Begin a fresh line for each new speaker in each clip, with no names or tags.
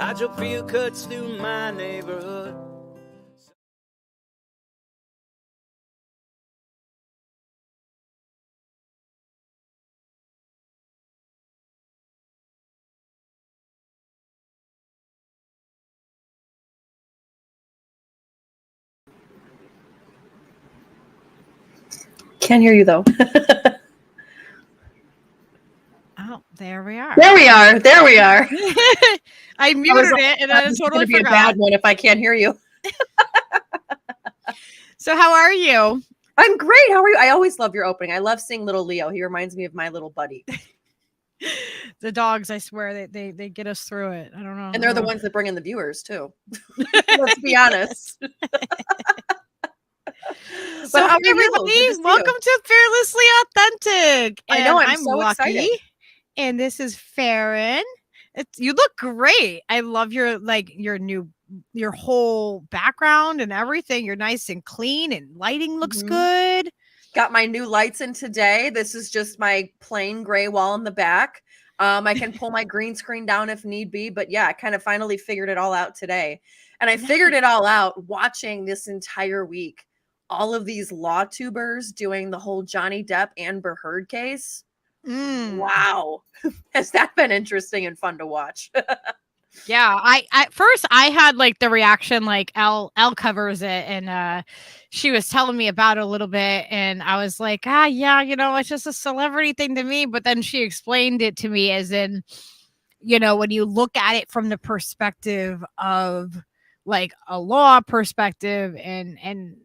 I drove few cuts through my neighborhood.
Can't hear you though.
Oh, there we are.
There we are. There we are.
I muted it and then I totally
be
forgot.
A bad one if I can't hear you.
So how are you?
I'm great. How are you? I always love your opening. I love seeing little Leo. He reminds me of my little buddy.
The dogs, I swear, they get us through it. I don't know.
And they're the ones that bring in the viewers too. Let's be honest.
So everybody, welcome to Fearlessly Authentic. And
I know, I'm so
Lucky,
excited.
And this is Faran. You look great. I love your whole background and everything. You're nice and clean and lighting looks good.
Got my new lights in today. This is just my plain gray wall in the back. I can pull my green screen down if need be, but yeah, I kind of finally figured it all out today. And I figured it all out watching this entire week. All of these law tubers doing the whole Johnny Depp Amber Heard case. Wow. Has that been interesting and fun to watch?
Yeah, I first I had like the reaction like Elle covers it and she was telling me about it a little bit and I was like, yeah, it's just a celebrity thing to me, but then she explained it to me as in, when you look at it from the perspective of like a law perspective and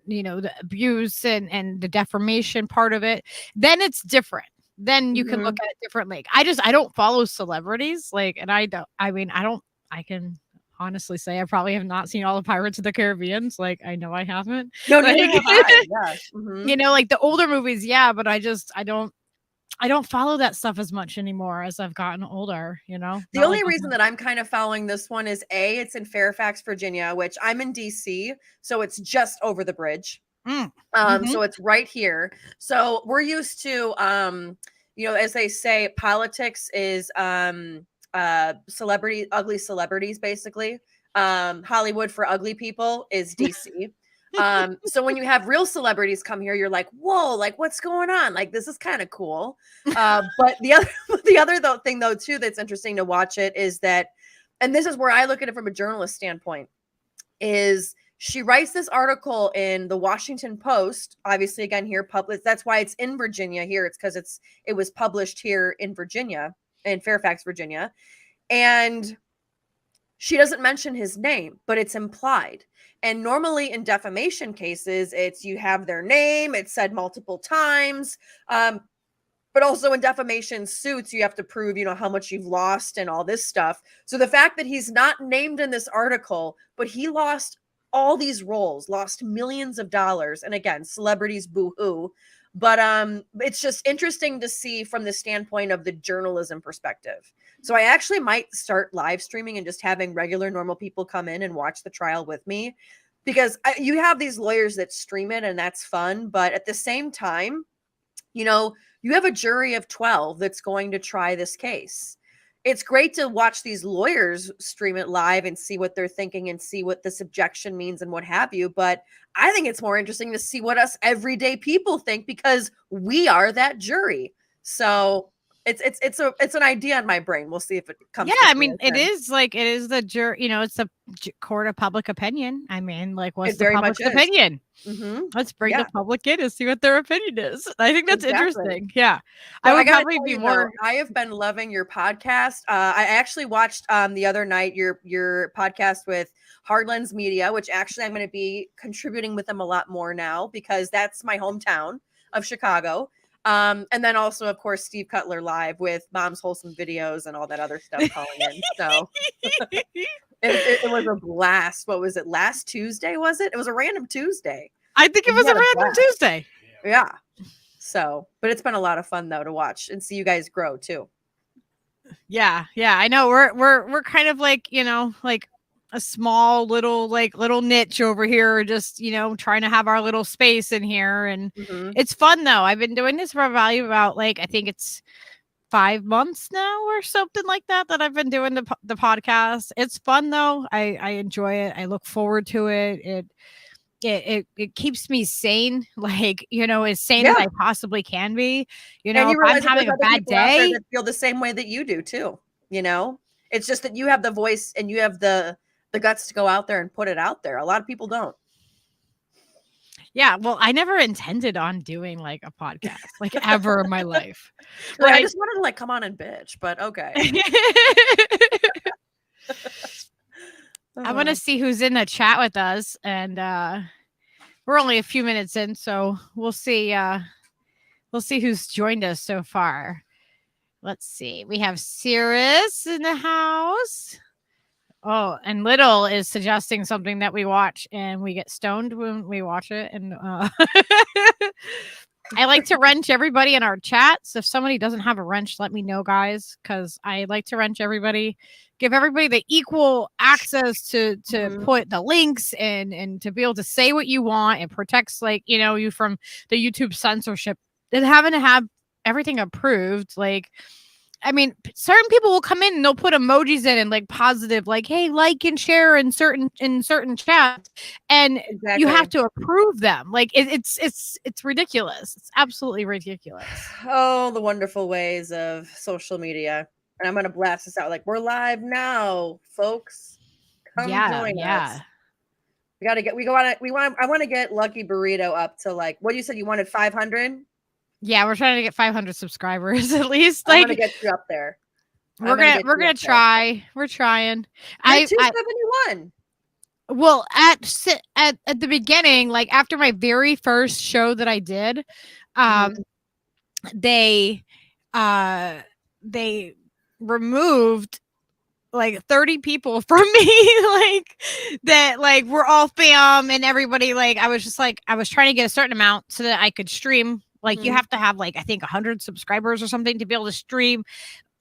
the abuse and the defamation part of it, then it's different. Then you can look at it differently. I don't follow celebrities and I can honestly say I probably have not seen all the Pirates of the Caribbean. I know I haven't.
No, neither have I. Yeah.
Like the older movies, yeah, but I don't follow that stuff as much anymore as I've gotten older,
The only reason that I'm kind of following this one is it's in Fairfax, Virginia, which I'm in DC, so it's just over the bridge. So it's right here. So we're used to as they say, politics is ugly celebrities, basically. Hollywood for ugly people is DC. So when you have real celebrities come here, you're like, whoa, like what's going on? Like, this is kind of cool. But the other thing though, too, that's interesting to watch it is that, and this is where I look at it from a journalist standpoint, is she writes this article in the Washington Post, obviously again here published. That's why it's in Virginia here. It's because it was published here in Virginia, in Fairfax, Virginia. And she doesn't mention his name, but it's implied. And normally in defamation cases, it's you have their name, it's said multiple times. But also in defamation suits, you have to prove, how much you've lost and all this stuff. So the fact that he's not named in this article, but he lost all these roles, lost millions of dollars. And again, celebrities boo-hoo. But it's just interesting to see from the standpoint of the journalism perspective. So I actually might start live streaming and just having regular normal people come in and watch the trial with me, because you have these lawyers that stream it and that's fun. But at the same time, you have a jury of 12 that's going to try this case. It's great to watch these lawyers stream it live and see what they're thinking and see what this objection means and what have you. But I think it's more interesting to see what us everyday people think, because we are that jury. So it's an idea in my brain. We'll see if it comes.
Yeah, I mean, it is the jury. It's the court of public opinion. I mean, what's the public opinion? Let's bring the public in and see what their opinion is. I think that's interesting. Yeah,
well, I would probably be more. I have been loving your podcast. I actually watched the other night your podcast with Hardlands Media, which actually I'm going to be contributing with them a lot more now, because that's my hometown of Chicago. And then also, of course, Steve Cutler live with Mom's Wholesome Videos and all that other stuff calling in. So it was a blast. What was it? Last Tuesday, was it? It was a random Tuesday.
I think it was a random Tuesday.
Yeah. So, but it's been a lot of fun though to watch and see you guys grow too.
Yeah. I know we're kind of like a small little niche over here, just trying to have our little space in here, and it's fun though. I've been doing this for about I think it's 5 months now or something like that I've been doing the podcast. It's fun though. I enjoy it. I look forward to it. It keeps me sane, like, as sane as I possibly can be.
And
If
you
I'm
realize that
having
there's
a
other
bad
people out there
day,
that feel the same way that you do too. It's just that you have the voice and you have the guts to go out there and put it out there. A lot of people don't.
yeah, well, I never intended on doing like a podcast, like ever in my life.
Like, I just wanted to like come on and bitch, but okay.
I want to see who's in the chat with us, and we're only a few minutes in, so we'll see. We'll see who's joined us so far. Let's see. We have Cirrus in the house. Oh, and Little is suggesting something that we watch, and we get stoned when we watch it. And I like to wrench everybody in our chats. If somebody doesn't have a wrench, let me know, guys, because I like to wrench everybody. Give everybody the equal access to put the links and to be able to say what you want. It protects, like, you from the YouTube censorship and having to have everything approved. Like, I mean, certain people will come in and they'll put emojis in and like positive, like, hey, like and share in certain chats, and you have to approve them. Like, it's ridiculous. It's absolutely ridiculous.
Oh, the wonderful ways of social media. And I'm gonna blast this out like, we're live now, folks. Come join us. I want to get Lucky Burrito up to, like, what you said you wanted 500.
Yeah, we're trying to get 500 subscribers at least.
I'm gonna get you up there.
We're gonna try. We're trying.
I 271.
Well, at the beginning, like after my very first show that I did, they removed like 30 people from me, like that, like we're all fam and everybody. Like I was trying to get a certain amount so that I could stream. Like you have to have like, I think 100 subscribers or something to be able to stream,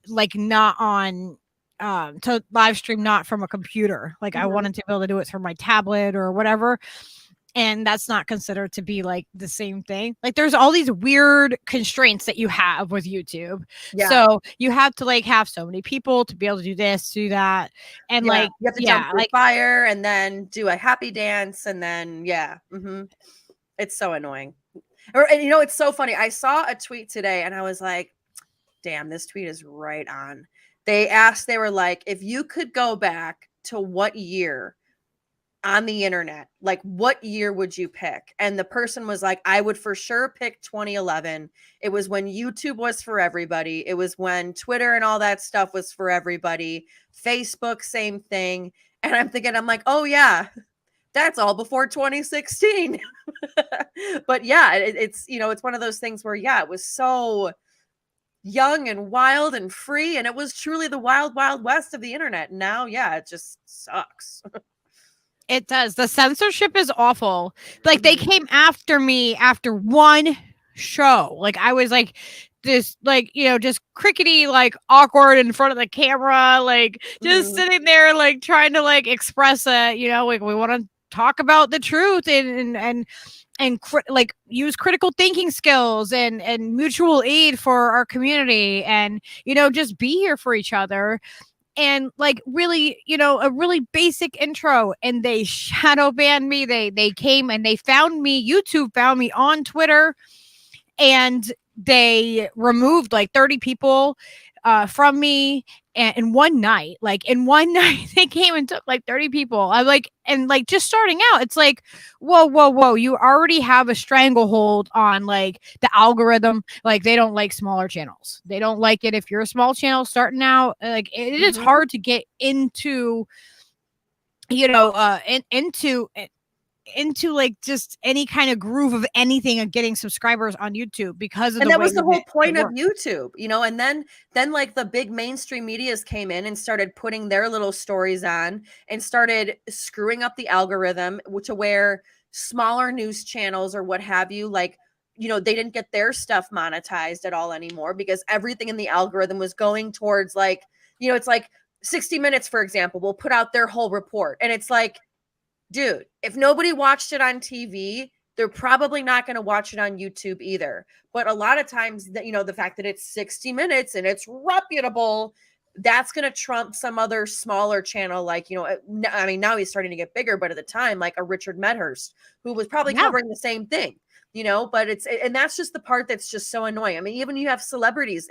like not on to live stream, not from a computer. Like I wanted to be able to do it from my tablet or whatever. And that's not considered to be like the same thing. Like there's all these weird constraints that you have with YouTube. Yeah. So you have to like have so many people to be able to do this, do that. And like
you have to jump through fire and then do a happy dance. And then, it's so annoying. And it's so funny. I saw a tweet today and I was like, damn, this tweet is right on. They were like, if you could go back to what year on the internet, like what year would you pick? And the person was like, I would for sure pick 2011. It was when YouTube was for everybody. It was when Twitter and all that stuff was for everybody. Facebook, same thing. And I'm like, oh yeah, that's all before 2016. But yeah, it's one of those things where, it was so young and wild and free. And it was truly the wild, wild west of the internet. Now, it just sucks.
It does. The censorship is awful. Like they came after me after one show. Like I was like this, like, just crickety, like awkward in front of the camera, like just sitting there, like trying to like express like we want to talk about the truth and like use critical thinking skills and mutual aid for our community and just be here for each other. And like really, a really basic intro, and they shadow banned me. They came and they found me. YouTube found me on Twitter, and they removed like 30 people from me. And in one night, they came and took like 30 people. I'm like, and like just starting out, it's like, whoa, you already have a stranglehold on like the algorithm. Like they don't like smaller channels. They don't like it if you're a small channel starting out. Like it is hard to get into, into like just any kind of groove of anything and getting subscribers on YouTube because of
that was the whole point of YouTube, and then like the big mainstream medias came in and started putting their little stories on and started screwing up the algorithm to where smaller news channels or what have you, like, they didn't get their stuff monetized at all anymore because everything in the algorithm was going towards like, it's like 60 Minutes, for example, will put out their whole report and it's like, dude, if nobody watched it on TV, they're probably not going to watch it on YouTube either. But a lot of times that, you know, the fact that it's 60 minutes and it's reputable, that's going to trump some other smaller channel. Like, you know, I mean, now he's starting to get bigger, but at the time, like a Richard Medhurst, who was probably covering the same thing, you know, but and that's just the part that's just so annoying. I mean, even you have celebrities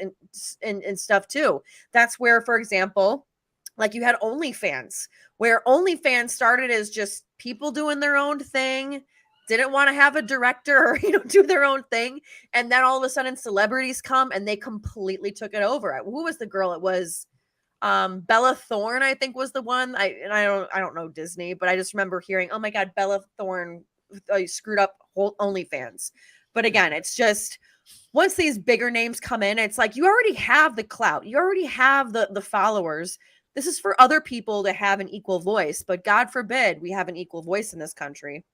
and stuff too. That's where, for example, like you had OnlyFans, where OnlyFans started as just people doing their own thing, didn't want to have a director or, you know, do their own thing. And then all of a sudden celebrities come and they completely took it over. Who was the girl? It was Bella Thorne, I think was the one. I don't know Disney, but I just remember hearing, oh my God, Bella Thorne screwed up whole OnlyFans. But again, it's just, once these bigger names come in, it's like, you already have the clout. You already have the followers. This is for other people to have an equal voice, but God forbid we have an equal voice in this country.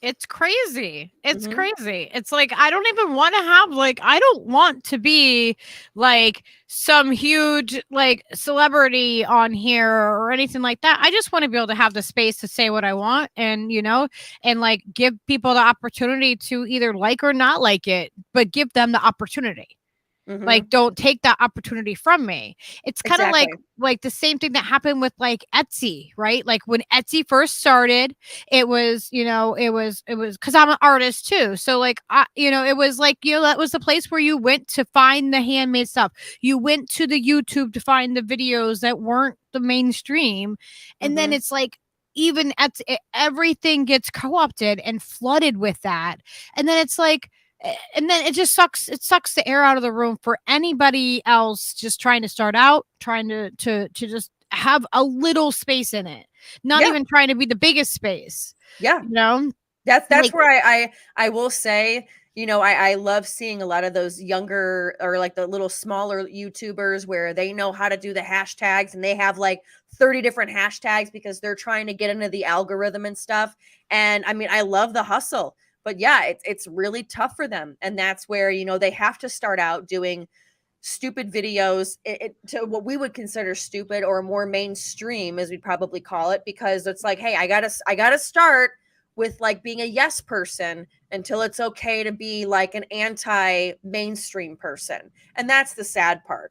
It's crazy. It's crazy. It's like, I don't even want to have, like, I don't want to be like some huge like celebrity on here or anything like that. I just want to be able to have the space to say what I want, and, you know, and like give people the opportunity to either like or not like it, but give them the opportunity. Like, don't take that opportunity from me. It's kind of like the same thing that happened with like Etsy, right? Like when Etsy first started, it was, you know, it was because I'm an artist too. So like, you know, it was like, you know, that was the place where you went to find the handmade stuff. You went to the YouTube to find the videos that weren't the mainstream. And then it's like, even everything gets co-opted and flooded with that. And then it's like, and then it just sucks. It sucks the air out of the room for anybody else just trying to start out, trying to just have a little space in it, not even trying to be the biggest space.
Yeah,
you know,
that's like, where I will say, you know, I love seeing a lot of those younger or like the little smaller YouTubers where they know how to do the hashtags and they have like 30 different hashtags because they're trying to get into the algorithm and stuff. And I mean, I love the hustle. But yeah, it's really tough for them. And that's where, you know, they have to start out doing stupid videos to what we would consider stupid or more mainstream, as we'd probably call it, because it's like, hey, I gotta start with like being a yes person until it's okay to be like an anti-mainstream person. And that's the sad part.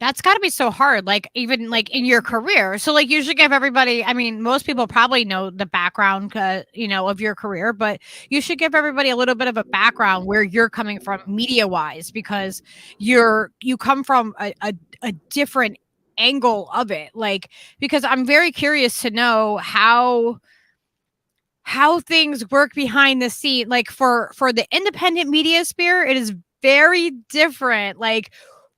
That's got to be so hard, like even like in your career. So like you should give everybody, I mean, most people probably know the background, you know, of your career, but you should give everybody a little bit of a background where you're coming from media wise, because you come from a different angle of it. Like, because I'm very curious to know how things work behind the scene. Like for the independent media sphere, it is very different. Like,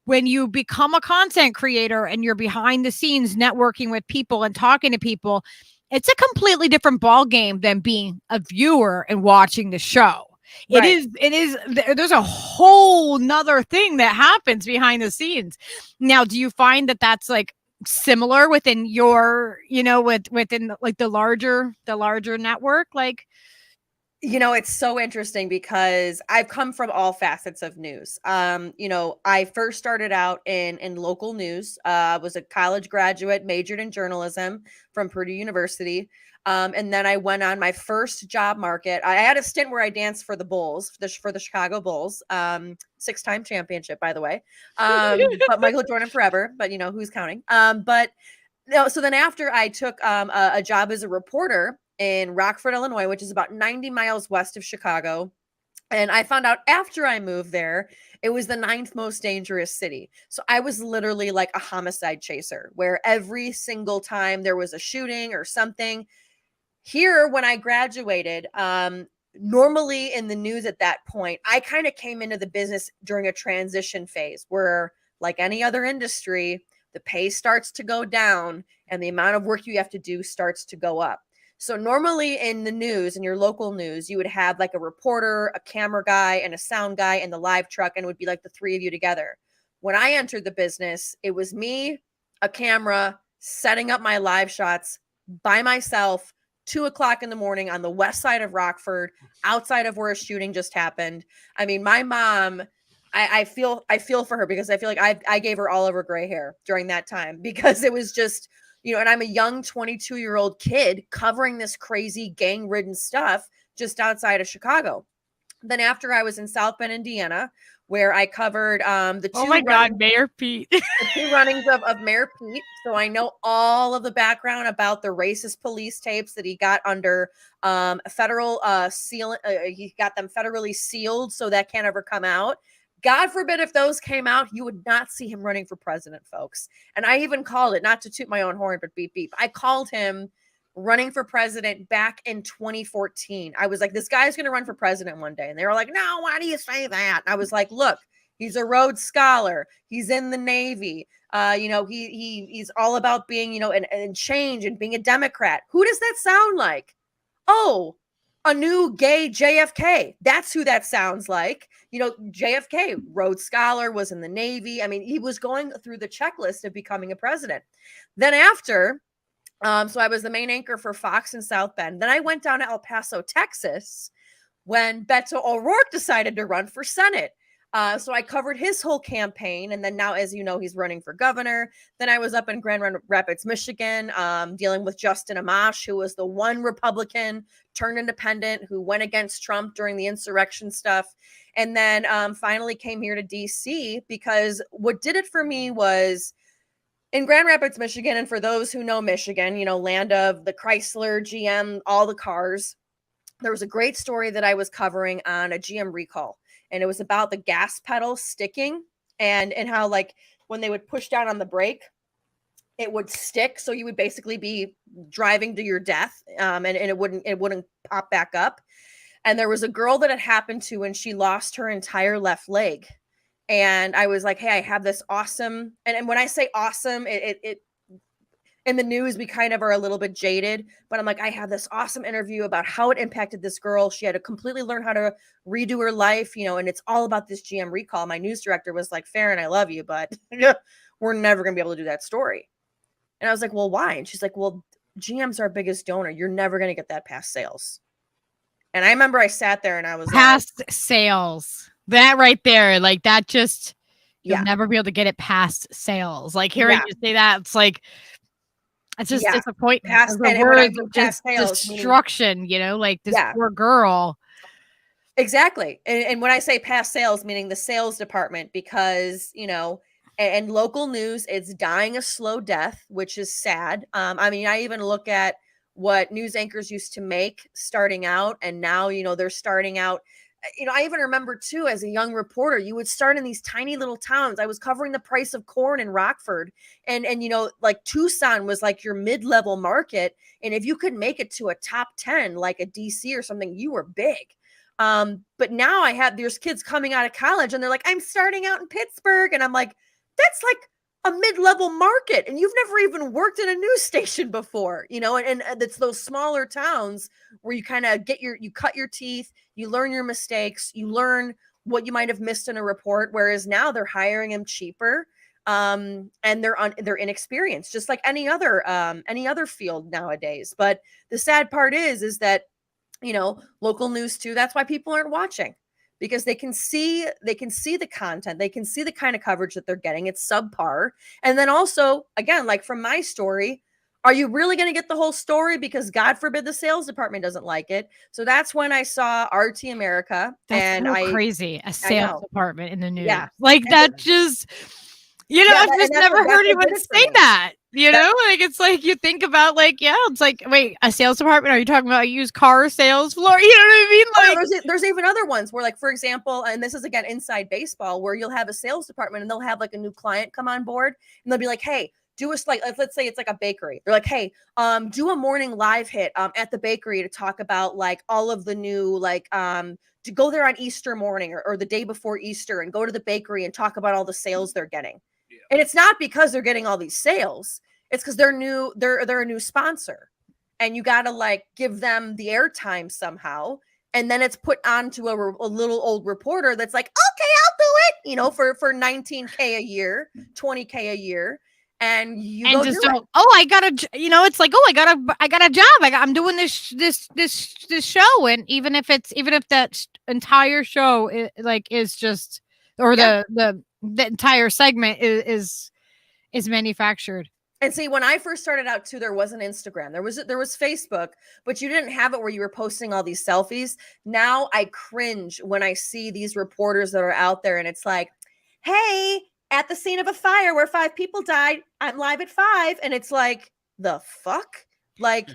when you become a content creator and you're behind the scenes networking with people and talking to people, it's a completely different ball game than being a viewer and watching the show. Right. It is, there's a whole nother thing that happens behind the scenes. Now, do you find that that's like similar within your, you know, within like the larger network? Like,
you know, it's so interesting because I've come from all facets of news. You know, I first started out in local news. I was a college graduate, majored in journalism from Purdue University. And then I went on my first job market. I had a stint where I danced for the Bulls, for the Chicago Bulls, 6-time championship, by the way. But Michael Jordan forever, but you know, who's counting? But no, so then after I took a job as a reporter in Rockford, Illinois, which is about 90 miles west of Chicago. And I found out after I moved there, it was the 9th most dangerous city. So I was literally like a homicide chaser, where every single time there was a shooting or something. Here, when I graduated, normally in the news at that point, I kind of came into the business during a transition phase where, like any other industry, the pay starts to go down and the amount of work you have to do starts to go up. So normally in the news, in your local news, you would have like a reporter, a camera guy, and a sound guy in the live truck, and it would be like the 3 of you together. When I entered the business, it was me, a camera, setting up my live shots by myself, 2:00 in the morning on the west side of Rockford, outside of where a shooting just happened. I mean, my mom, I feel for her, because I feel like I gave her all of her gray hair during that time, because it was just, you know, and I'm a young 22-year-old kid covering this crazy gang-ridden stuff just outside of Chicago. Then after I was in South Bend, Indiana, where I covered the two.
Oh my God, Mayor Pete.
The two runnings of Mayor Pete. So I know all of the background about the racist police tapes that he got under federal seal. He got them federally sealed, so that can't ever come out. God forbid if those came out, you would not see him running for president, folks. And I even called it, not to toot my own horn, but beep, beep. I called him running for president back in 2014. I was like, this guy's going to run for president one day. And they were like, no, why do you say that? And I was like, look, he's a Rhodes Scholar. He's in the Navy. He's all about being, and change and being a Democrat. Who does that sound like? Oh, a new gay JFK. That's who that sounds like. JFK, Rhodes Scholar, was in the Navy. I mean, he was going through the checklist of becoming a president. Then after, so I was the main anchor for Fox in South Bend. Then I went down to El Paso, Texas, when Beto O'Rourke decided to run for Senate. So I covered his whole campaign. And then now, as you know, he's running for governor. Then I was up in Grand Rapids, Michigan, dealing with Justin Amash, who was the one Republican turned independent who went against Trump during the insurrection stuff. And then finally came here to DC, because what did it for me was in Grand Rapids, Michigan. And for those who know Michigan, land of the Chrysler, GM, all the cars, there was a great story that I was covering on a GM recall. And it was about the gas pedal sticking and how, like, when they would push down on the brake, it would stick. So you would basically be driving to your death, and it wouldn't pop back up. And there was a girl that it happened to, and she lost her entire left leg. And I was like, hey, I have this awesome. And when I say awesome, it in the news, we kind of are a little bit jaded, but I'm like, I have this awesome interview about how it impacted this girl. She had to completely learn how to redo her life, and it's all about this GM recall. My news director was like, Faran, I love you, but we're never going to be able to do that story. And I was like, well, why? And she's like, well, GM's our biggest donor. You're never going to get that past sales. And I remember I sat there and I was
past sales. That right there, like that just, you'll
Yeah.
never be able to get it past sales. Like hearing
Yeah.
you say that, it's like, it's just
Yeah.
disappointment.
Past-
The
and when I
word
do
just
past sales, meaning-
destruction, like this
Yeah.
poor girl.
Exactly. And when I say past sales, meaning the sales department, because, and local news, it's dying a slow death, which is sad. I mean, I even look at what news anchors used to make starting out, and now, they're starting out. I even remember too, as a young reporter, you would start in these tiny little towns. I was covering the price of corn in Rockford, and like Tucson was like your mid-level market. And if you could make it to a top 10, like a DC or something, you were big. But now there's kids coming out of college and they're like, I'm starting out in Pittsburgh. And I'm like, that's like a mid-level market. And you've never even worked in a news station before, and it's those smaller towns where you kind of you cut your teeth, you learn your mistakes, you learn what you might have missed in a report. Whereas now they're hiring them cheaper. And they're inexperienced, just like any other field nowadays. But the sad part is that, local news too. That's why people aren't watching, because they can see the content. They can see the kind of coverage that they're getting. It's subpar. And then also, again, like from my story, are you really going to get the whole story? Because God forbid the sales department doesn't like it. So that's when I saw RT America.
That's so crazy. A sales department in the news.
Yeah.
Like that just, I've just never heard anyone say that. Like it's like you think about it's like, wait, a sales department? Are you talking about a used car sales floor? You know what I mean? Like
there's even other ones where, like, for example, and this is again inside baseball, where you'll have a sales department and they'll have like a new client come on board and they'll be like, hey, do us let's say it's like a bakery. They're like, hey, do a morning live hit at the bakery to talk about like all of the new to go there on Easter morning or the day before Easter and go to the bakery and talk about all the sales they're getting. Yeah. And it's not because they're getting all these sales. It's because they're new. They're a new sponsor, and you got to like give them the airtime somehow. And then it's put onto a little old reporter that's like, okay, I'll do it, for $19K a year, $20K a year. And you
and
go
just
do
don't,
it.
I got a, it's like, I got a job. I'm doing this show. And even if that entire show is just, or the entire segment is manufactured.
And see, when I first started out too, there wasn't Instagram. There was Facebook, but you didn't have it where you were posting all these selfies. Now I cringe when I see these reporters that are out there and it's like, hey, at the scene of a fire where 5 people died, I'm live at 5. And it's like, the fuck? Like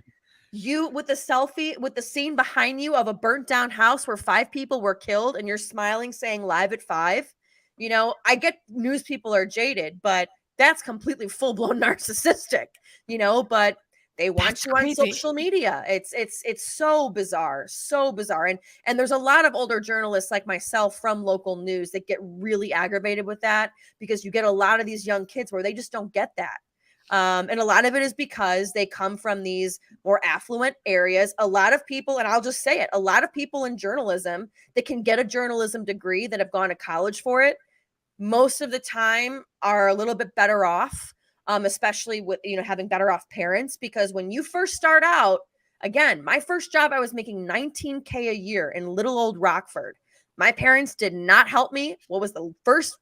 you with the selfie, with the scene behind you of a burnt down house where 5 people were killed and you're smiling saying live at 5. You know, I get news people are jaded, but that's completely full-blown narcissistic, you know, but they want
That's
you on
crazy.
social media. It's so bizarre. And there's a lot of older journalists like myself from local news that get really aggravated with that because you get a lot of these young kids where they just don't get that. And a lot of it is because they come from these more affluent areas. A lot of people, and I'll just say it, a lot of people in journalism that can get a journalism degree that have gone to college for it, most of the time are a little bit better off, especially with, you know, having better off parents, because when you first start out, again, my first job, I was making $19K a year in little old Rockford. My parents did not help me. What was the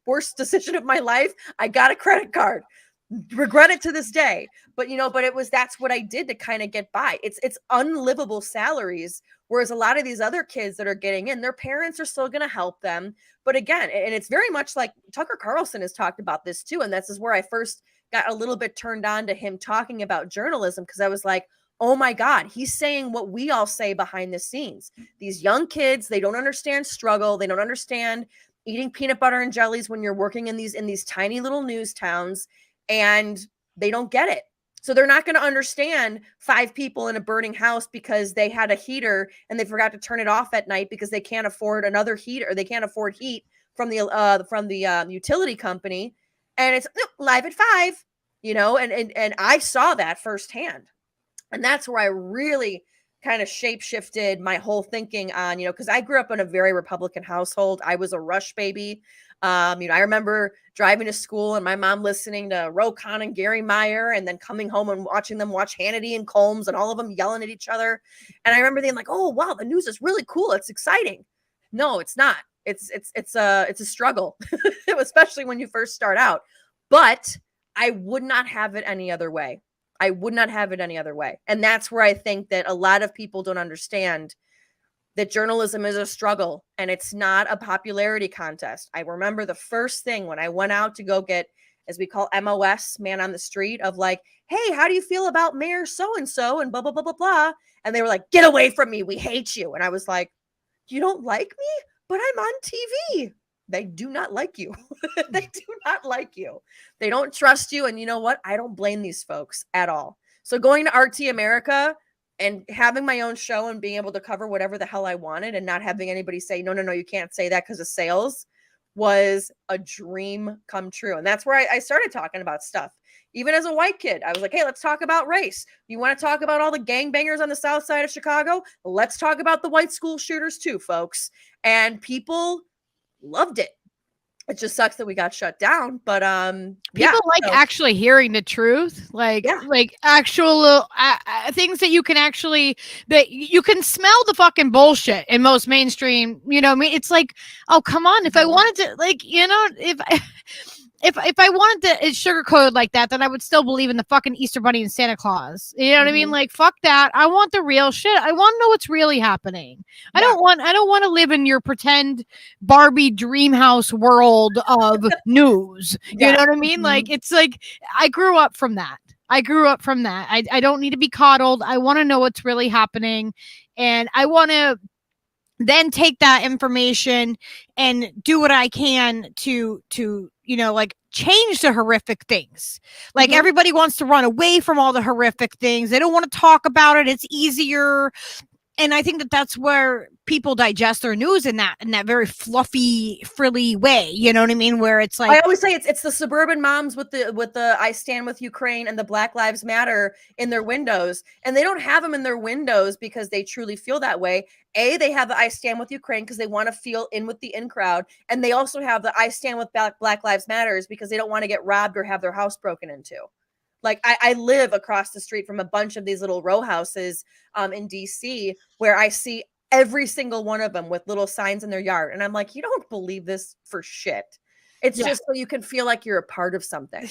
worst decision of my life? I got a credit card. Regret it to this day. But you know, that's what I did to kind of get by. It's unlivable salaries. Whereas a lot of these other kids that are getting in, their parents are still going to help them. But again, and it's very much like Tucker Carlson has talked about this too. And this is where I first got a little bit turned on to him talking about journalism, because I was like, oh my God, he's saying what we all say behind the scenes. These young kids, they don't understand struggle. They don't understand eating peanut butter and jellies when you're working in these tiny little news towns, and they don't get it. So they're not going to understand 5 people in a burning house because they had a heater and they forgot to turn it off at night because they can't afford another heater, or they can't afford heat from the utility company. And it's live at 5, you know, and I saw that firsthand. And that's where I really kind of shape shifted my whole thinking on, you know, because I grew up in a very Republican household. I was a Rush baby. You know, I remember driving to school and my mom listening to Ro Khan and Gary Meyer, and then coming home and watching them watch Hannity and Combs and all of them yelling at each other. And I remember being like, oh, wow, the news is really cool. It's exciting. No, it's not. It's a struggle, especially when you first start out. But I would not have it any other way. I would not have it any other way. And that's where I think that a lot of people don't understand that journalism is a struggle and it's not a popularity contest. I remember the first thing when I went out to go get, as we call MOS, man on the street, of like, hey, how do you feel about Mayor so-and-so and blah, blah, blah, blah, blah. And they were like, get away from me. We hate you. And I was like, you don't like me? But I'm on TV. They do not like you. They do not like you. They don't trust you. And you know what? I don't blame these folks at all. So going to RT America and having my own show and being able to cover whatever the hell I wanted and not having anybody say, no, you can't say that because of sales, was a dream come true. And that's where I started talking about stuff. Even as a white kid, I was like, hey, let's talk about race. You want to talk about all the gangbangers on the south side of Chicago? Let's talk about the white school shooters too, folks. And people loved it. It just sucks that we got shut down, but
people actually hearing the truth, like actual things that you can smell the fucking bullshit in most mainstream. You know, I mean, it's like, oh, come on. If I wanted to, like, you know, if I wanted to sugarcoat like that, then I would still believe in the fucking Easter Bunny and Santa Claus. You know what I mean? Like, fuck that. I want the real shit. I want to know what's really happening. Yeah. I don't want to live in your pretend Barbie dream house world of news. You know what I mean? Like, it's like, I grew up from that. I don't need to be coddled. I want to know what's really happening. And I want to then take that information and do what I can to you know, like, change the horrific things. Like, everybody wants to run away from all the horrific things. They don't want to talk about it. It's easier. And I think that that's where people digest their news in that very fluffy, frilly way. You know what I mean? Where it's like,
I always say it's the suburban moms with the I stand with Ukraine and the Black Lives Matter in their windows. And they don't have them in their windows because they truly feel that way. They have the I stand with Ukraine because they want to feel in with the in crowd. And they also have the I stand with Black Lives Matters because they don't want to get robbed or have their house broken into. Like, I live across the street from a bunch of these little row houses in DC, where I see every single one of them with little signs in their yard. And I'm like, you don't believe this for shit. It's just so you can feel like you're a part of something.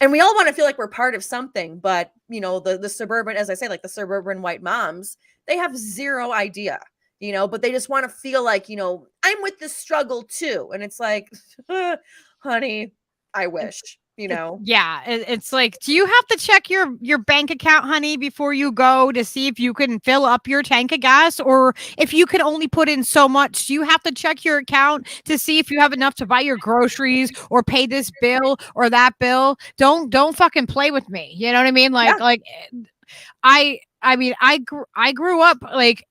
And we all want to feel like we're part of something, but you know, the suburban, as I say, like the suburban white moms, they have zero idea, you know, but they just want to feel like, you know, I'm with the struggle too. And it's like, honey, I wish, you know.
Yeah, it's like, do you have to check your bank account, honey, before you go to see if you can fill up your tank of gas, or if you can only put in so much? Do you have to check your account to see if you have enough to buy your groceries or pay this bill or that bill? Don't fucking play with me. You know what I mean? Like
Yeah.
like I mean, I grew up like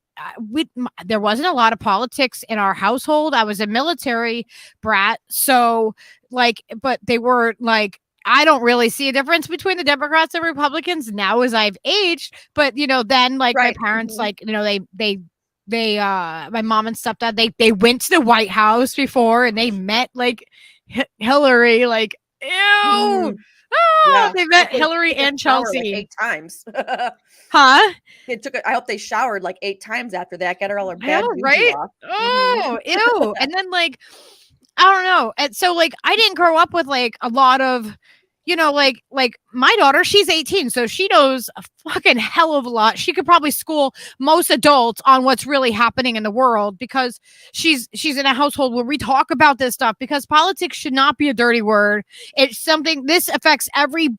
there wasn't a lot of politics in our household. I was a military brat, so like, but they were like, I don't really see a difference between the Democrats and Republicans now as I've aged. But you know, then like
Right.
my parents, like, you know, they my mom and stepdad, they went to the White House before and they met like Hillary, like, ew.
Yeah.
They met
They
Hillary
took a
and
shower, like,
Chelsea.
8 times.
Huh?
I hope they showered like 8 times after that. Get her all her
I
bad
know,
juju
right?
off.
Oh, ew. And then like, I don't know. And so like, I didn't grow up with like a lot of, you know, like my daughter, she's 18, so she knows a fucking hell of a lot. She could probably school most adults on what's really happening in the world, because she's in a household where we talk about this stuff, because politics should not be a dirty word. It's something, this affects every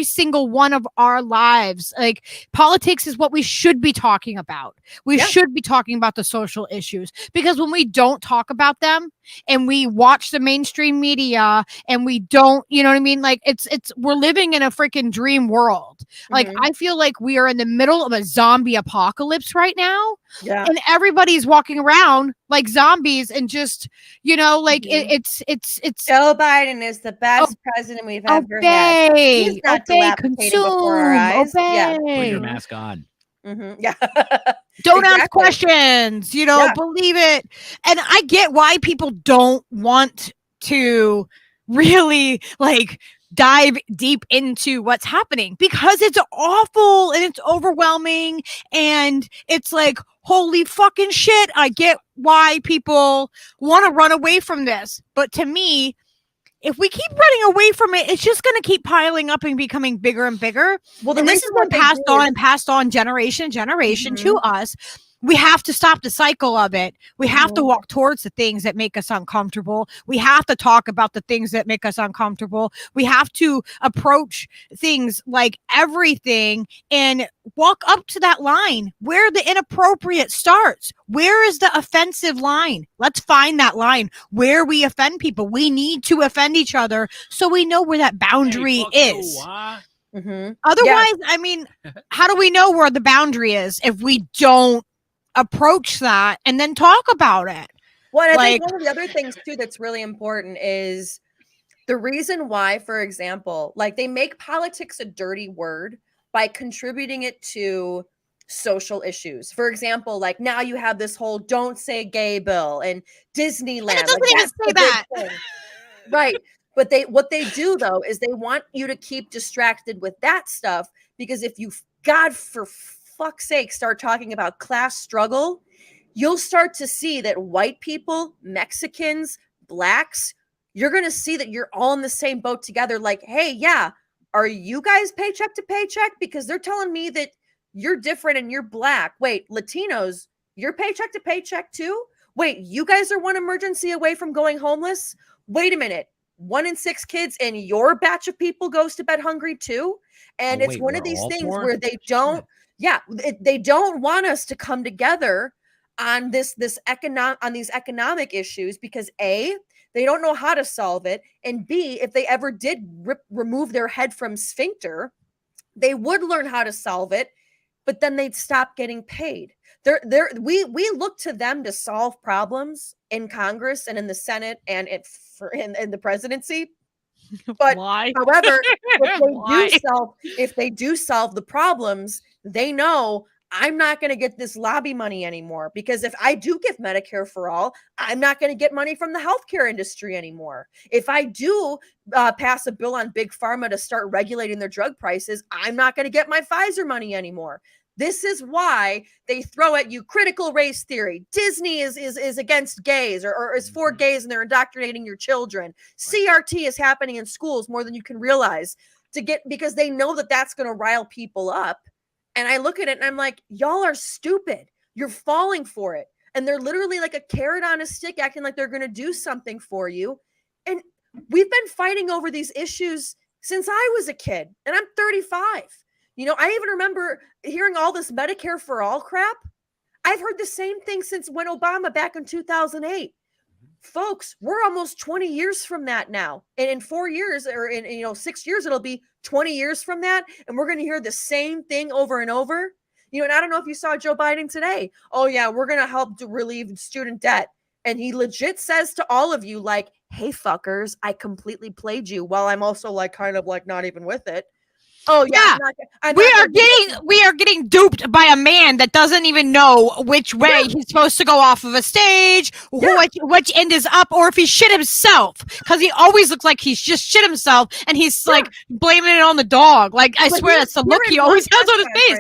single one of our lives. Like, politics is what we should be talking about. We should be talking about the social issues, because when we don't talk about them and we watch the mainstream media and we don't, you know what I mean? Like, it's we're living in a freaking dream world. Like, I feel like we are in the middle of a zombie apocalypse right now.
Yeah.
And everybody's walking around like zombies, and just, you know, like it's
Joe Biden is the best president we've ever had. He's not dilapidating before our eyes. Yeah.
Put your mask on.
Yeah.
Don't ask questions, you know, believe it. And I get why people don't want to really like dive deep into what's happening, because it's awful and it's overwhelming and it's like, holy fucking shit. I get why people want to run away from this. But to me, if we keep running away from it, it's just going to keep piling up and becoming bigger and bigger. Well, and this has been passed on generation to us. We have to stop the cycle of it. We have to walk towards the things that make us uncomfortable. We have to talk about the things that make us uncomfortable. We have to approach things like everything and walk up to that line where the inappropriate starts. Where is the offensive line? Let's find that line where we offend people. We need to offend each other so we know where that boundary is. Otherwise, I mean, how do we know where the boundary is if we don't approach that and then talk about it?
Well, and I think one of the other things too that's really important is the reason why, for example, like they make politics a dirty word by contributing it to social issues. For example, like now you have this whole "don't say gay" bill and Disneyland.
And it doesn't even say that.
Right. But what they do though is they want you to keep distracted with that stuff, because if you, God for fuck's sake, start talking about class struggle, you'll start to see that white people, Mexicans, blacks, you're going to see that you're all in the same boat together. Like, hey, yeah, are you guys paycheck to paycheck? Because they're telling me that you're different and you're black. Wait, Latinos, you're paycheck to paycheck too? Wait, you guys are one emergency away from going homeless? Wait a minute. 1 in 6 kids in your batch of people goes to bed hungry too? And it's one of these things where they don't, they don't want us to come together on these economic issues, because A, they don't know how to solve it, and B, if they ever did remove their head from sphincter, they would learn how to solve it, but then they'd stop getting paid. We look to them to solve problems in Congress and in the Senate and in the presidency. But
why?
However, if they do solve the problems, they know I'm not going to get this lobby money anymore, because if I do give Medicare for all, I'm not going to get money from the healthcare industry anymore. If I do pass a bill on big pharma to start regulating their drug prices, I'm not going to get my Pfizer money anymore. This is why they throw at you critical race theory. Disney is against gays or is for gays and they're indoctrinating your children. CRT is happening in schools more than you can realize because they know that that's going to rile people up. And I look at it and I'm like, y'all are stupid. You're falling for it. And they're literally like a carrot on a stick acting like they're going to do something for you. And we've been fighting over these issues since I was a kid and I'm 35. You know, I even remember hearing all this Medicare for all crap. I've heard the same thing since when Obama back in 2008. Folks, we're almost 20 years from that now. And in 4 years or in 6 years, it'll be 20 years from that. And we're going to hear the same thing over and over. You know, and I don't know if you saw Joe Biden today. Oh, yeah, we're going to help to relieve student debt. And he legit says to all of you, like, hey, fuckers, I completely played you while I'm also like kind of like not even with it. Oh yeah,
we are getting duped by a man that doesn't even know which way he's supposed to go off of a stage, which end is up, or if he shit himself, because he always looks like he's just shit himself, and he's like blaming it on the dog. Like I swear that's the look he always has on his face.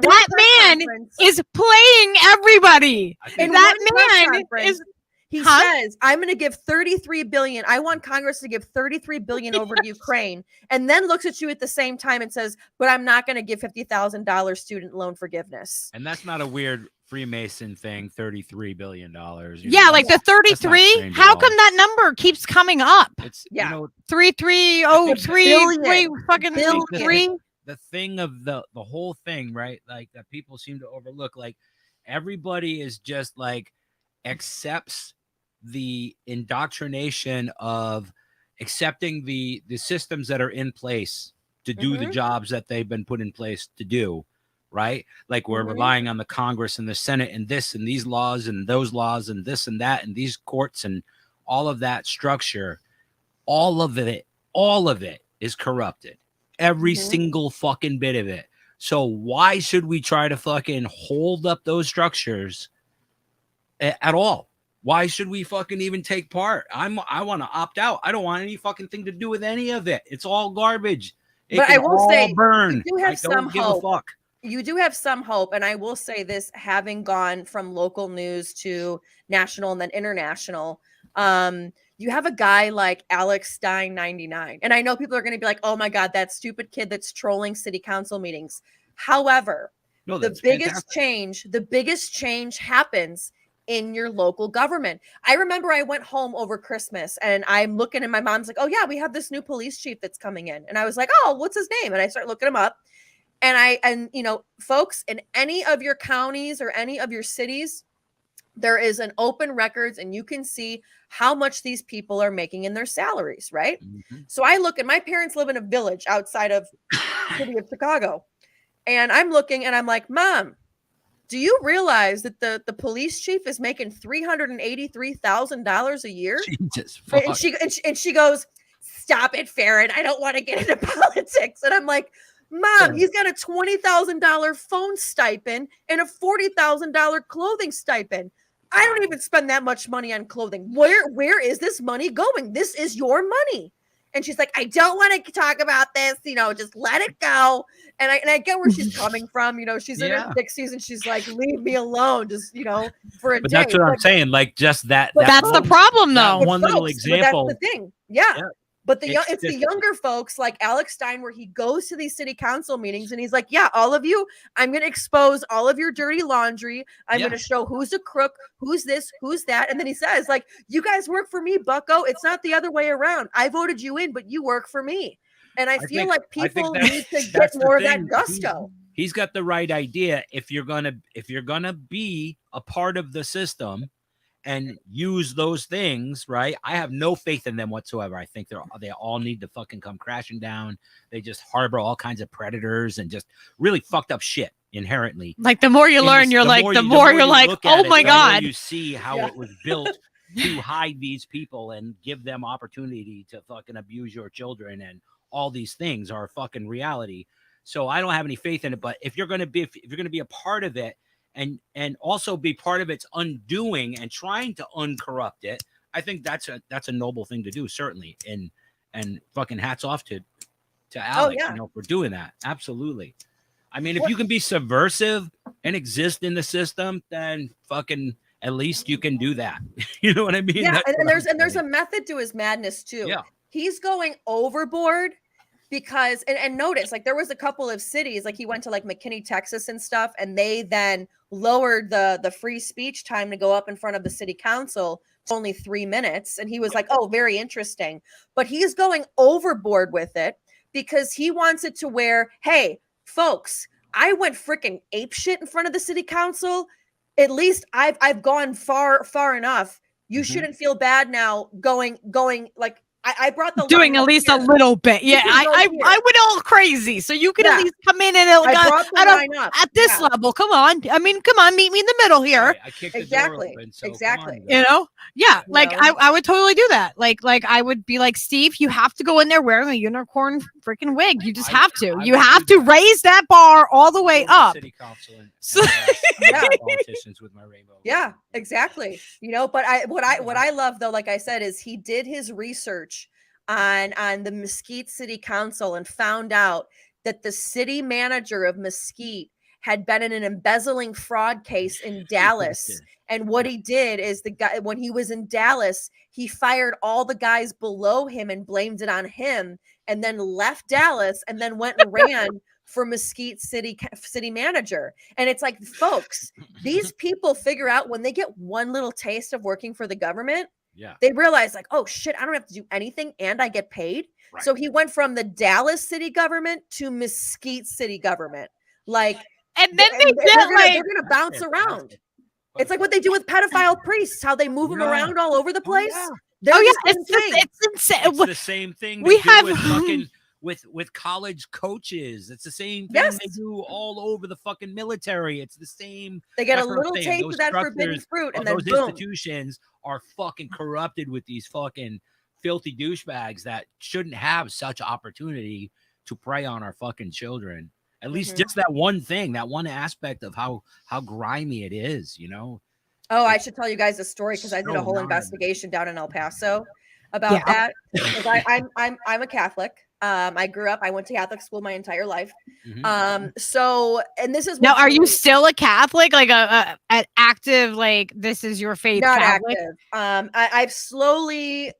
That man is playing everybody. And that man is.
He says, I'm going to give 33 billion. I want Congress to give 33 billion over to Ukraine, and then looks at you at the same time and says, but I'm not going to give $50,000 student loan forgiveness.
And that's not a weird Freemason thing, $33 billion.
Yeah, like the 33. How come that number keeps coming up?
It's, you know,
3303 fucking three.
The thing of the whole thing, right? Like that people seem to overlook. Like everybody is just like accepts the indoctrination of accepting the systems that are in place to do the jobs that they've been put in place to do, right? Like we're relying on the Congress and the Senate and this and these laws and those laws and this and that and these courts and all of that structure. All of it is corrupted. Every single fucking bit of it. So why should we try to fucking hold up those structures at all? Why should we fucking even take part? I want to opt out. I don't want any fucking thing to do with any of it. It's all garbage.
But I will say,
burn.
You do have some hope. You do have some hope, and I will say this: having gone from local news to national and then international, you have a guy like Alex Stein 99, and I know people are going to be like, "Oh my God, that stupid kid that's trolling city council meetings." However, the biggest change happens in your local government. I remember I went home over Christmas and I'm looking and my mom's like, oh yeah, we have this new police chief that's coming in. And I was like, oh, what's his name? And I start looking him up. And you know, folks, in any of your counties or any of your cities, there is an open records and you can see how much these people are making in their salaries, right? So I look, and my parents live in a village outside of the city of Chicago. And I'm looking and I'm like, Mom, do you realize that the police chief is making $383,000 a year?
Jesus,
and she goes, stop it, Faran. I don't want to get into politics. And I'm like, Mom, he's got a $20,000 phone stipend and a $40,000 clothing stipend. I don't even spend that much money on clothing. Where is this money going? This is your money. And she's like, I don't want to talk about this, just let it go. And I get where she's coming from. She's in her 60s and she's like, leave me alone, just, for a day.
But that's what I'm saying. Like just that.
That's the problem though.
One little example.
That's the thing. Yeah. But it's the younger folks like Alex Stein, where he goes to these city council meetings and he's like, yeah, all of you, I'm going to expose all of your dirty laundry. I'm going to show who's a crook, who's this, who's that. And then he says, like, you guys work for me, bucko. It's not the other way around. I voted you in, but you work for me. And I feel like people need to get more of that gusto.
He's got the right idea. If you're gonna be a part of the system and use those things, right? I have no faith in them whatsoever. I think they all need to fucking come crashing down. They just harbor all kinds of predators and just really fucked up shit inherently.
Like the more you learn, you're like, the more you're like, oh my God.
You see how it was built to hide these people and give them opportunity to fucking abuse your children, and all these things are fucking reality. So I don't have any faith in it. But if you're gonna be a part of it, and also be part of its undoing and trying to uncorrupt it, I think that's a noble thing to do, certainly. And fucking hats off to Alex, for doing that. Absolutely. I mean, if you can be subversive and exist in the system, then fucking at least you can do that. You know what I mean?
Yeah,
That's
and
what
there's
I'm
and there's a
saying.
method to his madness too.
Yeah.
He's going overboard because and notice like there was a couple of cities like he went to like McKinney, Texas and stuff, and they then lowered the free speech time to go up in front of the city council to only 3 minutes, and he was like, oh, very interesting. But he's going overboard with it because he wants it to where, hey, folks, I went freaking apeshit in front of the city council. At least I've gone far enough. You shouldn't feel bad now going like I brought the
Doing
line
at
up
least
here.
a little bit. Yeah,
can go
I
here.
went all crazy. So you could
Yeah.
at least come in and
I brought the line up.
at this
Yeah.
level. Come on. I mean, come on, meet me in the middle here.
Right, I kicked the
Exactly.
door open, so come
Exactly.
on,
You know? Yeah,
You
like
know?
I would totally do that. Like I would be like, Steve, you have to go in there wearing a unicorn freaking wig. You just have to.
I
You
would
have
do
to
that.
raise that bar all the way
Go to
up.
City council and
So-
Yeah.
politicians with my rainbow.
Yeah, exactly. You know, but what I love though, like I said, is he did his research on the Mesquite City Council and found out that the city manager of Mesquite had been in an embezzling fraud case in Dallas. And what he did is the guy, when he was in Dallas, he fired all the guys below him and blamed it on him, and then left Dallas and then went and ran for Mesquite city manager. And it's like, folks, these people figure out when they get one little taste of working for the government,
Yeah.
they realize like, oh shit, I don't have to do anything and I get paid.
Right.
So he went from the Dallas city government to Mesquite city government. Like,
And then they
they're
get like
gonna bounce around.
Fantastic.
It's like what they do with pedophile priests, how they move them
Yeah.
around all over the place.
yeah.
They're
oh yeah,
the same thing.
it's insane.
It's the same thing
we
they do
have-
with fucking with college coaches. It's the same thing
Yes.
they do all over the fucking military. It's the same.
They get a
that's what I'm
little
saying.
taste
Those
of that forbidden
structures
fruit,
of
and then
those
boom.
institutions are fucking corrupted with these fucking filthy douchebags that shouldn't have such opportunity to prey on our fucking children. At least
Mhm.
just that one thing, that one aspect of how grimy it is, you know.
Oh, I should tell you guys a story because I did a
So
whole
gnarly.
investigation down in El Paso about that. 'Cause I'm a Catholic. I grew up. I went to Catholic school my entire life.
Mhm.
So, and this is
Now,
what's
are you
really-
still a Catholic? Like an active, like this is your faith
not
Catholic?
active? I've slowly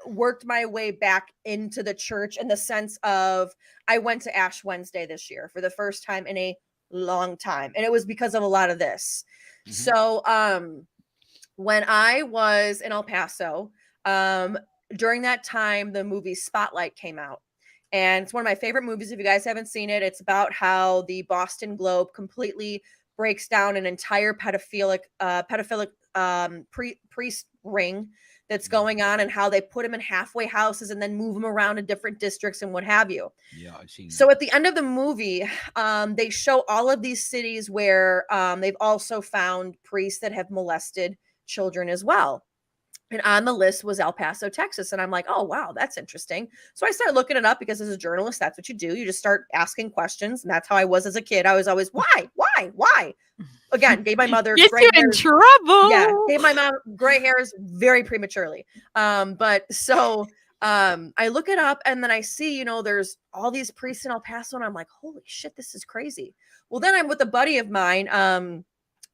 worked my way back into the church in the sense of I went to Ash Wednesday this year for the first time in a long time, and it was because of a lot of this.
Mhm.
So, when I was in El Paso, during that time, the movie Spotlight came out. And it's one of my favorite movies. If you guys haven't seen it, it's about how the Boston Globe completely breaks down an entire pedophilic priest ring that's going on, and how they put him in halfway houses and then move him around to different districts and what have you.
Yeah, I've seen
So
that.
at the end of the movie, they show all of these cities where they've also found priests that have molested children as well. And on the list was El Paso, Texas. And I'm like, oh, wow, that's interesting. So I started looking it up because as a journalist, that's what you do. You just start asking questions. And that's how I was as a kid. I was always, why? Again, gave my mother
Get
gray
you in
hairs.
trouble.
Yeah, gave my mom gray hairs very prematurely. But so I look it up and then I see, there's all these priests in El Paso, and I'm like, holy shit, this is crazy. Well, then I'm with a buddy of mine,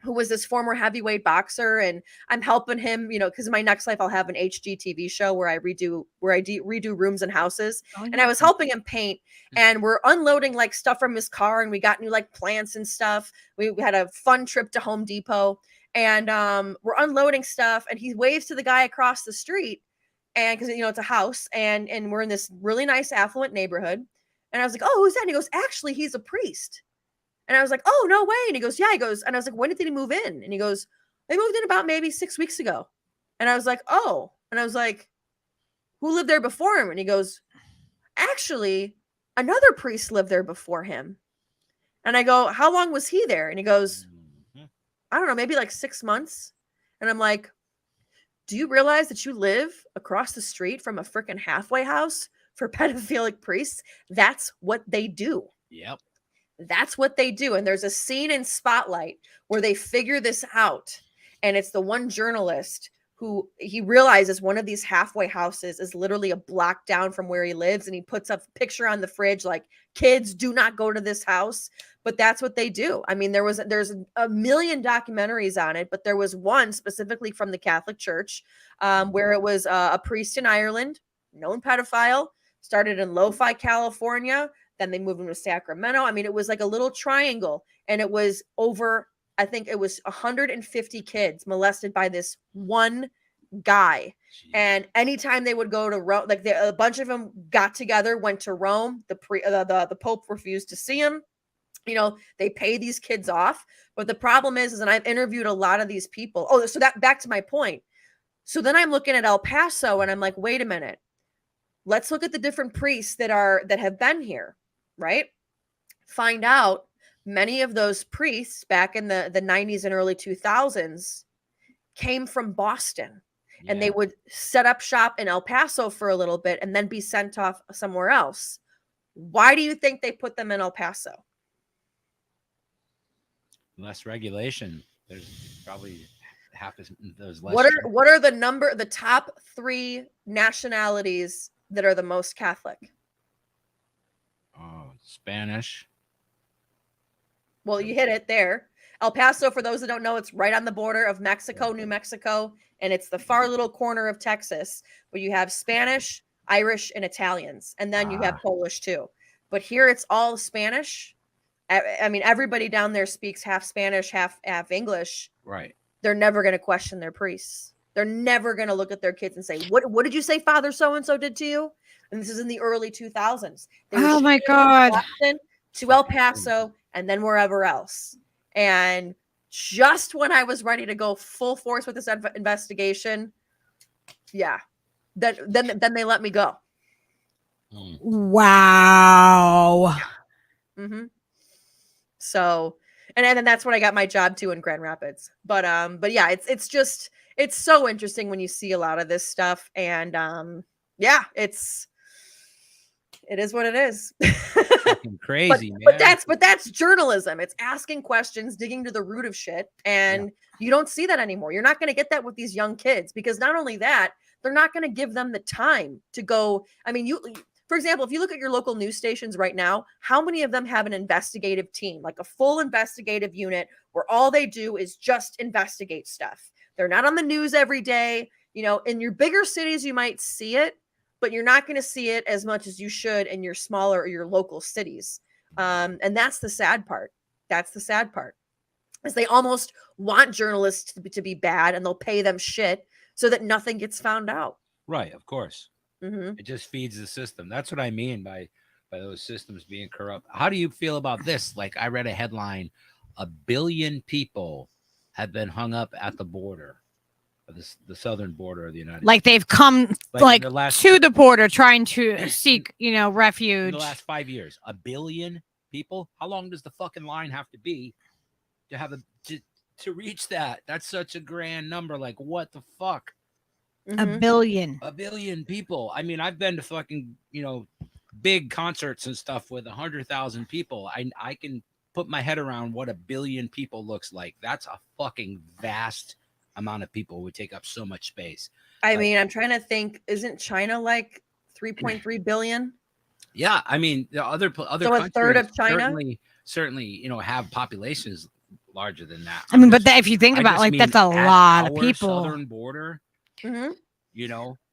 who was this former heavyweight boxer, and I'm helping him, because in my next life I'll have an HGTV show where I redo rooms and houses. And I was helping him paint, and we're unloading like stuff from his car, and we got new like plants and stuff. We had a fun trip to Home Depot, and we're unloading stuff, and he waves to the guy across the street, and because it's a house, and we're in this really nice affluent neighborhood. And I was like, oh, who's that? And he goes, actually, he's a priest. And I was like, oh, no way. And he goes, yeah. He goes, and I was like, when did he move in? And he goes, they moved in about maybe 6 weeks ago. And I was like, oh. And I was like, who lived there before him? And he goes, actually, another priest lived there before him. And I go, how long was he there? And he goes,
Mhm.
I don't know, maybe like 6 months. And I'm like, do you realize that you live across the street from a freaking halfway house for pedophilic priests? That's what they do.
Yep.
That's what they do. And there's a scene in Spotlight where they figure this out. And it's the one journalist who he realizes one of these halfway houses is literally a block down from where he lives. And he puts a picture on the fridge, like, kids do not go to this house. But that's what they do. I mean, there's a million documentaries on it, but there was one specifically from the Catholic Church where it was a priest in Ireland, known pedophile, started in Lo-Fi, California. Then they moved him to Sacramento. I mean, it was like a little triangle, and it was over, I think it was 150 kids molested by this one guy.
Jeez.
And anytime they would go to Rome, like a bunch of them got together, went to Rome. The Pope refused to see him. You know, they pay these kids off. But the problem is, and I've interviewed a lot of these people. Oh, so that back to my point. So then I'm looking at El Paso, and I'm like, wait a minute. Let's look at the different priests that have been here, right? Find out many of those priests back in the 90s and early 2000s came from Boston.
Yeah.
And they would set up shop in El Paso for a little bit and then be sent off somewhere else. Why do you think they put them in El Paso?
Less regulation. There's probably half as those less.
What are the top 3 nationalities that are the most Catholic?
Oh, Spanish.
Well, you hit it there. El Paso, for those that don't know, it's right on the border of Mexico, New Mexico, and it's the far little corner of Texas. But you have Spanish, Irish, and Italians, and then you have Polish too. But here it's all Spanish. I mean, everybody down there speaks half Spanish, half English.
Right.
They're never going to question their priests. They're never going to look at their kids and say, "What did you say Father so and so did to you?" And this is in the early 2000s.
Oh my God.
Boston to El Paso and then wherever else. And just when I was ready to go full force with this investigation, yeah, then they let me go.
Wow.
Mm-hmm. So, and then that's when I got my job too in Grand Rapids. But yeah, it's so interesting when you see a lot of this stuff, and yeah, it is what it is.
Fucking crazy,
but
man.
that's journalism. It's asking questions, digging to the root of shit, and you don't see that anymore. You're not going to get that with these young kids, because not only that, they're not going to give them the time to go. I mean, for example, if you look at your local news stations right now, how many of them have an investigative team, like a full investigative unit where all they do is just investigate stuff? They're not on the news every day. You know, in your bigger cities, you might see it, but you're not going to see it as much as you should in your smaller or your local cities. And that's the sad part. That's the sad part, is they almost want journalists to be bad, and they'll pay them shit so that nothing gets found out.
Right, of course.
Mm-hmm.
It just feeds the system. That's what I mean by those systems being corrupt. How do you feel about this? Like, I read a headline, 1 billion people have been hung up at the border, the southern border of the United States.
Like they've come like to the border trying to seek, refuge.
In the last 5 years, 1 billion people. How long does the fucking line have to be to have to reach that? That's such a grand number. Like, what the fuck?
Mm-hmm. 1
billion people. I mean, I've been to fucking, big concerts and stuff with 100,000 people. I can put my head around what 1 billion people looks like. That's a fucking vast amount of people. Would take up so much space.
I mean, I'm trying to think, isn't China like 3.3 billion?
Yeah, I mean, the other
so
countries,
a third of China
certainly, have populations larger than that.
I mean, but if you think about it, that's a lot of people.
Southern border.
Mm-hmm.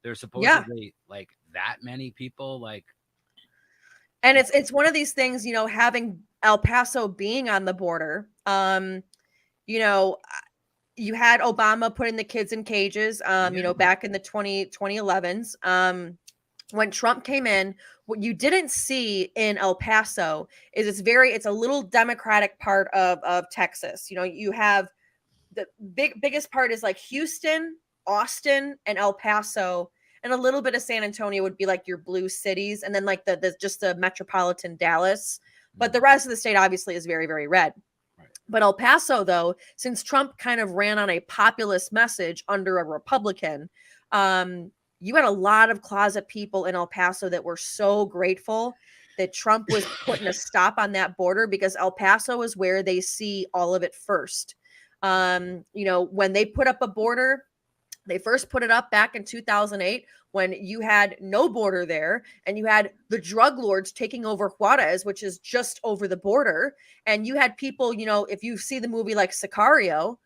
There's supposedly like that many people, like,
and it's one of these things, having El Paso being on the border. You had Obama putting the kids in cages, back in the 2011s. When Trump came in, what you didn't see in El Paso is it's a little Democratic part of Texas. You have the biggest part is like Houston, Austin, and El Paso, and a little bit of San Antonio would be like your blue cities, and then like the metropolitan Dallas. But the rest of the state obviously is very, very red.
Right.
But El Paso, though, since Trump kind of ran on a populist message under a Republican, you had a lot of closet people in El Paso that were so grateful that Trump was putting a stop on that border, because El Paso is where they see all of it first. When they put up a border, They first put it up back in 2008 when you had no border there and you had the drug lords taking over Juarez, which is just over the border. And you had people, you know, if you see the movie like Sicario,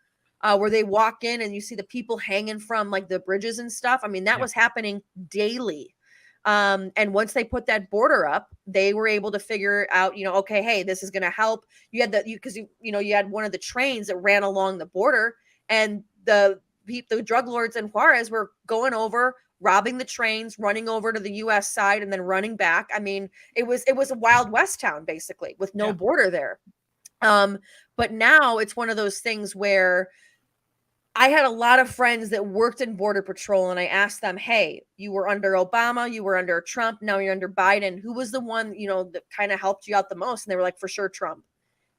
where they walk in and you see the people hanging from like the bridges and stuff. I mean, that was happening daily. And once they put that border up, they were able to figure out, you know, okay, hey, this is going to help. You had you had one of the trains that ran along the border, and the drug lords in Juarez were going over, robbing the trains, running over to the U.S. side, and then running back. I mean, it was a Wild West town basically with no border there. But now it's one of those things where I had a lot of friends that worked in Border Patrol, and I asked them, hey, you were under Obama, you were under Trump, now you're under Biden. Who was the one, you know, that kind of helped you out the most? And they were like, for sure, Trump.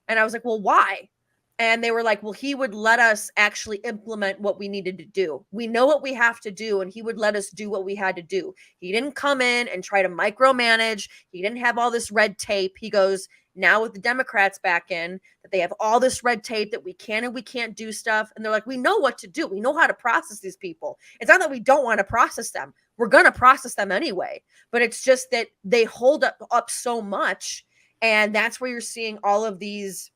And I was like, well, why? And they were like, well, he would let us actually implement what we needed to do. We know what we have to do, and he would let us do what we had to do. He didn't come in and try to micromanage. He didn't have all this red tape. He goes, now with the Democrats back in, that they have all this red tape that we can and we can't do stuff. And they're like, we know what to do. We know how to process these people. It's not that we don't want to process them. We're going to process them anyway. But it's just that they hold up so much. And that's where you're seeing all of these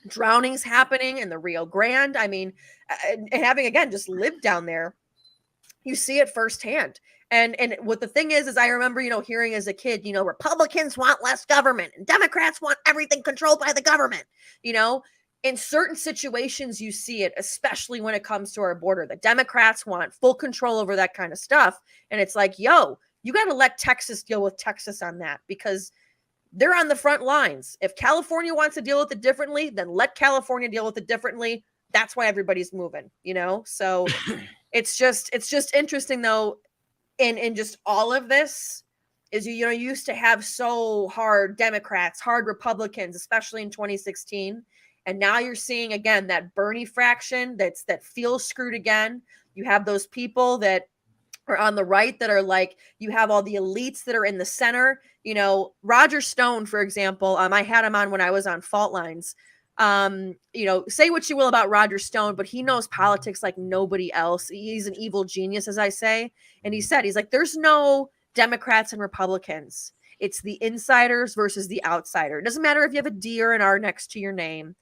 drownings happening in the Rio Grande. I mean, and having, again, just lived down there, you see it firsthand. And what the thing is I remember, you know, hearing as a kid, you know, Republicans want less government and Democrats want everything controlled by the government. You know, in certain situations, you see it, especially when it comes to our border. The Democrats want full control over that kind of stuff. And it's like, yo, you got to let Texas deal with Texas on that, because they're on the front lines. If California wants to deal with it differently, then let California deal with it differently. That's why everybody's moving, you know? So it's just interesting though. In just all of this is, you know, you used to have so hard Democrats, hard Republicans, especially in 2016. And now you're seeing again, that Bernie fraction that feels screwed again. You have those people that are on the right that are like, you have all the elites that are in the center. You know, Roger Stone, for example, I had him on when I was on Fault Lines. You know, say what you will about Roger Stone, but he knows politics like nobody else. He's an evil genius, as I say. And he said, he's like, there's no Democrats and Republicans. It's the insiders versus the outsider. It doesn't matter if you have a D or an R next to your name.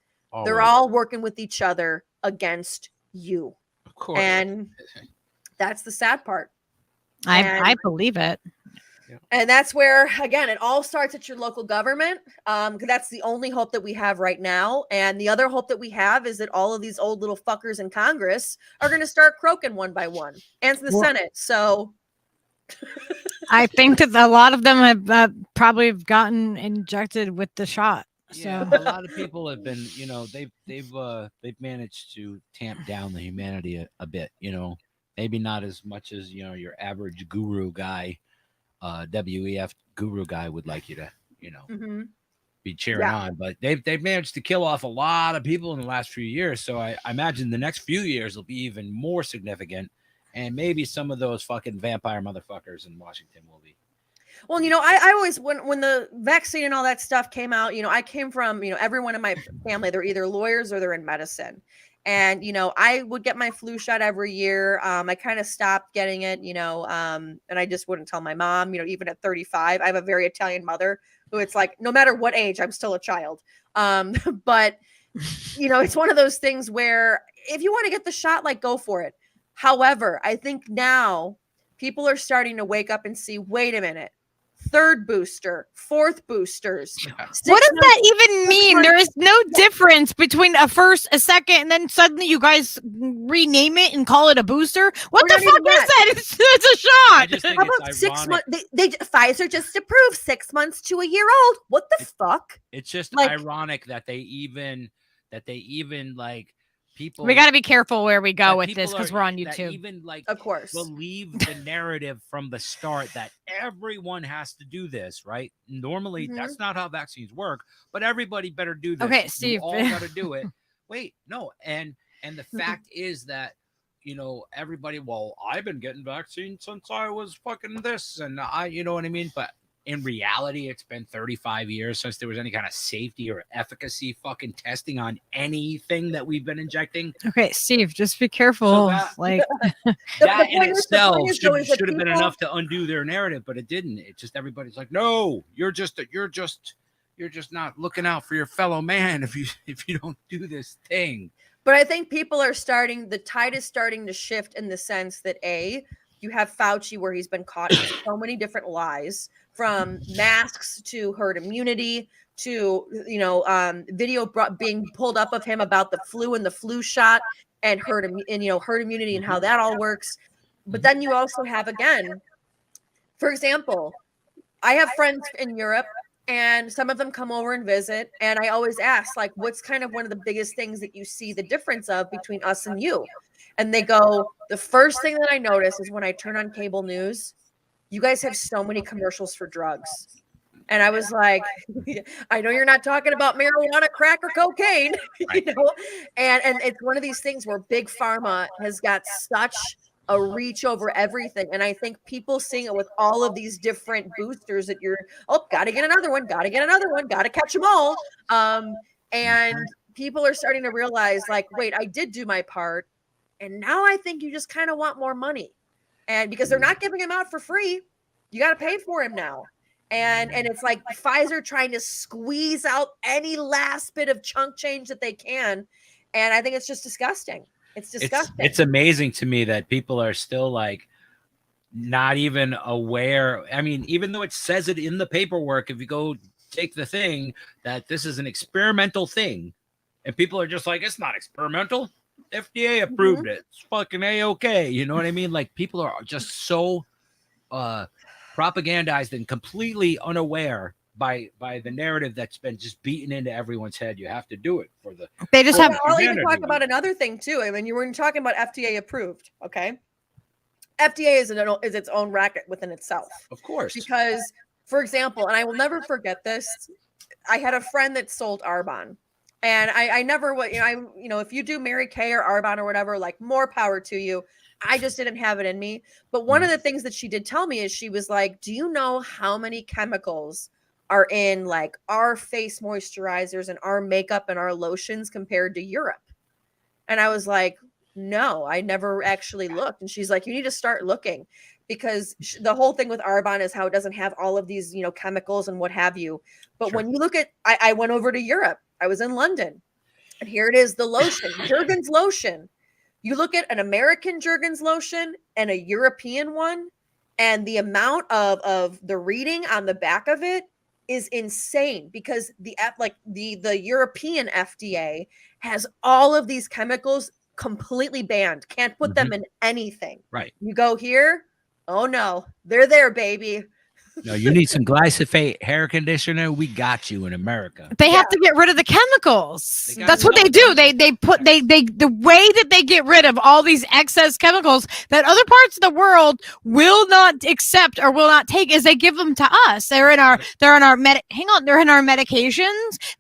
They're all working with each other against you.
Of course.
And that's the sad part.
I believe it.
And that's where, again, it all starts at your local government. Because that's the only hope that we have right now. And the other hope that we have is that all of these old little fuckers in Congress are going to start croaking one by one, and the Senate. So
I think that a lot of them have probably gotten injected with the shot.
Yeah,
So
a lot of people have been, you know, they've managed to tamp down the humanity a bit, you know, maybe not as much as, you know, your average guru guy. WEF guru guy would like you to, you know, be cheering on, but they've managed to kill off a lot of people in the last few years. So I imagine the next few years will be even more significant, and maybe some of those fucking vampire motherfuckers in Washington will be.
Well, you know, I always, when the vaccine and all that stuff came out, you know, I came from, you know, everyone in my family, they're either lawyers or they're in medicine. And, you know, I would get my flu shot every year. I kind of stopped getting it, you know, and I just wouldn't tell my mom, you know, even at 35, I have a very Italian mother who it's like, no matter what age, I'm still a child. But, you know, it's one of those things where if you want to get the shot, like, go for it. However, I think now people are starting to wake up and see, wait a minute. Third booster, fourth boosters.
What does that even mean? There is no difference between a first, a second, and then suddenly you guys rename it and call it a booster. What the fuck is that? It's a shot.
I just think
How about
it's
6 months? Pfizer just approved 6 months to a year old. What the fuck?
It's just
Like,
ironic that they even like people.
We got to be careful where we go
that
with
people
this because
are-
we're on
that
YouTube.
Even like
Of course.
believe the narrative from the start that everyone has to do this, right? Normally that's not how vaccines work, but everybody better do this.
Okay,
You
Steve.
all got to do it. Wait, no, and the fact is that, you know, everybody. Well, I've been getting vaccines since I was fucking this, and I, you know what I mean. But in reality, it's been 35 years since there was any kind of safety or efficacy fucking testing on anything that we've been injecting.
Okay, Steve, just be careful.
So
like
that in
point is
itself
though, is that
should have been
people-
enough to undo their narrative, but it didn't. It just everybody's like, no, you're just not looking out for your fellow man if you don't do this thing.
But I think people are the tide is starting to shift in the sense that you have Fauci where he's been caught in so many different lies, from masks to herd immunity to, video being pulled up of him about the flu and the flu shot and herd immunity and how that all works. But then you also have, again, for example, I have friends in Europe and some of them come over and visit. And I always ask, like, what's kind of one of the biggest things that you see the difference of between us and you? And they go, the first thing that I notice is when I turn on cable news, you guys have so many commercials for drugs. And I was like, I know you're not talking about marijuana, crack, or cocaine,
Right.
And it's one of these things where big pharma has got such a reach over everything. And I think people seeing it with all of these different boosters that gotta get another one, gotta catch them all. And people are starting to realize, like, wait, I did do my part. And now I think you just kind of want more money. And because they're not giving him out for free, you got to pay for him now. And it's like Pfizer trying to squeeze out any last bit of chunk change that they can. And I think it's just disgusting. It's disgusting.
It's amazing to me that people are still like not even aware. I mean, even though it says it in the paperwork, if you go take the thing that this is an experimental thing, and people are just like, it's not experimental. FDA approved it. It's fucking A-okay. You know what I mean? Like, people are just so propagandized and completely unaware by the narrative that's been just beaten into everyone's head. You have to do it for the.
they just have.
I'll even talk about another thing too. I mean, you were talking about FDA approved, okay? FDA is its own racket within itself.
Of course.
Because, for example, and I will never forget this, I had a friend that sold Arbonne. And I never would, if you do Mary Kay or Arbonne or whatever, like, more power to you. I just didn't have it in me. But one of the things that she did tell me is she was like, do you know how many chemicals are in, like, our face moisturizers and our makeup and our lotions compared to Europe? And I was like, no, I never actually looked. And she's like, you need to start looking, because the whole thing with Arbonne is how it doesn't have all of these, chemicals and what have you. But when you look at, I went over to Europe. I was in London, and here it is, the lotion, Jergens lotion. You look at an American Jergens lotion and a European one, and the amount of the reading on the back of it is insane, because the European FDA has all of these chemicals completely banned. Can't put them in anything.
Right.
You go here, oh no, they're there, baby.
No, you need some glyphosate hair conditioner. We got you in America.
They have to get rid of the chemicals.
They
That's what they do. They the way that they get rid of all these excess chemicals that other parts of the world will not accept or will not take is they give them to us. They're in our medications.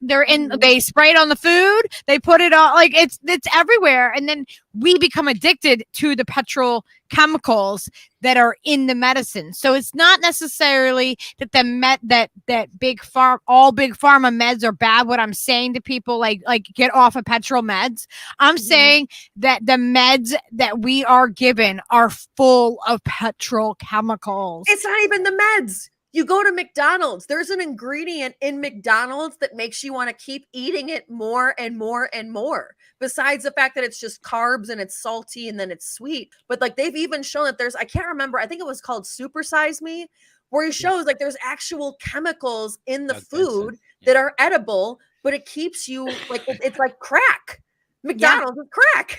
They spray it on the food. They put it on, like, it's everywhere. And then we become addicted to the petrochemicals that are in the medicine. So it's not necessarily that that big pharma meds are bad. What I'm saying to people, like get off of petrol meds. I'm saying that the meds that we are given are full of petrochemicals.
It's not even the meds. You go to McDonald's, there's an ingredient in McDonald's that makes you want to keep eating it more and more and more. Besides the fact that it's just carbs and it's salty and then it's sweet. But, like, they've even shown that I can't remember, I think it was called Super Size Me, where he shows like there's actual chemicals in the food that are edible, but it keeps you like, it's like crack. McDonald's is crack.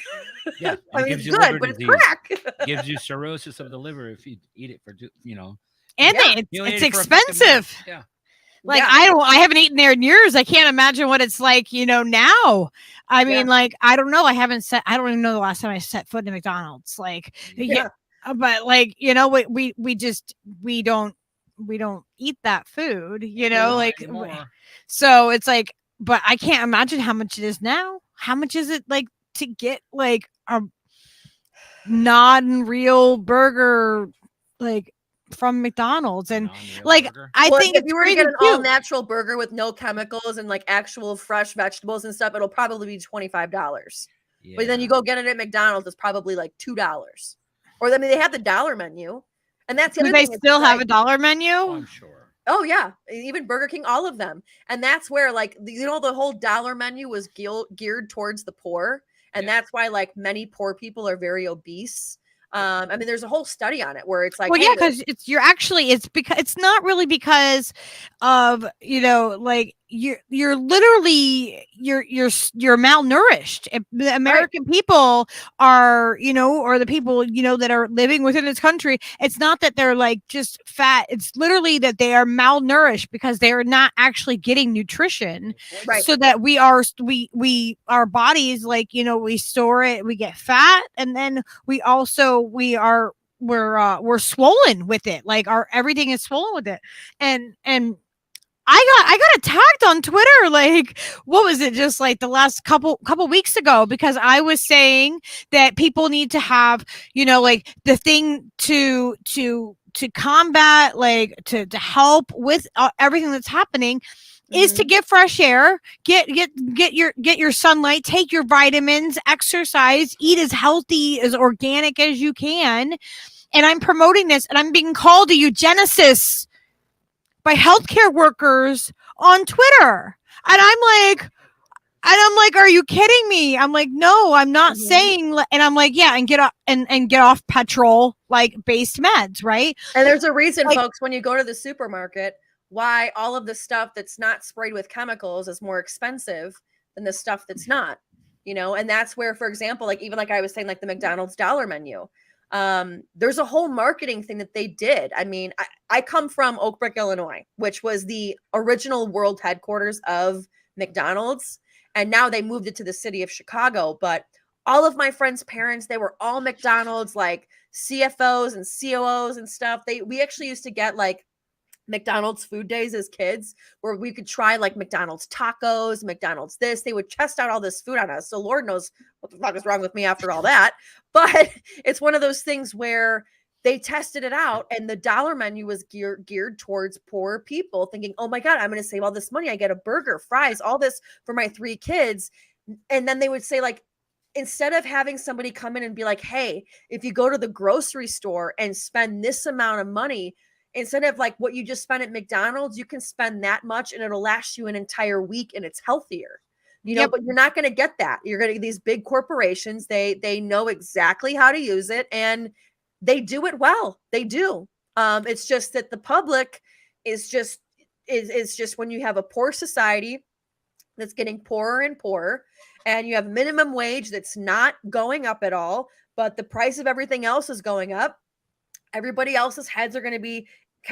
Yeah.
I mean, it's good, but it's crack.
Gives you cirrhosis of the liver if you eat it for,
And it's expensive.
Yeah.
Like, I haven't eaten there in years. I can't imagine what it's like, now. I mean, like, I don't know. I don't even know the last time I set foot in a McDonald's. Like, but like, we don't eat that food, like, so it's like, but I can't imagine how much it is now. How much is it like to get like a non-real burger, like McDonald's. And
Non-real
like
burger?
I
Well,
think
if
it's
you were to
crazy
get an all
too.
natural burger with no chemicals and like actual fresh vegetables and stuff, it'll probably be $25. But then you go get it at McDonald's, it's probably like $2. Or I mean, they have the dollar menu, and that's the
Do
other
they
thing.
still have
like,
a dollar menu?
Oh, I'm sure.
oh yeah, even Burger King, all of them, and that's where like the whole dollar menu was geared towards the poor, and that's why like many poor people are very obese. I mean, there's a whole study on it where it's like,
Well,
hey,
yeah, because it's because it's not really because of like you're literally you're malnourished. The American people are or the people that are living within this country. It's not that they're like just fat. It's literally that they are malnourished because they are not actually getting nutrition.
Right.
So that we our bodies like we store it, we get fat, and then we're swollen with it. Like everything is swollen with it. And I got attacked on Twitter, like what was it, just like the last couple weeks ago, because I was saying that people need to have like the thing to combat, like to help with everything that's happening is to get fresh air, get your sunlight, take your vitamins, exercise, eat as healthy, as organic as you can. And I'm promoting this, and I'm being called a eugenicist by healthcare workers on Twitter. And I'm like, are you kidding me? I'm like, no, I'm not saying. And I'm like, yeah, and get off and get off petrol like based meds, right?
And there's a reason,
like,
folks, when you go to the supermarket, why all of the stuff that's not sprayed with chemicals is more expensive than the stuff that's not, and that's where, for example, like even like I was saying, like the McDonald's dollar menu, there's a whole marketing thing that they did. I mean, I come from Oak Brook, Illinois, which was the original world headquarters of McDonald's, and now they moved it to the city of Chicago. But all of my friends' parents, they were all McDonald's like CFOs and COOs and stuff. We actually used to get like McDonald's food days as kids where we could try like McDonald's tacos, McDonald's this. They would test out all this food on us. So Lord knows what the fuck is wrong with me after all that. But it's one of those things where they tested it out, and the dollar menu was geared towards poor people, thinking, oh my God, I'm going to save all this money. I get a burger, fries, all this for my 3 kids. And then they would say, like, instead of having somebody come in and be like, hey, if you go to the grocery store and spend this amount of money, instead of like what you just spent at McDonald's, you can spend that much and it'll last you an entire week and it's healthier, but you're not going to get that. You're going to get these big corporations. They know exactly how to use it, and they do it well. They do. It's just that the public is just when you have a poor society that's getting poorer and poorer, and you have minimum wage that's not going up at all, but the price of everything else is going up. Everybody else's heads are going to be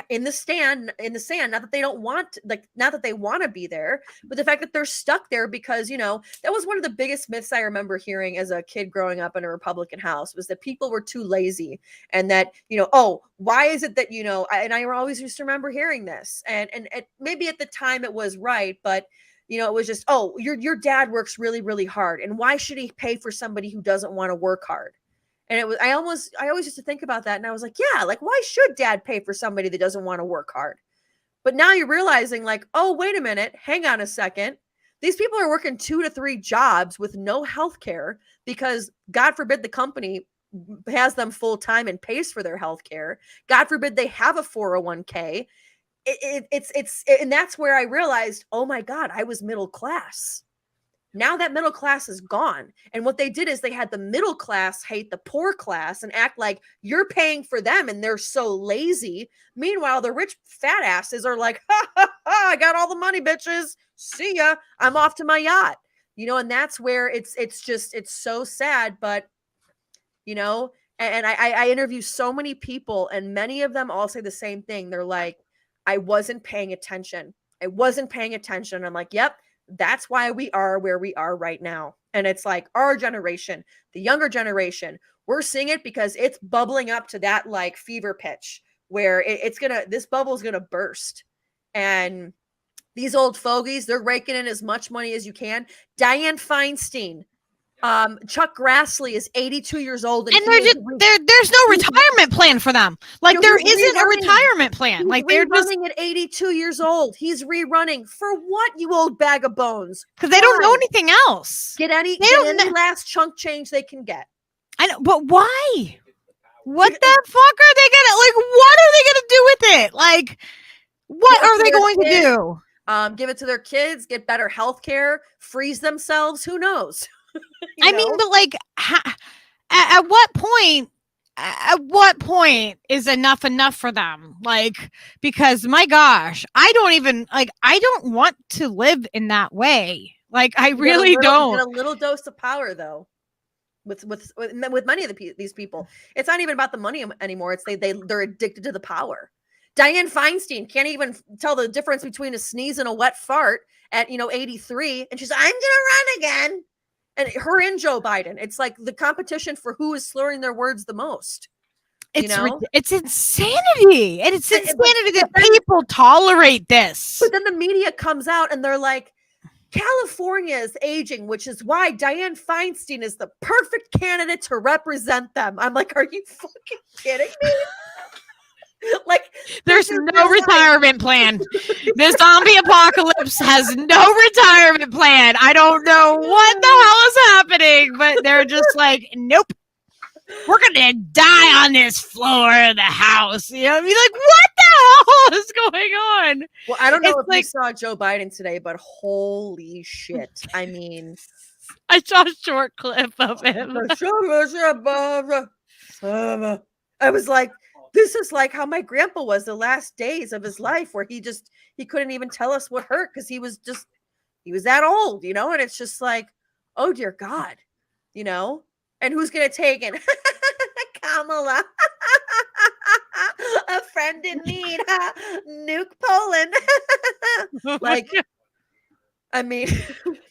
in the sand, not that they don't want, like, not that they want to be there, but the fact that they're stuck there because, that was one of the biggest myths I remember hearing as a kid growing up in a Republican house, was that people were too lazy, and that, oh, why is it that, and I always used to remember hearing this, and maybe at the time it was right, but it was just, oh, your dad works really, really hard, and why should he pay for somebody who doesn't want to work hard? And it was, I always used to think about that. And I was like, yeah, like, why should dad pay for somebody that doesn't want to work hard? But now you're realizing, like, oh, wait a minute, hang on a second. These people are working 2 to 3 jobs with no health care because, God forbid, the company has them full time and pays for their health care. God forbid they have a 401k. And that's where I realized, oh my God, I was middle class. Now that middle class is gone. And what they did is they had the middle class hate the poor class and act like you're paying for them and they're so lazy. Meanwhile, the rich fat asses are like, ha, ha, ha, I got all the money, bitches. See ya. I'm off to my yacht. And that's where it's so sad. But, and I interview so many people, and many of them all say the same thing. They're like, I wasn't paying attention. I'm like, yep. That's why we are where we are right now. And it's like our generation, the younger generation, we're seeing it because it's bubbling up to that like fever pitch where this bubble is going to burst. And these old fogies, they're raking in as much money as you can. Dianne Feinstein Chuck Grassley is 82 years old,
and there's no retirement plan for them. Like there isn't a retirement plan. Like they're just
running at 82 years old. He's rerunning for what, you old bag of bones?
Because they don't know anything else.
Get any last chunk change they can get.
I know, but why? What the fuck are they gonna like? What are they gonna do with it? Like, what are they going to do?
Give it to their kids, get better health care, freeze themselves. Who knows?
I mean, but like, at what point? At what point is enough for them? Like, because my gosh, I don't want to live in that way. Like, I really don't.
Get a little dose of power, though. With many of these people, it's not even about the money anymore. It's they're addicted to the power. Dianne Feinstein can't even tell the difference between a sneeze and a wet fart at 83, and she's like, I'm gonna run again. And her and Joe Biden, it's like the competition for who is slurring their words the most.
It's insanity, and it's insanity that people tolerate this.
But then the media comes out and they're like, California is aging, which is why Dianne Feinstein is the perfect candidate to represent them. I'm like, are you fucking kidding me? Like,
there's no retirement plan. The zombie apocalypse has no retirement plan. I don't know what the hell is happening, but they're just like, nope. We're gonna die on this floor of the house. You know, I mean, like, what the hell is going on?
Well, I don't know if you saw Joe Biden today, but holy shit! I mean,
I saw a short clip of him.
I was like, this is like how my grandpa was the last days of his life, where he couldn't even tell us what hurt because he was that old, and it's just like, oh dear God, and who's gonna take it? Kamala, a friend in need, nuke Poland. Like, I mean,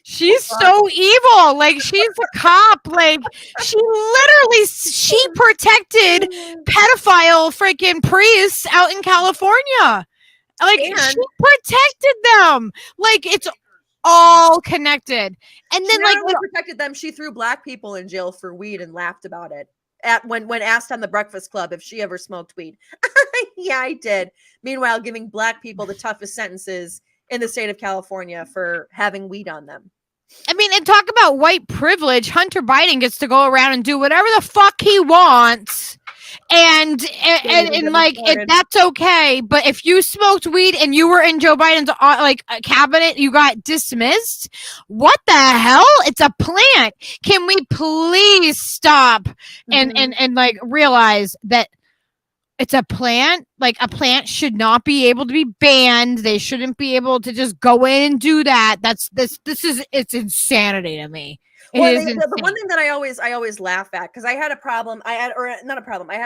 she's so evil. Like, she's a cop. Like, she protected pedophile freaking priests out in California. Like, she protected them. Like, it's all connected. And then,
like, protected them. She threw black people in jail for weed and laughed about it. When asked on the Breakfast Club if she ever smoked weed. Yeah, I did. Meanwhile, giving black people the toughest sentences in the state of California for having weed on them.
I mean, and talk about white privilege. Hunter Biden gets to go around and do whatever the fuck he wants. And that's okay. But if you smoked weed and you were in Joe Biden's cabinet, you got dismissed. What the hell? It's a plant. Can we please stop and realize that it's a plant? Like, a plant should not be able to be banned. They shouldn't be able to just go in and do that. It's insanity to me.
The one thing that I always laugh at, because I had a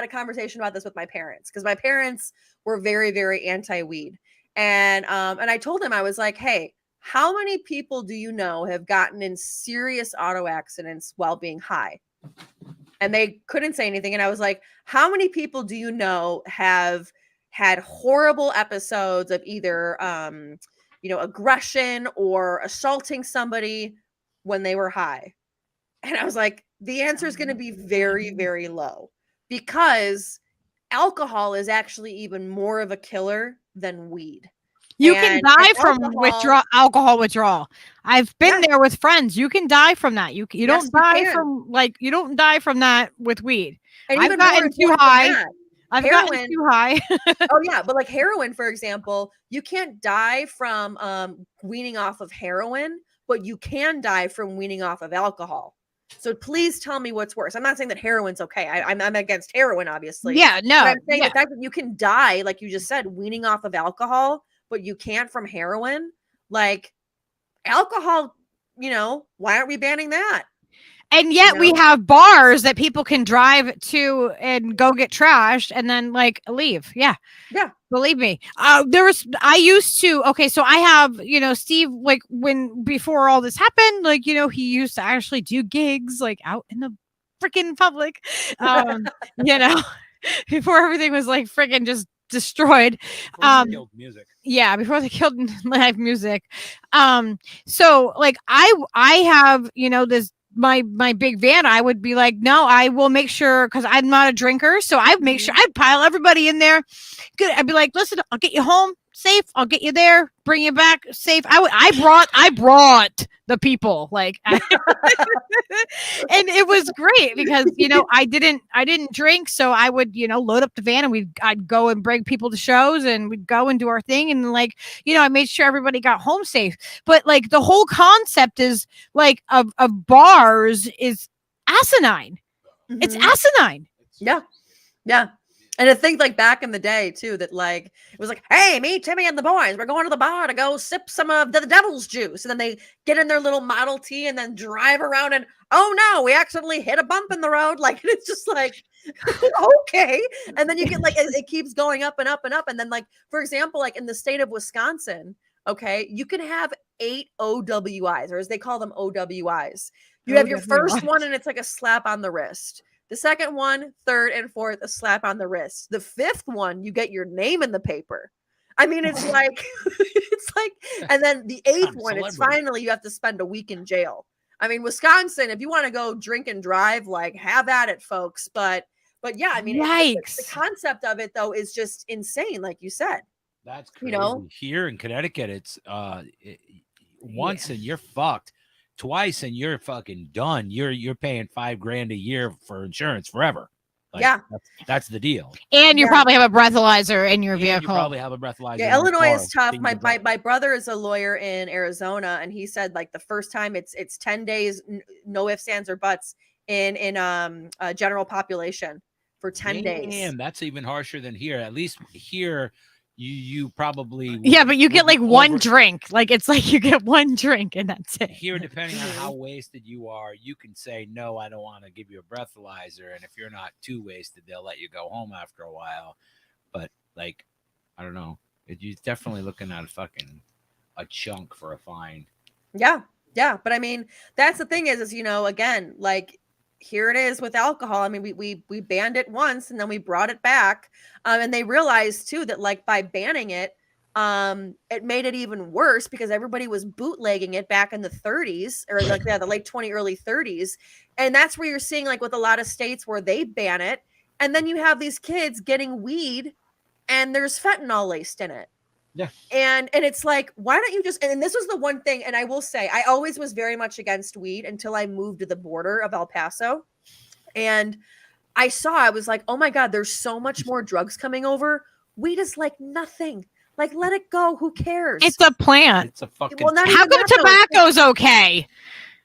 conversation about this with my parents, because my parents were very, very anti-weed. And I told him, I was like, hey, how many people do you know have gotten in serious auto accidents while being high? And they couldn't say anything. And I was like, how many people do you know have had horrible episodes of either, aggression or assaulting somebody when they were high? And I was like, the answer is going to be very, very low, because alcohol is actually even more of a killer than weed.
You can die from alcohol withdrawal. I've been there with friends. You can die from that. You don't die from that with weed.
And
I've gotten too high. Gotten too high.
Oh yeah, but like heroin, for example, you can't die from weaning off of heroin, but you can die from weaning off of alcohol. So please tell me what's worse. I'm not saying that heroin's okay. I'm against heroin, obviously.
Yeah, no.
But I'm saying the fact that you can die, like you just said, weaning off of alcohol, but you can't from heroin. Like, alcohol, why aren't we banning that?
And yet we have bars that people can drive to and go get trashed and then leave. Yeah.
Yeah.
Believe me. So I have, Steve, before all this happened, he used to actually do gigs out in the freaking public, before everything was freaking just destroyed.
Killed music.
Yeah, before they killed live music. So I have, my big van, I would be like, no, I will make sure, because I'm not a drinker, so I'd make sure I'd pile everybody in there. Good. I'd be like, listen, I'll get you home safe. I'll get you there, bring you back safe. I brought the people, like, and it was great because I didn't drink, so I would load up the van and I'd go and bring people to shows and we'd go and do our thing, and like I made sure everybody got home safe. But like the whole concept is like of bars is asinine. It's asinine.
Yeah. And I think like back in the day too, that like it was like, hey, me, Timmy, and the boys, we're going to the bar to go sip some of the devil's juice. And then they get in their little Model T and then drive around and, oh no, we accidentally hit a bump in the road. Like, it's just like, okay. And then you get like, it keeps going up and up and up. And then like, for example, like in the state of Wisconsin, okay, you can have 8 OWIs, or as they call them, OWIs. You have your first one and it's like a slap on the wrist. The second one, third, and fourth, a slap on the wrist. The fifth one, you get your name in the paper. I mean, it's like, and then the eighth one, it's finally, you have to spend a week in jail. I mean, Wisconsin, if you want to go drink and drive, like, have at it, folks. But yeah, I mean, the concept of it, though, is just insane, like you said.
That's crazy. Here in Connecticut, it's once and you're fucked. Twice and you're fucking done. You're paying $5,000 a year for insurance forever. Like, that's the deal.
And you probably have a breathalyzer in your vehicle.
You probably have a breathalyzer.
Yeah, Illinois is tough. My brother is a lawyer in Arizona, and he said like the first time it's 10 days, no ifs, ands, or buts in general population for 10 days.
Damn, that's even harsher than here. At least here. You probably
but you get like one drink. Like it's like you get one drink and that's it.
Here, depending on how wasted you are, you can say no, I don't want to give you a breathalyzer, and if you're not too wasted, they'll let you go home after a while. But like, I don't know, you're definitely looking at a chunk for a fine.
Yeah, but I mean, that's the thing is again, like. Here it is with alcohol. I mean, we banned it once and then we brought it back. And they realized too that like by banning it, it made it even worse because everybody was bootlegging it back in the 30s or like the late 20s, early 30s. And that's where you're seeing like with a lot of states where they ban it. And then you have these kids getting weed and there's fentanyl laced in it.
Yeah.
And it's like, why don't you just, and this was the one thing, and I will say, I always was very much against weed until I moved to the border of El Paso. And I was like, oh my God, there's so much more drugs coming over. Weed is like nothing. Like, let it go. Who cares?
It's a plant.
It's a fucking.
Well,
how come tobacco's okay?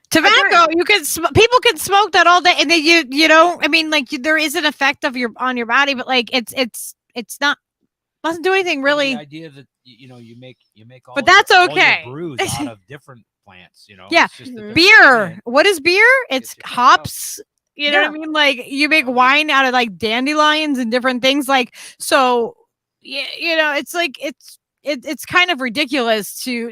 Tobacco, people can smoke that all day, and then I mean, like there is an effect on your body, but like it's not. Doesn't do anything really.
The idea that you make all,
but that's okay.
All your brews out of different plants.
Yeah,
it's just
beer.
plant.
What is beer? It's hops. You know what I mean? Like you make wine out of like dandelions and different things. Like so, it's like it's kind of ridiculous to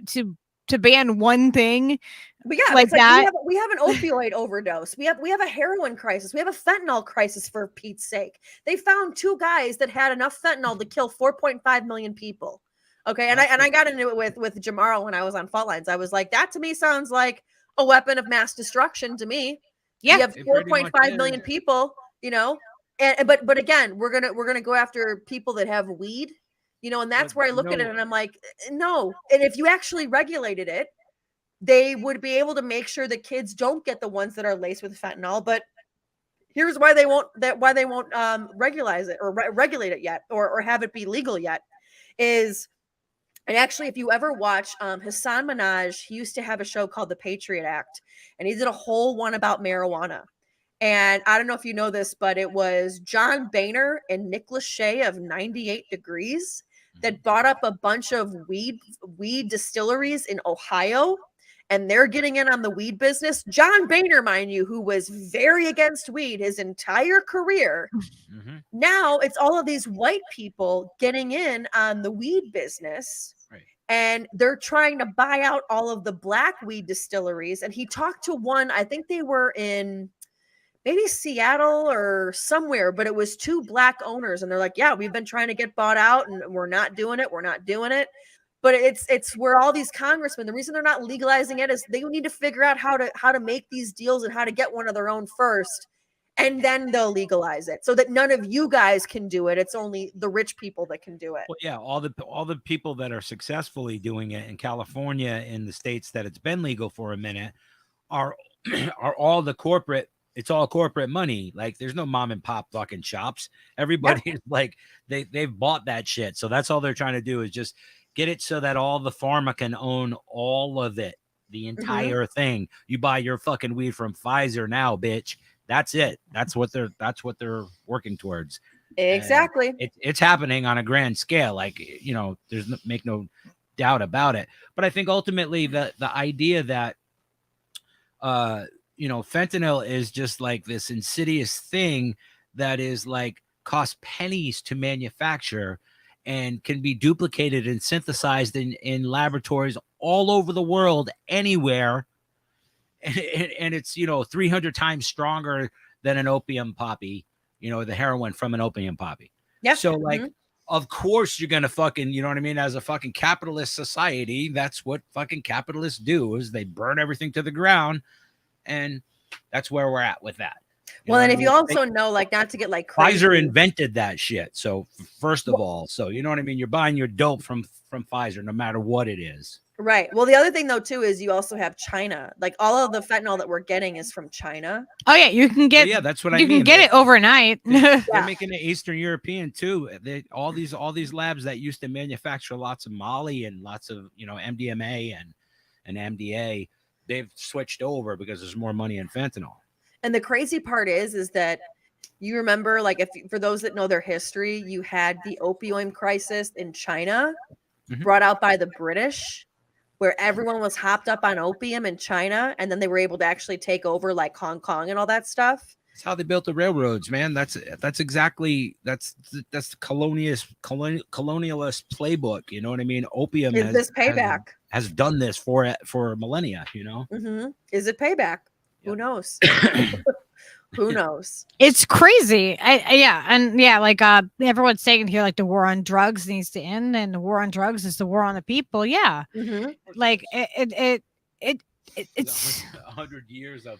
ban one thing.
But yeah,
like that.
We have an opioid overdose. We have a heroin crisis. We have a fentanyl crisis, for Pete's sake. They found 2 guys that had enough fentanyl to kill 4.5 million people. Okay, and I got into it with Jamaro when I was on Fault Lines. I was like, that to me sounds like a weapon of mass destruction to me. Yeah, you have 4.5 million people, but again, we're gonna go after people that have weed, and that's where I look at it and I'm like, no. And if you actually regulated it, they would be able to make sure that kids don't get the ones that are laced with fentanyl. But here's why they won't regulate it yet, or have it be legal yet. And actually, if you ever watch Hassan Minhaj, he used to have a show called The Patriot Act, and he did a whole one about marijuana. And I don't know if you know this, but it was John Boehner and Nick Lachey of 98 Degrees that bought up a bunch of weed distilleries in Ohio. And they're getting in on the weed business. John Boehner, mind you, who was very against weed his entire career. Mm-hmm. Now it's all of these white people getting in on the weed business. Right. And they're trying to buy out all of the black weed distilleries. And he talked to one, I think they were in maybe Seattle or somewhere, but it was 2 black owners. And they're like, yeah, we've been trying to get bought out and we're not doing it. But it's where all these congressmen, the reason they're not legalizing it is they need to figure out how to make these deals and how to get one of their own first, and then they'll legalize it so that none of you guys can do it. It's only the rich people that can do it.
Well, yeah, all the people that are successfully doing it in California, in the states that it's been legal for a minute, are all the corporate. It's all corporate money. Like, there's no mom and pop fucking shops. Everybody is like, they've bought that shit. So that's all they're trying to do is just get it so that all the pharma can own all of it, the entire thing. You buy your fucking weed from Pfizer now, bitch. That's it. That's what they're working towards.
Exactly.
It's happening on a grand scale. Like, you know, make no doubt about it. But I think ultimately the idea that, you know, fentanyl is just like this insidious thing that is like cost pennies to manufacture and can be duplicated and synthesized in laboratories all over the world, anywhere. And it's, you know, 300 times stronger than an opium poppy, you know, the heroin from an opium poppy.
Yeah.
So like, of course you're going to fucking, you know what I mean? As a fucking capitalist society, that's what fucking capitalists do, is they burn everything to the ground. And that's where we're at with that.
Well, and if you also know, like, not to get like crazy.
Pfizer invented that shit. So first of all, so you know what I mean? You're buying your dope from Pfizer, no matter what it is.
Right. Well, the other thing though, too, is you also have China. Like, all of the fentanyl that we're getting is from China.
Oh yeah, you can get.
Well, yeah, that's what I mean.
You can get it overnight.
They're making it Eastern European too. All these labs that used to manufacture lots of Molly and lots of, you know, MDMA and MDA, they've switched over because there's more money in fentanyl.
And the crazy part is that you remember, like, if for those that know their history, you had the opioid crisis in China, brought out by the British, where everyone was hopped up on opium in China, and then they were able to actually take over like Hong Kong and all that stuff.
That's how they built the railroads, man. That's exactly the colonialist playbook. You know what I mean? Opium
Is this payback?
Has done this for millennia. You know?
Is it payback? Who knows? Who knows?
It's crazy. Like everyone's saying here, like the war on drugs needs to end, and the war on drugs is the war on the people. Yeah, like it's
100 years of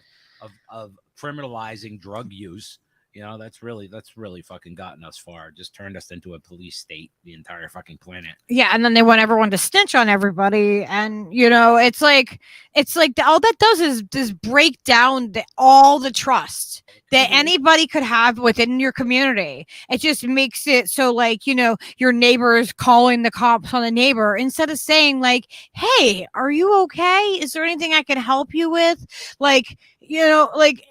criminalizing drug use. You know, that's really fucking gotten us far. Just turned us into a police state, the entire fucking planet.
Yeah, and then they want everyone to snitch on everybody, and you know, it's like all that does is break down all the trust that anybody could have within your community. It just makes it so, like, you know, your neighbor is calling the cops on the neighbor instead of saying like, "Hey, are you okay? Is there anything I can help you with?" Like, you know, like.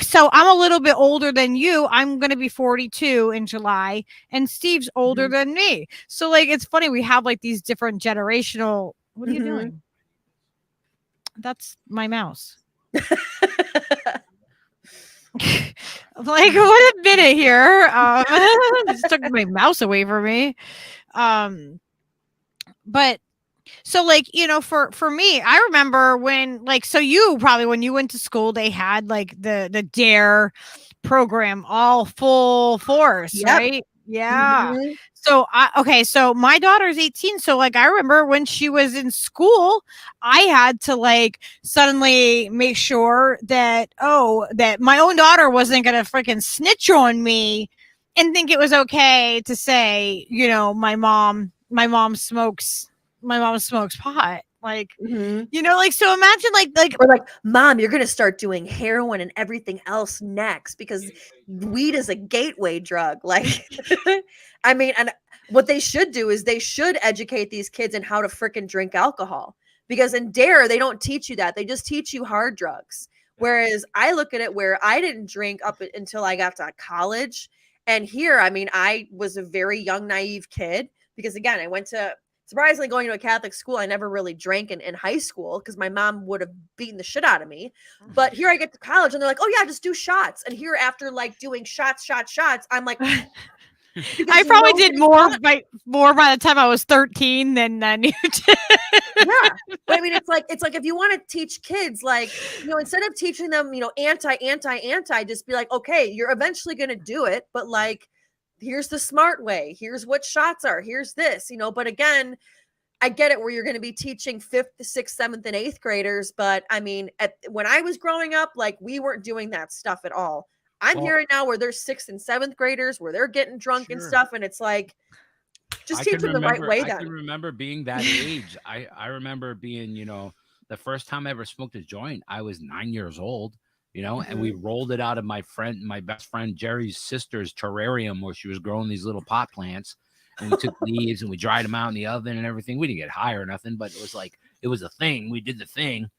So I'm a little bit older than you. I'm going to be 42 in July, and Steve's older than me. So like, it's funny. We have like these different generational. What are you doing? That's my mouse. Like, what a minute here. Just took my mouse away from me. But so, like, you know, for me, I remember when, like, so you probably, when you went to school, they had like the DARE program all full force, right? Yeah. So so my daughter's 18. So like, I remember when she was in school, I had to like suddenly make sure that, that my own daughter wasn't going to freaking snitch on me and think it was okay to say, you know, my mom smokes pot. Like, you know, like, so imagine
or like, Mom, you're going to start doing heroin and everything else next because weed is a gateway drug. Like, I mean, and what they should do is they should educate these kids in how to freaking drink alcohol, because in DARE, they don't teach you that. They just teach you hard drugs. Whereas I look at it where I didn't drink up until I got to college. And here, I mean, I was a very young, naive kid because, again, I went to, surprisingly, going to a Catholic school, I never really drank in high school because my mom would have beaten the shit out of me. But here I get to college and they're like, "Oh yeah, just do shots." And here, after like doing shots, I'm like,
I probably did more by the time I was 13 than you did.
Yeah. But I mean, it's like if you want to teach kids, like, you know, instead of teaching them, you know, anti, just be like, okay, you're eventually going to do it, but like, here's the smart way. Here's what shots are. Here's this, you know, but again, I get it where you're going to be teaching 5th, 6th, 7th, and 8th graders. But I mean, when I was growing up, like we weren't doing that stuff at all. I'm hearing now where there's 6th and 7th graders where they're getting drunk and stuff. And it's like, just teach them the right way then.
I can remember being that age. I remember being, you know, the first time I ever smoked a joint, I was 9 years old, you know, and we rolled it out of my best friend Jerry's sister's terrarium where she was growing these little pot plants. And we took leaves and we dried them out in the oven and everything. We didn't get high or nothing, but it was like, it was a thing. We did the thing.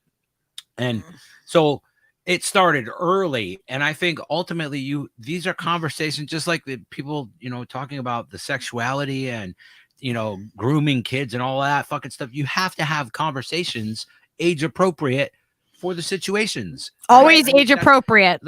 And so it started early. And I think ultimately these are conversations just like the people, you know, talking about the sexuality and, you know, grooming kids and all that fucking stuff. You have to have conversations age appropriate for the situations.
Always right? Age appropriate.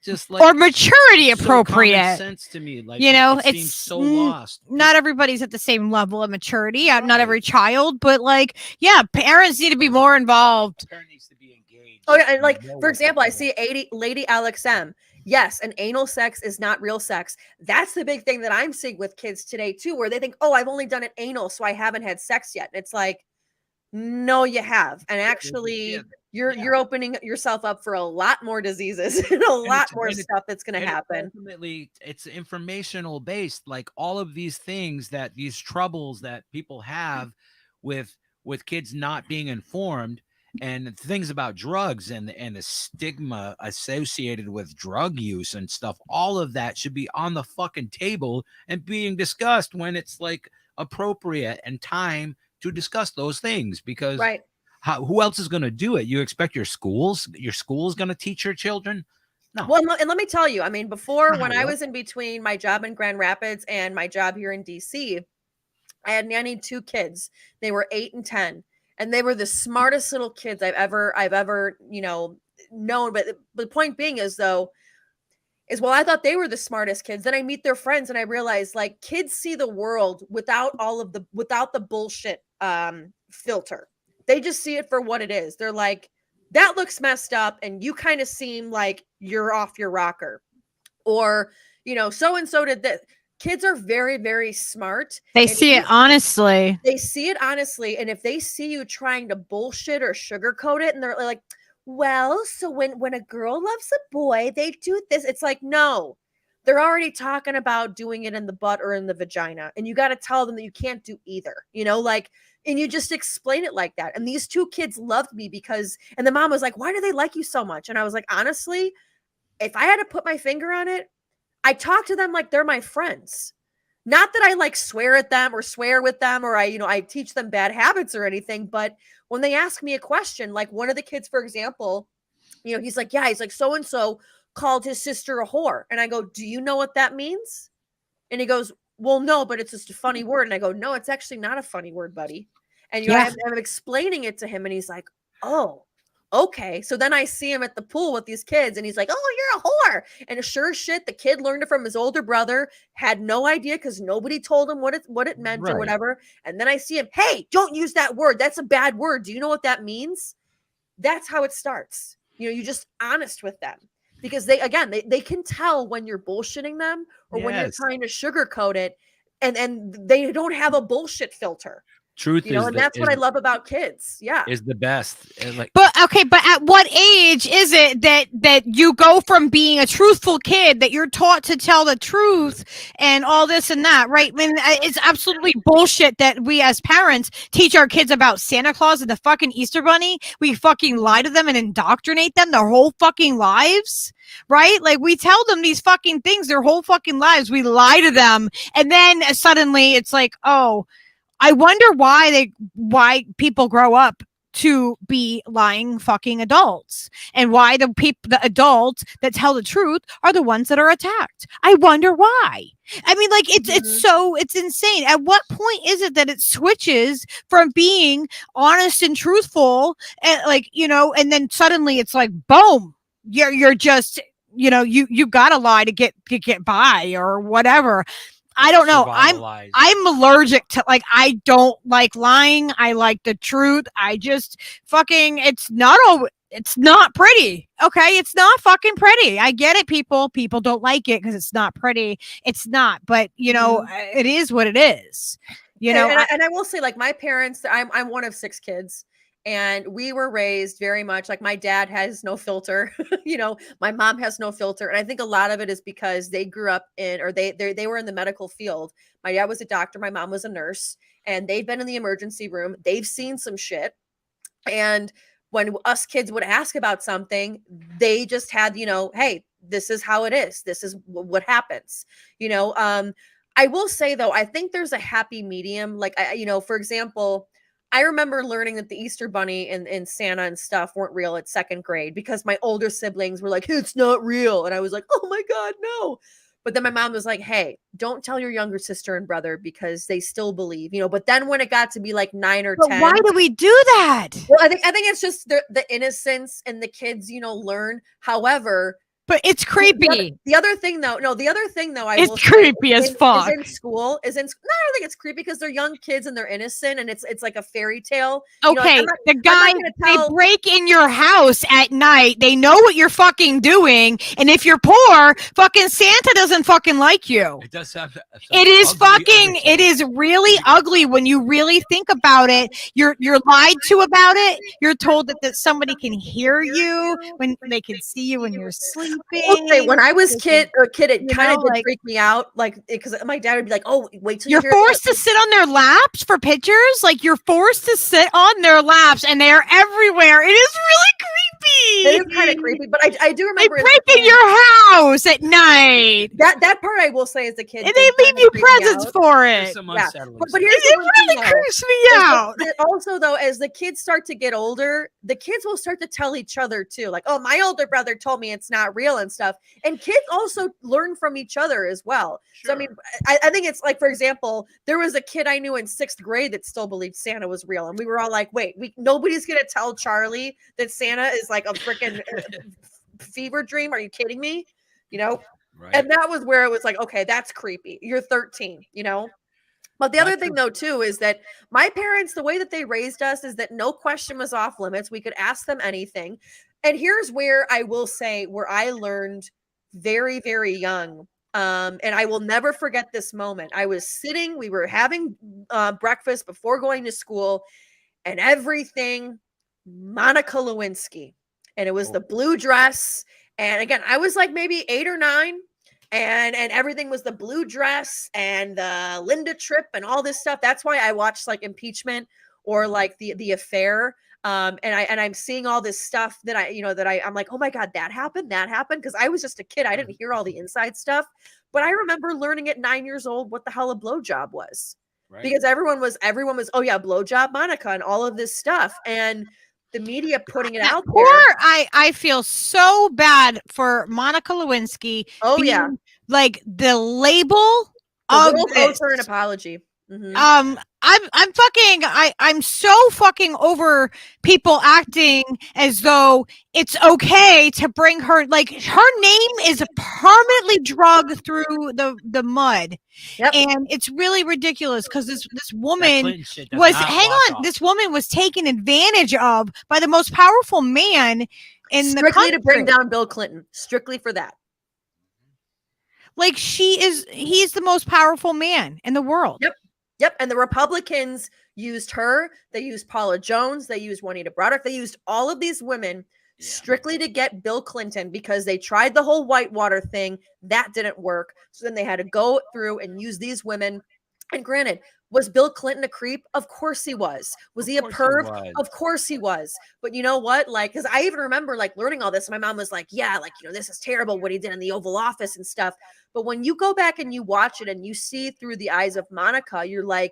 Just
like, or maturity appropriate.
So sense to me, like,
you know,
it seems so lost.
Not everybody's at the same level of maturity. Right. Not every child, but like, yeah, parents need to be more involved.
The parent needs to be engaged.
Oh yeah, and like for example, I see Lady Alex M. Yes, and anal sex is not real sex. That's the big thing that I'm seeing with kids today too, where they think, oh, I've only done it anal, so I haven't had sex yet. And it's like, no, you have, and actually. You're opening yourself up for a lot more diseases and a lot more stuff that's going to happen.
Ultimately, it's informational based, like all of these things these troubles that people have with kids not being informed and things about drugs and the stigma associated with drug use and stuff. All of that should be on the fucking table and being discussed when it's like appropriate and time to discuss those things because
right.
Who else is going to do it? You expect your school is going to teach your children? No.
Well, and let me tell you, I mean, before when I was in between my job in Grand Rapids and my job here in DC, I had nannied 2 kids. They were 8 and 10, and they were the smartest little kids I've ever, you know, known. But the point being is well, I thought they were the smartest kids. Then I meet their friends and I realize like kids see the world without the bullshit filter. They just see it for what it is. They're like, that looks messed up. And you kind of seem like you're off your rocker. Or, you know, so-and-so did this. Kids are very, very smart.
They see it honestly.
They see it honestly. And if they see you trying to bullshit or sugarcoat it, and they're like, well, so when a girl loves a boy, they do this. It's like, no, they're already talking about doing it in the butt or in the vagina. And you got to tell them that you can't do either, you know, like, and you just explain it like that. And these 2 kids loved me and the mom was like, why do they like you so much? And I was like, honestly, if I had to put my finger on it, I talk to them like they're my friends. Not that I like swear at them or swear with them or I teach them bad habits or anything. But when they ask me a question, like one of the kids, for example, you know, he's like, so-and-so called his sister a whore. And I go, do you know what that means? And he goes, well, no, but it's just a funny word. And I go, no, it's actually not a funny word, buddy. And you know, I'm explaining it to him and he's like, oh, okay. So then I see him at the pool with these kids and he's like, oh, you're a whore. And sure shit, the kid learned it from his older brother, had no idea because nobody told him what it meant or whatever. And then I see him, hey, don't use that word. That's a bad word. Do you know what that means? That's how it starts. You know, you're just honest with them. Because they can tell when you're bullshitting them or when you're trying to sugarcoat it and they don't have a bullshit filter.
Truth,
you know, and that's what I love about kids. Yeah,
is the best.
But at what age is it that you go from being a truthful kid that you're taught to tell the truth and all this and that, right? I mean, it's absolutely bullshit that we as parents teach our kids about Santa Claus and the fucking Easter Bunny. We fucking lie to them and indoctrinate them their whole fucking lives. Right? Like we tell them these fucking things their whole fucking lives. We lie to them. And then suddenly it's like, oh, I wonder why people grow up to be lying fucking adults and why the adults that tell the truth are the ones that are attacked. I wonder why. I mean, like it's insane. At what point is it that it switches from being honest and truthful and like, you know, and then suddenly it's like, boom, you're just, you know, you gotta lie to get by or whatever. I don't know. I'm allergic to like, I don't like lying. I like the truth. I just fucking, it's not it's not pretty. Okay. It's not fucking pretty. I get it, people. People don't like it because it's not pretty. It's not, but you know, it is what it is. You know,
and I will say, like, my parents, I'm one of 6 kids, and we were raised very much like my dad has no filter. You know, my mom has no filter, and I think a lot of it is because they grew up in, or they were in the medical field. My dad was a doctor, my mom was a nurse, and they've been in the emergency room. They've seen some shit, and when us kids would ask about something, they just had, you know, hey, this is how it is. This is what happens. You know, I will say though, I think there's a happy medium. Like, you know, for example, I remember learning that the Easter Bunny and Santa and stuff weren't real at 2nd grade because my older siblings were like, hey, it's not real. And I was like, oh my God, no. But then my mom was like, hey, don't tell your younger sister and brother because they still believe, you know. But then when it got to be like 9 or 10.
Why do we do that?
Well, I think it's just the innocence and the kids, you know, learn. However,
but it's creepy.
The other thing though,
it's creepy as fuck.
Is in school. No, I don't think it's creepy because they're young kids and they're innocent and it's like a fairy tale.
Okay, the guy, they break in your house at night. They know what you're fucking doing, and if you're poor, fucking Santa doesn't fucking like you.
It does have.
It is fucking. It is really ugly when you really think about it. You're lied to about it. You're told that somebody can hear you when they can see you when you're sleeping.
Okay, when I was a kid, it kind of did freak me out, like, because my dad would be like, "Oh, wait till
you're forced to sit on their laps for pictures. Like, you're forced to sit on their laps, and they are everywhere. It is really creepy.
It is kind of creepy, but I do remember
they break in your house at night.
That part I will say as a kid,
and they leave you presents for it.
Yeah. But here's
it really creeps me out.
Also, though, as the kids start to get older, the kids will start to tell each other too, like, "Oh, my older brother told me it's not real." And stuff, and kids also learn from each other as well. Sure. So I mean, I think it's like, for example, there was a kid I knew in 6th grade that still believed Santa was real, and we were all like, wait, nobody's gonna tell Charlie that Santa is like a freaking fever dream. Are you kidding me? You know? Right. And that was where it was like, okay, that's creepy. You're 13, you know. But the other thing though too is that my parents, the way that they raised us is that no question was off limits. We could ask them anything. And here's where I will say where I learned very, very young. And I will never forget this moment. I was sitting, we were having breakfast before going to school, and everything Monica Lewinsky. And it was the blue dress. And again, I was like maybe 8 or 9. And everything was the blue dress and the Linda Tripp and all this stuff. That's why I watched like Impeachment or like the Affair. And I'm seeing all this stuff that I'm like, oh my God, that happened. Because I was just a kid. I didn't hear all the inside stuff, but I remember learning at 9 years old what the hell a blowjob was, right? Because everyone was, oh yeah, blowjob Monica and all of this stuff. And the media putting it out there.
I feel so bad for Monica Lewinsky.
Oh yeah.
Like the label of
owes her an apology.
Mm-hmm. I'm so fucking over people acting as though it's okay to bring her, like, her name is permanently drugged through the mud. Yep. And it's really ridiculous because this woman this woman was taken advantage of by the most powerful man in the country.
Strictly to bring down Bill Clinton, strictly for that.
Like, he's the most powerful man in the world.
Yep. And the Republicans used her. They used Paula Jones. They used Juanita Broaddus. They used all of these women strictly to get Bill Clinton because they tried the whole Whitewater thing. That didn't work. So then they had to go through and use these women. And granted, was Bill Clinton a creep? Of course he was. Was he a perv? Of course he was. But you know what? Like, because I even remember like learning all this. And my mom was like, yeah, like, you know, this is terrible what he did in the Oval Office and stuff. But when you go back and you watch it and you see through the eyes of Monica, you're like,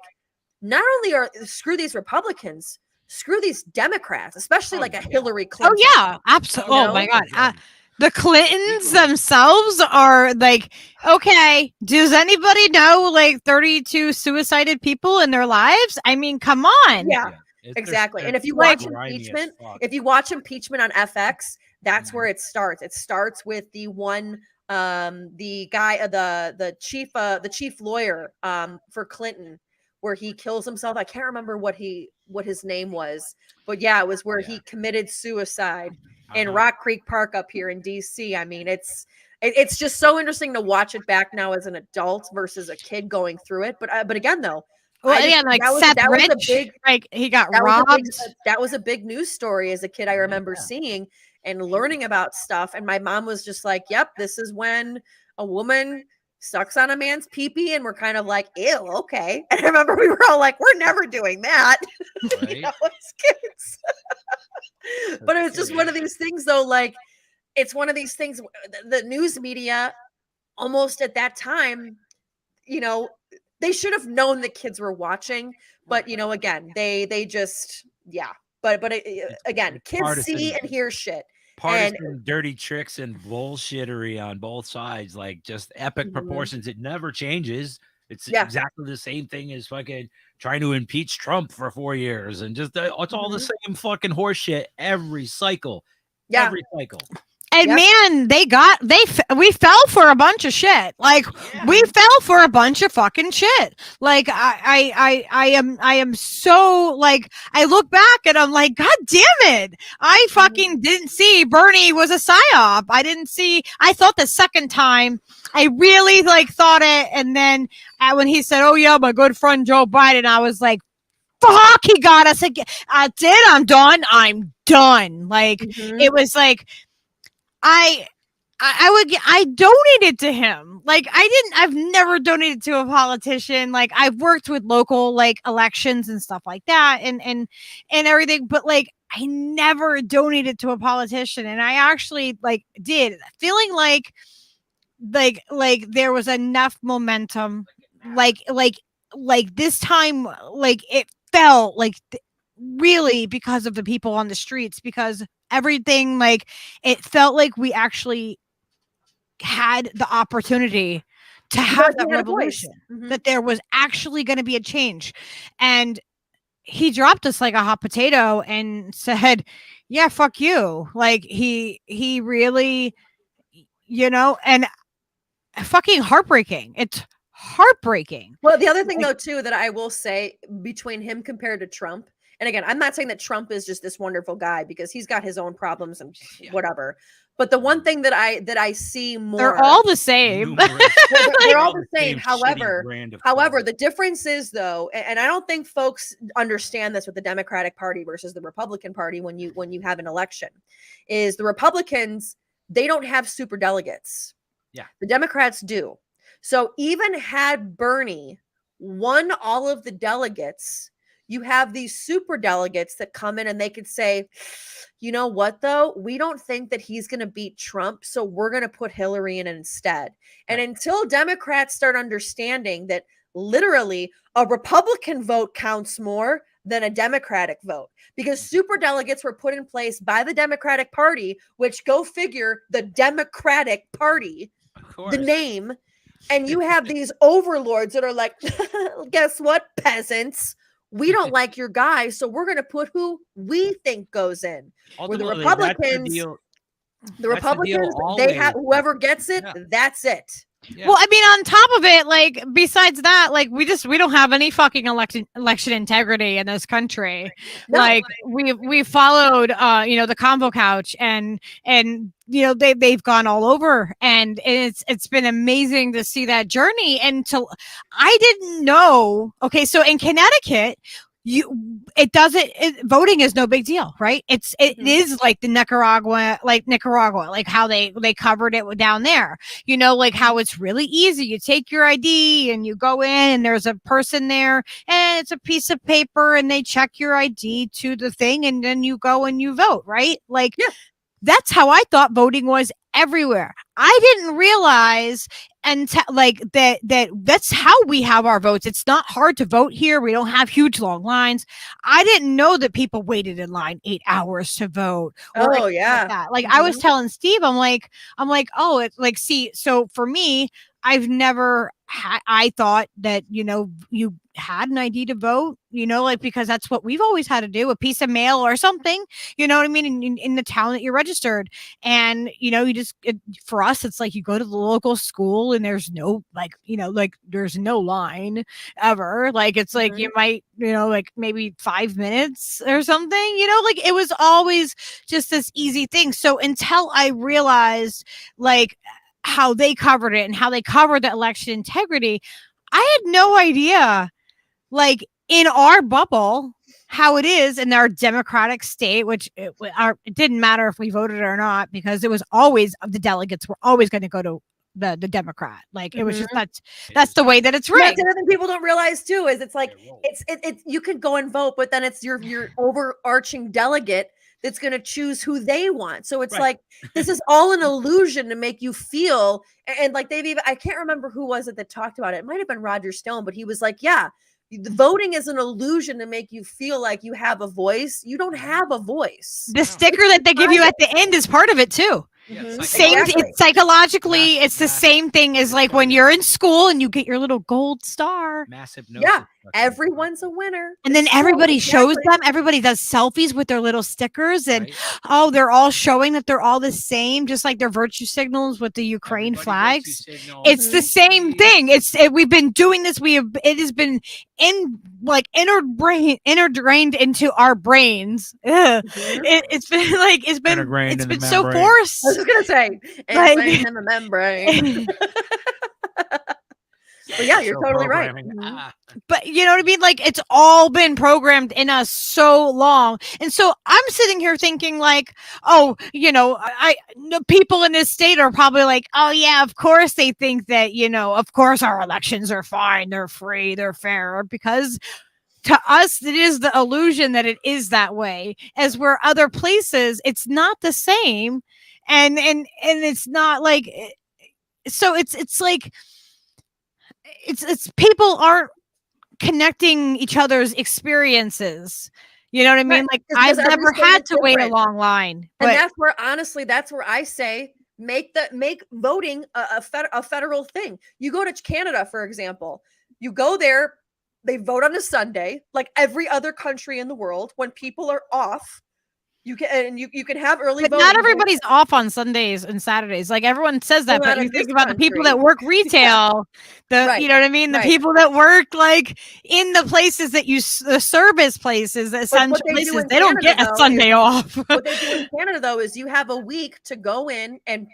not only screw these Republicans, screw these Democrats, especially like a Hillary Clinton.
Oh yeah, absolutely. Oh my God. The Clintons themselves are like, okay, does anybody know like 32 suicided people in their lives? I mean, come on.
Yeah, exactly. And if you watch impeachment on FX, that's where it starts. It starts with the one, the guy, the chief lawyer for Clinton, where he kills himself. I can't remember what his name was, but yeah, it was where he committed suicide. in Rock Creek Park up here in DC. I mean, it's just so interesting to watch it back now as an adult versus a kid going through it. But again, though,
Well, yeah, like Seth Rich, like he got robbed.
That was a big news story as a kid. I remember seeing and learning about stuff. And my mom was just like, yep, this is when a woman sucks on a man's pee-pee. And we're kind of like, ew, okay. And I remember we were all like, we're never doing that.
Right.
As kids. But it was just one of these things, though, like, it's one of these things, the news media, almost at that time, they should have known the kids were watching, but again, they just, but again, kids see and hear shit.
Partisan dirty tricks and bullshittery on both sides, like just epic proportions. It never changes. It's exactly the same thing as fucking trying to impeach Trump for 4 years, and just it's all the same fucking horse shit every cycle. Every cycle.
And man, we fell for a bunch of shit. Like we fell for a bunch of fucking shit. Like I am so, like, I look back and I'm like, God damn it. I fucking didn't see Bernie was a psyop. I thought the second time I really thought it. And then when he said, oh yeah, my good friend Joe Biden, I was like, fuck, he got us again. I'm done. Like it was like, I donated to him. Like I've never donated to a politician. Like I've worked with local elections and stuff like that and everything, but I never donated to a politician. And I actually did, feeling like there was enough momentum. Like this time, it felt really because of the people on the streets, because everything, it felt like we actually had the opportunity to have that revolution, that there was actually going to be a change. And he dropped us like a hot potato and said, yeah, fuck you. He really, and fucking heartbreaking. It's heartbreaking.
Well, the other thing though, too, that I will say between him compared to Trump, and again, I'm not saying that Trump is just this wonderful guy, because he's got his own problems and whatever. But the one thing that I see more,
they're all the same.
They're all the same. However, the difference is though, and I don't think folks understand this with the Democratic Party versus the Republican Party when you have an election, is the Republicans, they don't have super delegates.
Yeah.
The Democrats do. So even had Bernie won all of the delegates, you have these super delegates that come in and they could say, you know what, though? We don't think that he's going to beat Trump, so we're going to put Hillary in instead. And until Democrats start understanding that literally a Republican vote counts more than a Democratic vote, because super delegates were put in place by the Democratic Party, which, go figure, the Democratic Party, the name, and you have these overlords that are like, guess what, peasants? We don't like your guy, so we're going to put who we think goes in. Where the Republicans, they have whoever gets it, that's it.
Yeah. Well, I mean, on top of it, besides that, we don't have any fucking election integrity in this country. No. We followed, the Convo Couch, and they've gone all over, and it's been amazing to see that journey. And I didn't know. Okay, so in Connecticut, voting is no big deal, right? It is like the Nicaragua, how they covered it down there, how it's really easy. You take your ID and you go in and there's a person there and it's a piece of paper and they check your ID to the thing and then you go and you vote, right? That's how I thought voting was everywhere. I didn't realize that's how we have our votes. It's not hard to vote here. We don't have huge long lines. I didn't know that people waited in line 8 hours to vote.
Oh yeah.
I was telling Steve, I'm like, oh, it's see, so for me, I've never I thought that, you had an ID to vote, like, because that's what we've always had to do, a piece of mail or something, you know what I mean? In the town that you're registered. And, for us, it's like you go to the local school and there's no, there's no line ever. Like, it's like you might, like maybe 5 minutes or something, like it was always just this easy thing. So until I realized, like, how they covered it and how they covered the election integrity, I had no idea, like, in our bubble, how it is in our democratic state, which it didn't matter if we voted or not, because it was always, the delegates were always going to go to the Democrat. Like, it was just, that's the way that it's rigged.
That's another thing people don't realize too, is it's like, it's you could go and vote, but then it's your overarching delegate that's going to choose who they want. So it's like, this is all an illusion to make you feel. And like, I can't remember who was it that talked about it. It might've been Roger Stone, but he was like, yeah, the voting is an illusion to make you feel like you have a voice. You don't have a voice.
The sticker that they give you at the end is part of it too. It's psychologically, it's the same thing as like when you're in school and you get your little gold star.
Massive.
Yeah, everyone's a winner.
And then everybody shows them. Everybody does selfies with their little stickers, and they're all showing that they're all the same, just like their virtue signals with the Ukraine flags. It's the same thing. We've been doing this. It has been ingrained into our brains. It's been so forced.
I was gonna say, ingrained in the membrane. But yeah, you're totally right.
But you know what I mean? Like, it's all been programmed in us so long. And so I'm sitting here thinking like, people in this state are probably like, oh yeah, of course they think that, of course our elections are fine. They're free. They're fair, because to us, it is the illusion that it is that way, as where other places, it's not the same. And it's not like, so it's like, it's people aren't connecting each other's experiences. You know what I mean? Like, I've never had to wait a long line.
And that's where I say, make voting a federal thing. You go to Canada, for example, you go there, they vote on a Sunday, like every other country in the world. When people are off, you can have early voting.
Not everybody's off on Sundays and Saturdays. Like, everyone says that, but you think about the people that work retail, you know what I mean? The people that work like in the places that the service places, the essential places, they don't get a Sunday off.
What they do in Canada though is you have a week to go in and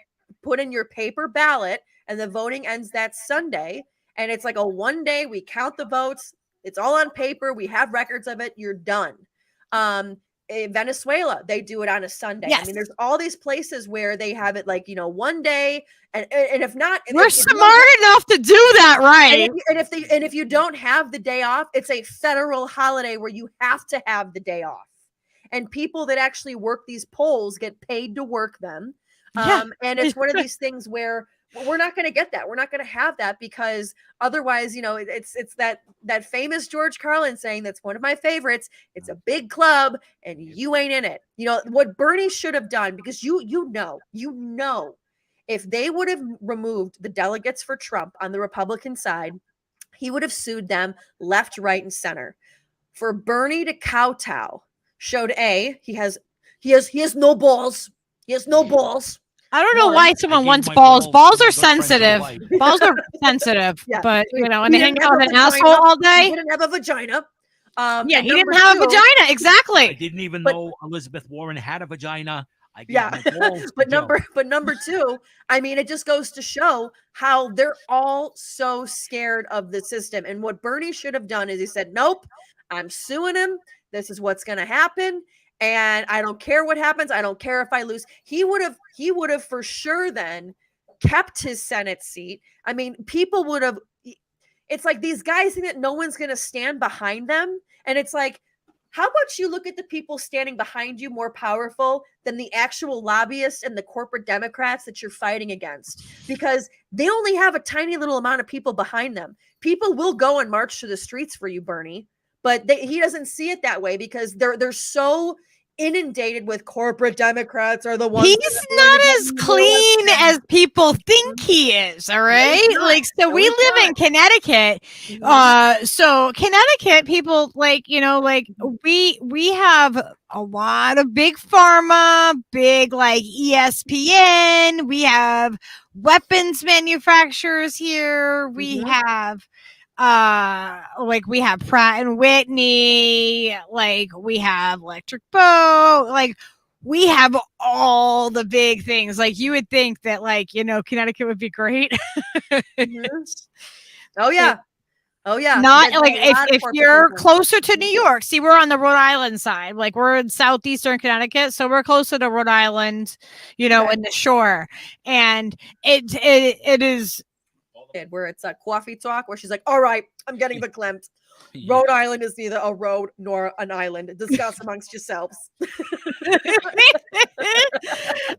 put in your paper ballot, and the voting ends that Sunday. And it's like a 1 day, we count the votes. It's all on paper. We have records of it. You're done. In Venezuela, they do it on a Sunday.
Yes.
I mean, there's all these places where they have it like, 1 day, and if not,
we're smart enough to do that, right?
And if you don't have the day off, it's a federal holiday where you have to have the day off. And people that actually work these polls get paid to work them. And it's one of these things where we're not going to get that. We're not going to have that, because otherwise, it's that famous George Carlin saying, that's one of my favorites. It's a big club and you ain't in it. What Bernie should have done, because you know, if they would have removed the delegates for Trump on the Republican side, he would have sued them left, right, and center. For Bernie to kowtow showed he has no balls. He has no balls.
I don't know why someone wants balls. Balls are sensitive. Balls are sensitive, but and they hang out with an asshole all day.
He didn't have a vagina.
He didn't have a vagina. Exactly.
I didn't even know Elizabeth Warren had a vagina.
But number two, I mean, it just goes to show how they're all so scared of the system. And what Bernie should have done is he said, nope, I'm suing him. This is what's going to happen. And I don't care what happens. I don't care if I lose. He would have for sure then kept his Senate seat. I mean, people would have, it's like these guys think that no one's going to stand behind them. And it's like, how about you look at the people standing behind you more powerful than the actual lobbyists and the corporate Democrats that you're fighting against? Because they only have a tiny little amount of people behind them. People will go and march to the streets for you, Bernie, but he doesn't see it that way, because they're so inundated with corporate Democrats are the ones.
He's not as clean as people think he is. All right. Like, so we live in Connecticut. So Connecticut people, like, you know, like we have a lot of big pharma, big like ESPN. We have weapons manufacturers here. We have like we have Pratt and Whitney, like we have Electric Boat, like we have all the big things. Like you would think that, like, you know, Connecticut would be great.
Oh yeah.
Not like if you're closer to New York. See, we're on the Rhode Island side. Like we're in southeastern Connecticut, so we're closer to Rhode Island, you know, in the shore. And it is
where it's a coffee talk where she's like, all right, I'm getting verklempt. Rhode Island is neither a road nor an island. Discuss amongst yourselves.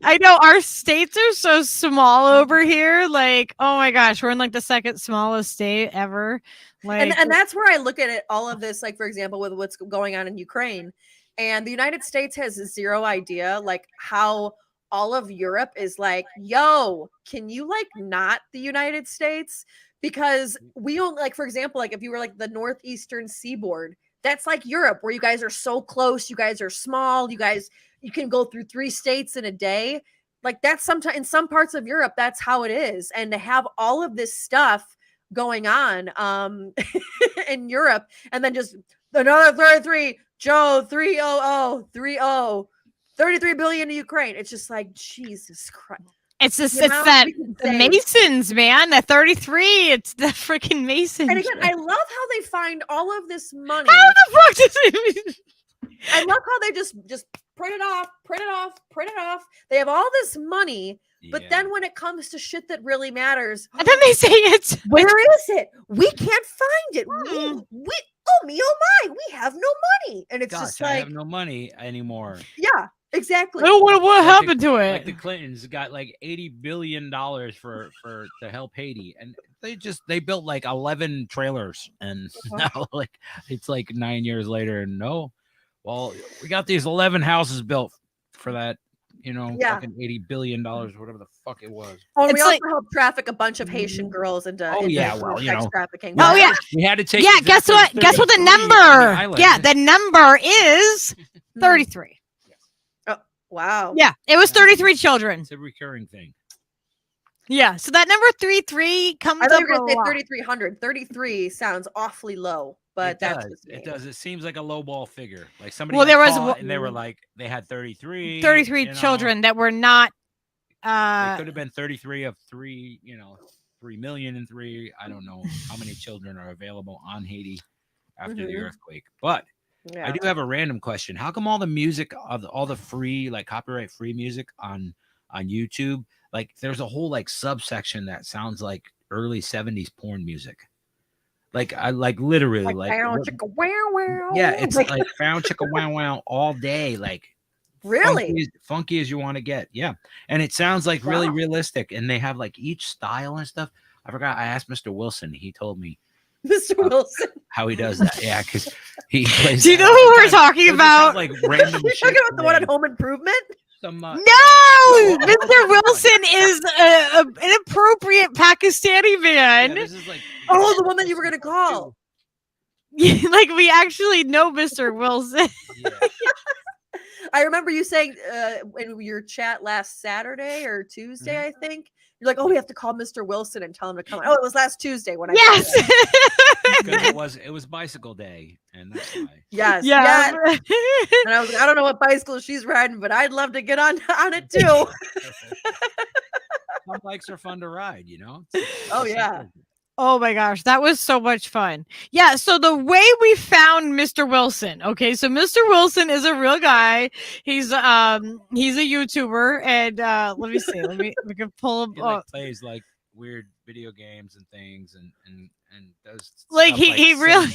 I know our states are so small over here. Like, oh my gosh, we're in like the second smallest state ever. Like,
and that's where I look at it, all of this, like, for example, with what's going on in Ukraine. And the United States has zero idea, like, how all of Europe is like, yo, can you like not the United States? Because we don't, like, for example, like if you were like the northeastern seaboard, that's like Europe, where you guys are so close, you guys are small, you can go through 3 states in a day. Like that's sometimes in some parts of Europe, that's how it is. And to have all of this stuff going on in Europe, and then just another 33, Joe 30030 33 billion to Ukraine. It's just like, Jesus Christ.
It's just the Masons, man. The 33. It's the freaking Masons.
And again, I love how they find all of this money.
How the fuck does it?
I love how they just print it off. They have all this money, but then when it comes to shit that really matters,
and then they say
where is it? We can't find it. We oh my, we have no money. And it's just like,
I have no money anymore.
Yeah. Exactly.
Oh, what happened to it?
Like the Clintons got like $80 billion for to help Haiti, and they built like 11 trailers, and now like it's like 9 years later, and well, we got these 11 houses built for that, you know, fucking $80 billion, whatever the fuck it was.
Oh, and we also helped traffic a bunch of Haitian girls into sex trafficking.
Oh yeah,
we had to take.
Yeah, guess what? Guess what the number? Yeah, the number is 33.
Wow.
Yeah, it was 33 children.
It's a recurring thing.
Yeah, so that number 33 comes up.
I thought you were going to say 3,300. 33 sounds awfully low, but that's just me.
It does. It seems like a low ball figure. Like somebody.
Well, there was,
and they were like, they had 33
children that were not.
It could have been 33 of 3. 3 million and 3. I don't know how many children are available on Haiti after the earthquake, but. Yeah. I do have a random question. How come all the music of all the free, like copyright free music on YouTube, like there's a whole like subsection that sounds like early 70s porn music? Like I like literally like
chicka wow wow.
Yeah, it's like found chicka wow wow all day, like
really
funky as you want to get. Yeah. And it sounds like really realistic, and they have like each style and stuff. I forgot, I asked Mr. Wilson, he told me
Mr. Wilson
how he does that. Yeah, because he plays.
Do you know who we're talking about?
Like random.
You're talking about the one at Home Improvement?
No, Mr. Wilson is an inappropriate Pakistani man.
Yeah, this is like,
the one that you were gonna call.
Like we actually know Mr. Wilson.
Yeah.
I remember you saying in your chat last Saturday or Tuesday, I think. You're like, we have to call Mr. Wilson and tell him to come. Oh, it was last Tuesday when I.
Yes.
It was bicycle day, and that's why.
Yes. Yeah. And I was like, I don't know what bicycle she's riding, but I'd love to get on it too.
Some bikes are fun to ride,
Oh yeah.
Oh my gosh, that was so much fun. Yeah, so the way we found Mr. Wilson, okay, so Mr. Wilson is a real guy. He's a YouTuber, and let me see, we can pull him up.
He plays like weird video games and things, and does
like he really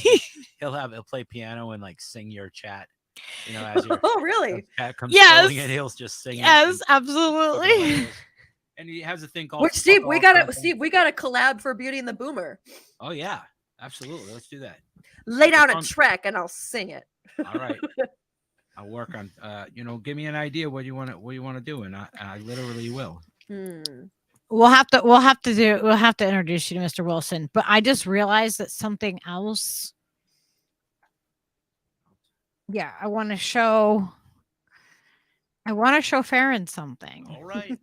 he'll play piano and like sing your chat. As your
really?
Chat comes
yes,
and he'll just sing.
Yes, absolutely.
And he has a thing called.
Which Steve, we got to collab for Beauty and the Boomer.
Oh yeah, absolutely. Let's do that.
Lay down a track and I'll sing it.
All right. I I'll work on. Give me an idea what you want to do, and I literally will.
We'll have to introduce you to Mr. Wilson. But I just realized that something else. Yeah, I want to show Faran something.
All right.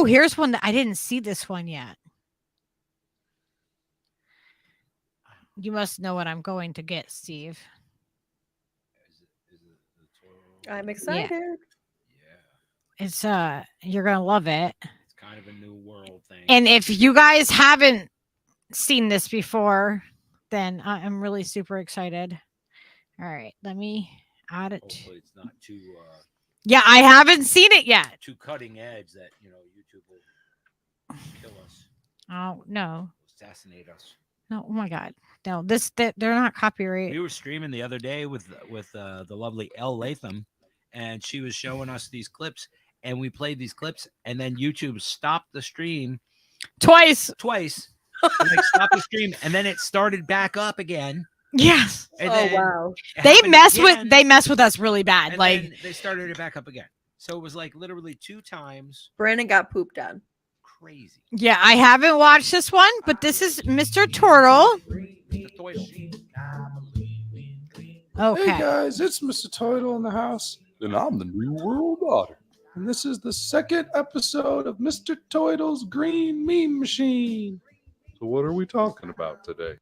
Here's one that I didn't see this one yet. You must know what I'm going to get, Steve.
I'm excited.
Yeah.
It's you're gonna love it.
It's kind of a new world thing.
And if you guys haven't seen this before, then I'm really super excited. All right, let me add it.
Hopefully it's not too
Yeah, I haven't seen it yet.
too cutting edge that YouTube will kill us,
Oh no.
assassinate us.
No, oh my god. No, they're not copyright.
We were streaming the other day with the lovely Elle Latham, and she was showing us these clips, and we played these clips, and then YouTube stopped the stream
Twice.
And they stopped the stream, and then it started back up again.
Yes.
And
Oh
then
wow.
it
They
happened
mess with us really bad.
and
Like
then they started it back up again. So it was like literally 2 times.
Brandon got pooped on.
Crazy.
yeah, I haven't watched this one, but this is Mr. Turtle. Okay.
Hey guys, it's Mr. Toidle in the house, and I'm the New World Order. And this is the second episode of Mr. Toidle's Green Meme Machine. So what are we talking about today?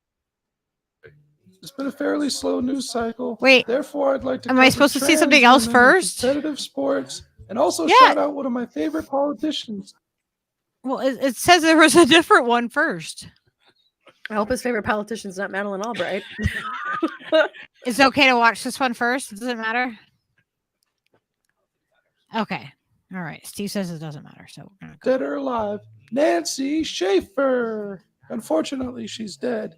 It's been a fairly slow news cycle.
Wait,
Therefore, I'd like to
am I
cover
supposed to see
trans
something else
women in
first?
Competitive sports, and also
Yeah.
shout out one of my favorite politicians.
Well, it says there was a different one first.
I hope his favorite politician's not Madeleine Albright.
It's okay to watch this one first. It doesn't matter. Okay. All right. Steve says it doesn't matter. So we're gonna go.
Dead or alive, Nancy Schaefer. Unfortunately, she's dead.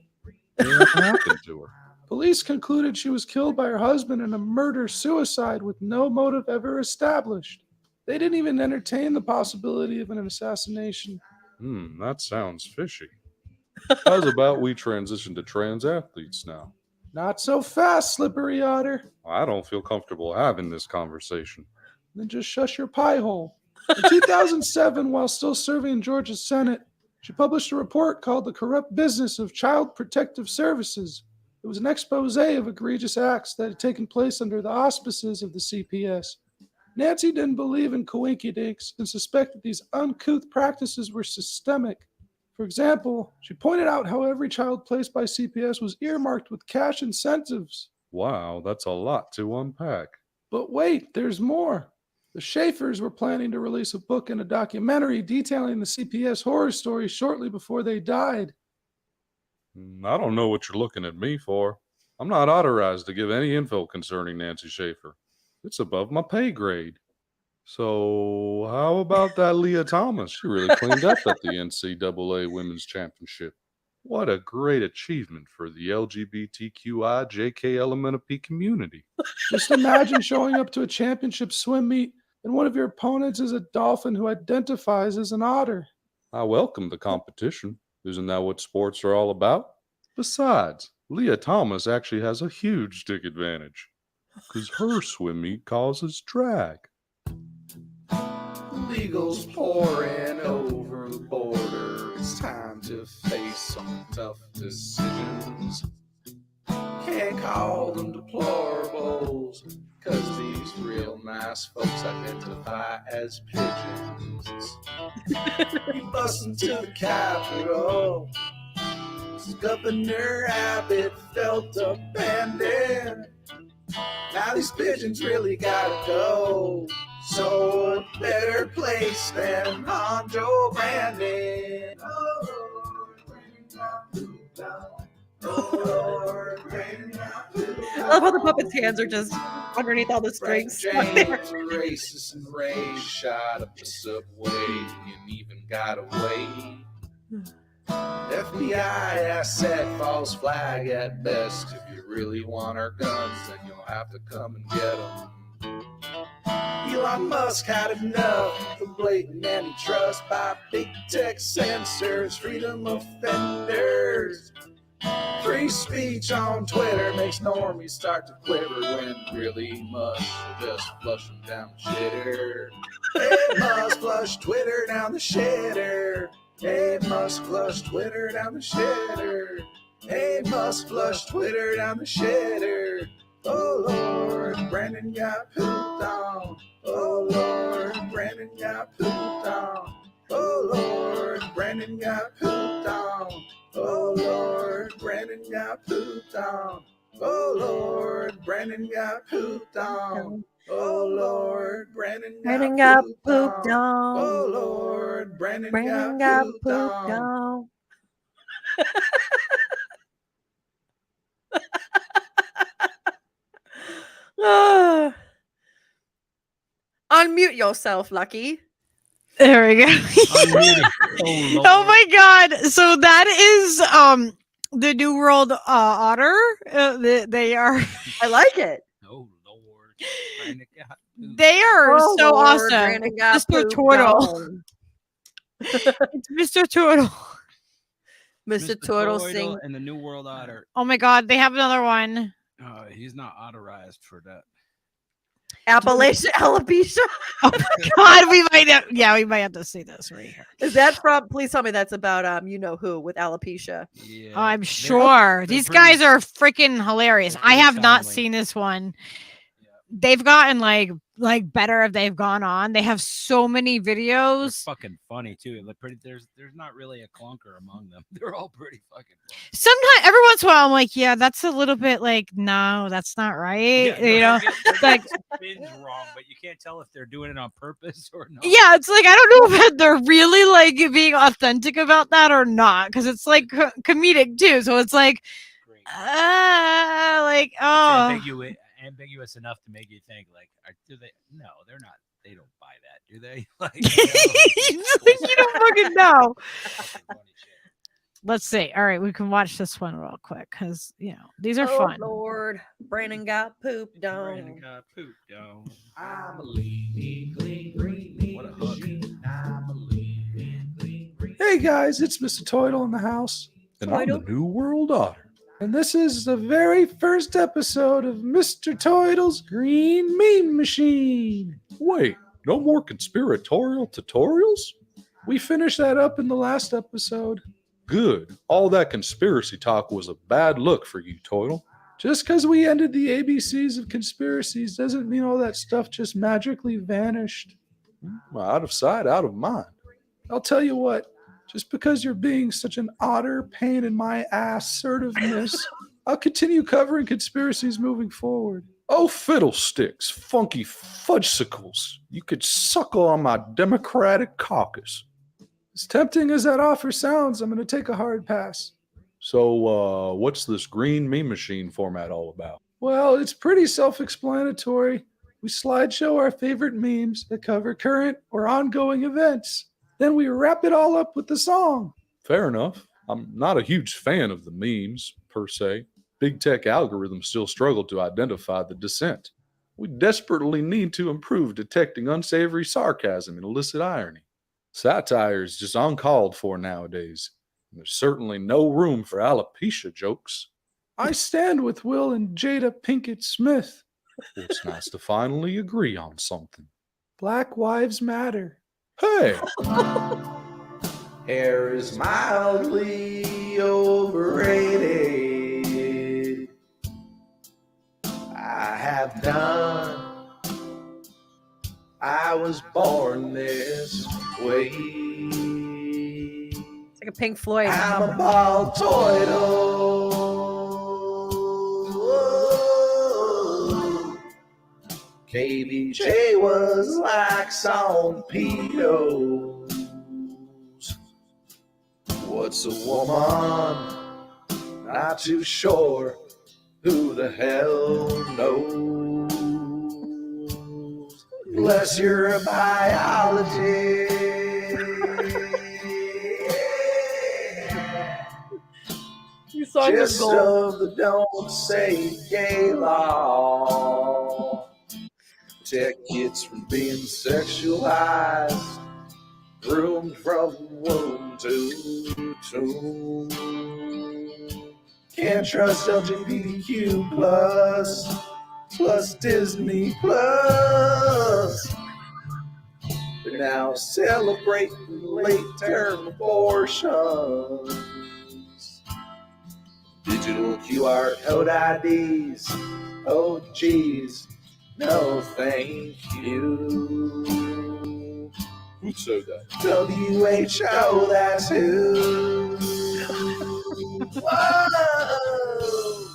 What happened to her?
Police concluded she was killed by her husband in a murder-suicide with no motive ever established. They didn't even entertain the possibility of an assassination.
That sounds fishy. How's about we transition to trans athletes now?
Not so fast, Slippery Otter.
I don't feel comfortable having this conversation.
Then just shush your pie hole. In 2007, while still serving in Georgia's Senate, she published a report called The Corrupt Business of Child Protective Services. It was an expose of egregious acts that had taken place under the auspices of the CPS. Nancy didn't believe in coinkydinks and suspected these uncouth practices were systemic. For example, she pointed out how every child placed by CPS was earmarked with cash incentives.
Wow, that's a lot to unpack.
But wait, there's more. The Schaefers were planning to release a book and a documentary detailing the CPS horror stories shortly before they died.
I don't know what you're looking at me for. I'm not authorized to give any info concerning Nancy Schaefer. It's above my pay grade. So how about that Leah Thomas? She really cleaned up at the NCAA Women's Championship. What a great achievement for the LGBTQI JKLMNP community.
Just imagine showing up to a championship swim meet and one of your opponents is a dolphin who identifies as an otter.
I welcome the competition. Isn't that what sports are all about? Besides, Leah Thomas actually has a huge dick advantage because her swim meet causes drag.
Legal's pouring over the border. It's time to face some tough decisions. Can't call them deplorables, cause these real nice folks identify as pigeons. You bust into the Capitol. Governor Abbott felt abandoned. Now these pigeons really gotta go. So a better place than on Joe Brandon.
I love how the puppet's hands are just underneath all the strings.
James, racist and Ray shot up the subway and even got away. FBI asset false flag at best. If you really want our guns, then you'll have to come and get them. Elon Musk had enough of blatant antitrust by big tech censors, freedom offenders. Free speech on Twitter makes normies start to quiver when really must just flush them down the shitter. It must flush Twitter down the shitter. It must flush Twitter down the shitter. It must flush Twitter down the shitter. Oh Lord, Brandon got pooped on. Oh Lord, Brandon got pooped on. Oh Lord, Brandon got pooped on. Oh Lord, Brandon got pooped on. Oh Lord, Brandon got pooped on. Oh Lord, Brandon got pooped on. Oh Lord, Brandon got pooped on.
Unmute yourself, Lucky.
There we go.
Unmuted.
Oh my god! So that is the New World Otter. They are.
I like it.
Oh Lord. Brandon got pooped
They are
Oh,
so
Lord,
awesome.
Brandon got
Mr.
pooped
Turtle.
on.
It's Mr. Turtle.
Mr. Turtle sing.
and the New World Otter.
Oh my god! They have another one.
He's not authorized for that.
Appalachia, alopecia.
Oh my god! We might have to see this right here.
Is that from? Please tell me that's about you know who with alopecia.
Yeah.
I'm sure these guys are freaking hilarious.
they're
I
pretty
have not
timely.
seen this one. They've gotten like better if they've gone on. They have so many
They're
videos.
fucking funny too. Like there's not really a clunker among them. They're all pretty fucking funny.
Sometimes, every once in a while, I'm like, yeah, that's a little bit like, no, that's not right. You know, like,
spins wrong, but you can't tell if they're doing it on purpose or not.
yeah, it's like I don't know if they're really like being authentic about that or not, because it's like comedic too. So it's like, like,
It's
oh,
ambiguous enough to make you think like, do they? No, they're not. They don't buy that, do they? Like,
you don't fucking know. Let's see. All right, we can watch this one real quick because these are fun.
Lord, Brandon got pooped
Brandon
on.
got pooped on.
I'm a lean, clean, green.
What a hook.
I'm a lean, green.
Hey guys, it's Mr. Toidle in the house.
And I'm the New World Otter.
And this is the very first episode of Mr. Toidle's Green Meme Machine.
Wait, no more conspiratorial tutorials?
We finished that up in the last episode.
Good. All that conspiracy talk was a bad look for you, Toidle.
Just because we ended the ABCs of conspiracies doesn't mean all that stuff just magically vanished.
Out of sight, out of mind.
I'll tell you what, just because you're being such an otter pain in my ass assertiveness, I'll continue covering conspiracies moving forward.
Oh, fiddlesticks, funky fudgesicles. You could suckle on my Democratic caucus.
As tempting as that offer sounds, I'm going to take a hard pass.
So, what's this green meme machine format all about?
Well, it's pretty self-explanatory. We slideshow our favorite memes that cover current or ongoing events. Then we wrap it all up with the song.
Fair enough. I'm not a huge fan of the memes, per se. Big tech algorithms still struggle to identify the dissent. We desperately need to improve detecting unsavory sarcasm and illicit irony. Satire is just uncalled for nowadays. And there's certainly no room for alopecia jokes.
I stand with Will and Jada Pinkett Smith.
It's nice to finally agree on something.
Black Lives Matter.
Hey!
Hair is mildly overrated. I have done. I was born this way.
It's like a Pink Floyd.
I'm a bald toidle. KBJ was like some pedos. What's a woman? Not too sure. Who the hell knows? Unless you're a biologist.
You saw your
Just
goal.
of the don't say gay law. Protect kids from being sexualized, groomed from womb to tomb. Can't trust LGBTQ plus Disney Plus. They're now celebrating late-term abortions. Digital QR code IDs. Oh, geez. No, thank you. Who said that? WHO, that's who. Whoa.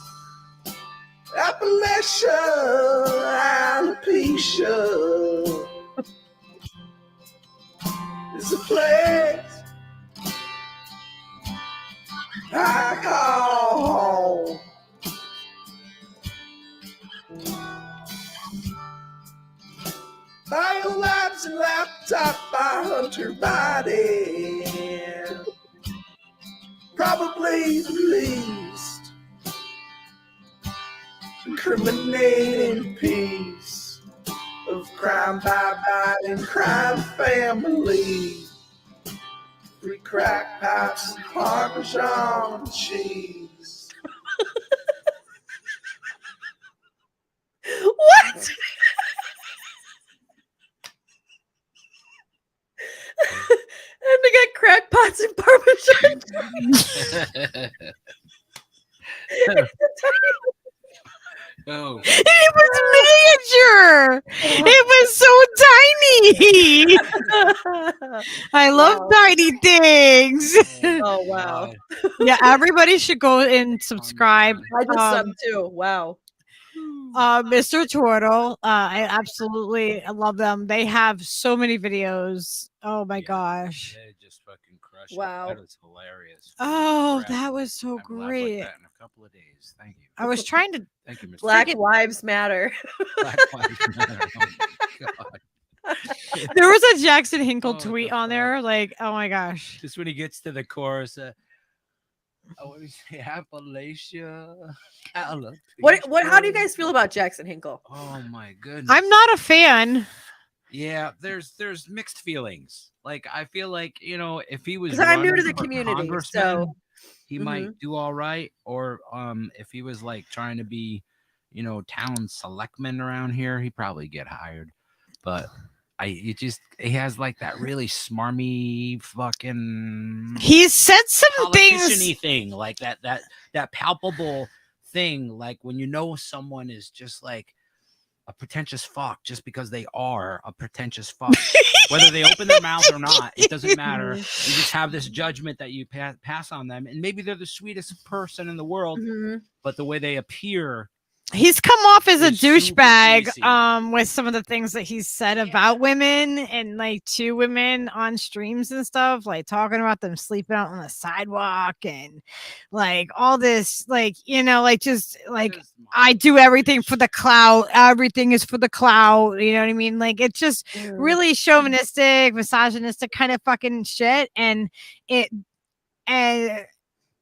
Appalachia, alopecia is a place I call home. Biolabs and laptop by Hunter Biden. Probably the least incriminating piece of crime by Biden crime family. Free crack pipes and Parmesan cheese.
What? And they got crack pots and Parmesan.
Oh,
It was miniature. It was so tiny. I love
Wow.
tiny things.
Oh, wow.
Yeah, everybody should go and subscribe.
I just subbed too. Wow.
Mr. Turtle. I absolutely love them. They have so many videos. Oh my gosh.
They just fucking crushed
Wow.
it. That was hilarious.
Oh,
Crap.
that was so
I haven't laughed
great.
like that in a couple of days. Thank you.
I was trying to.
Thank you, Mr.
Black
Freaking-
Lives Matter.
Black Lives Matter. Oh my God.
There was a Jackson Hinkle
Oh, what
tweet
the
on
fuck?
there. Like, oh my gosh.
Just when he gets to the chorus, what do you say? Appalachia.
What? How do you guys feel about Jackson Hinkle?
Oh my goodness.
I'm not a fan.
Yeah, there's mixed feelings. Like I feel like, if he was
'Cause I'm new to
running
the
for
community,
congressman,
so-
he might do all right. Or if he was like trying to be, town selectman around here, he'd probably get hired. But he has like that really smarmy fucking
He said some
politician-y
things.
thing, like that palpable thing, like when someone is just like a pretentious fuck just because they are a pretentious fuck. Whether they open their mouth or not, it doesn't matter. You just have this judgment that you pass on them, and maybe they're the sweetest person in the world, but the way they appear,
He's come off as a
He's super
douchebag
greasy.
with some of the things that he's said about women and like to women on streams and stuff, like talking about them sleeping out on the sidewalk and like all this, like just like I do everything for the clout, everything is for the clout, you know what I mean? Like it's just really chauvinistic, misogynistic kind of fucking shit. And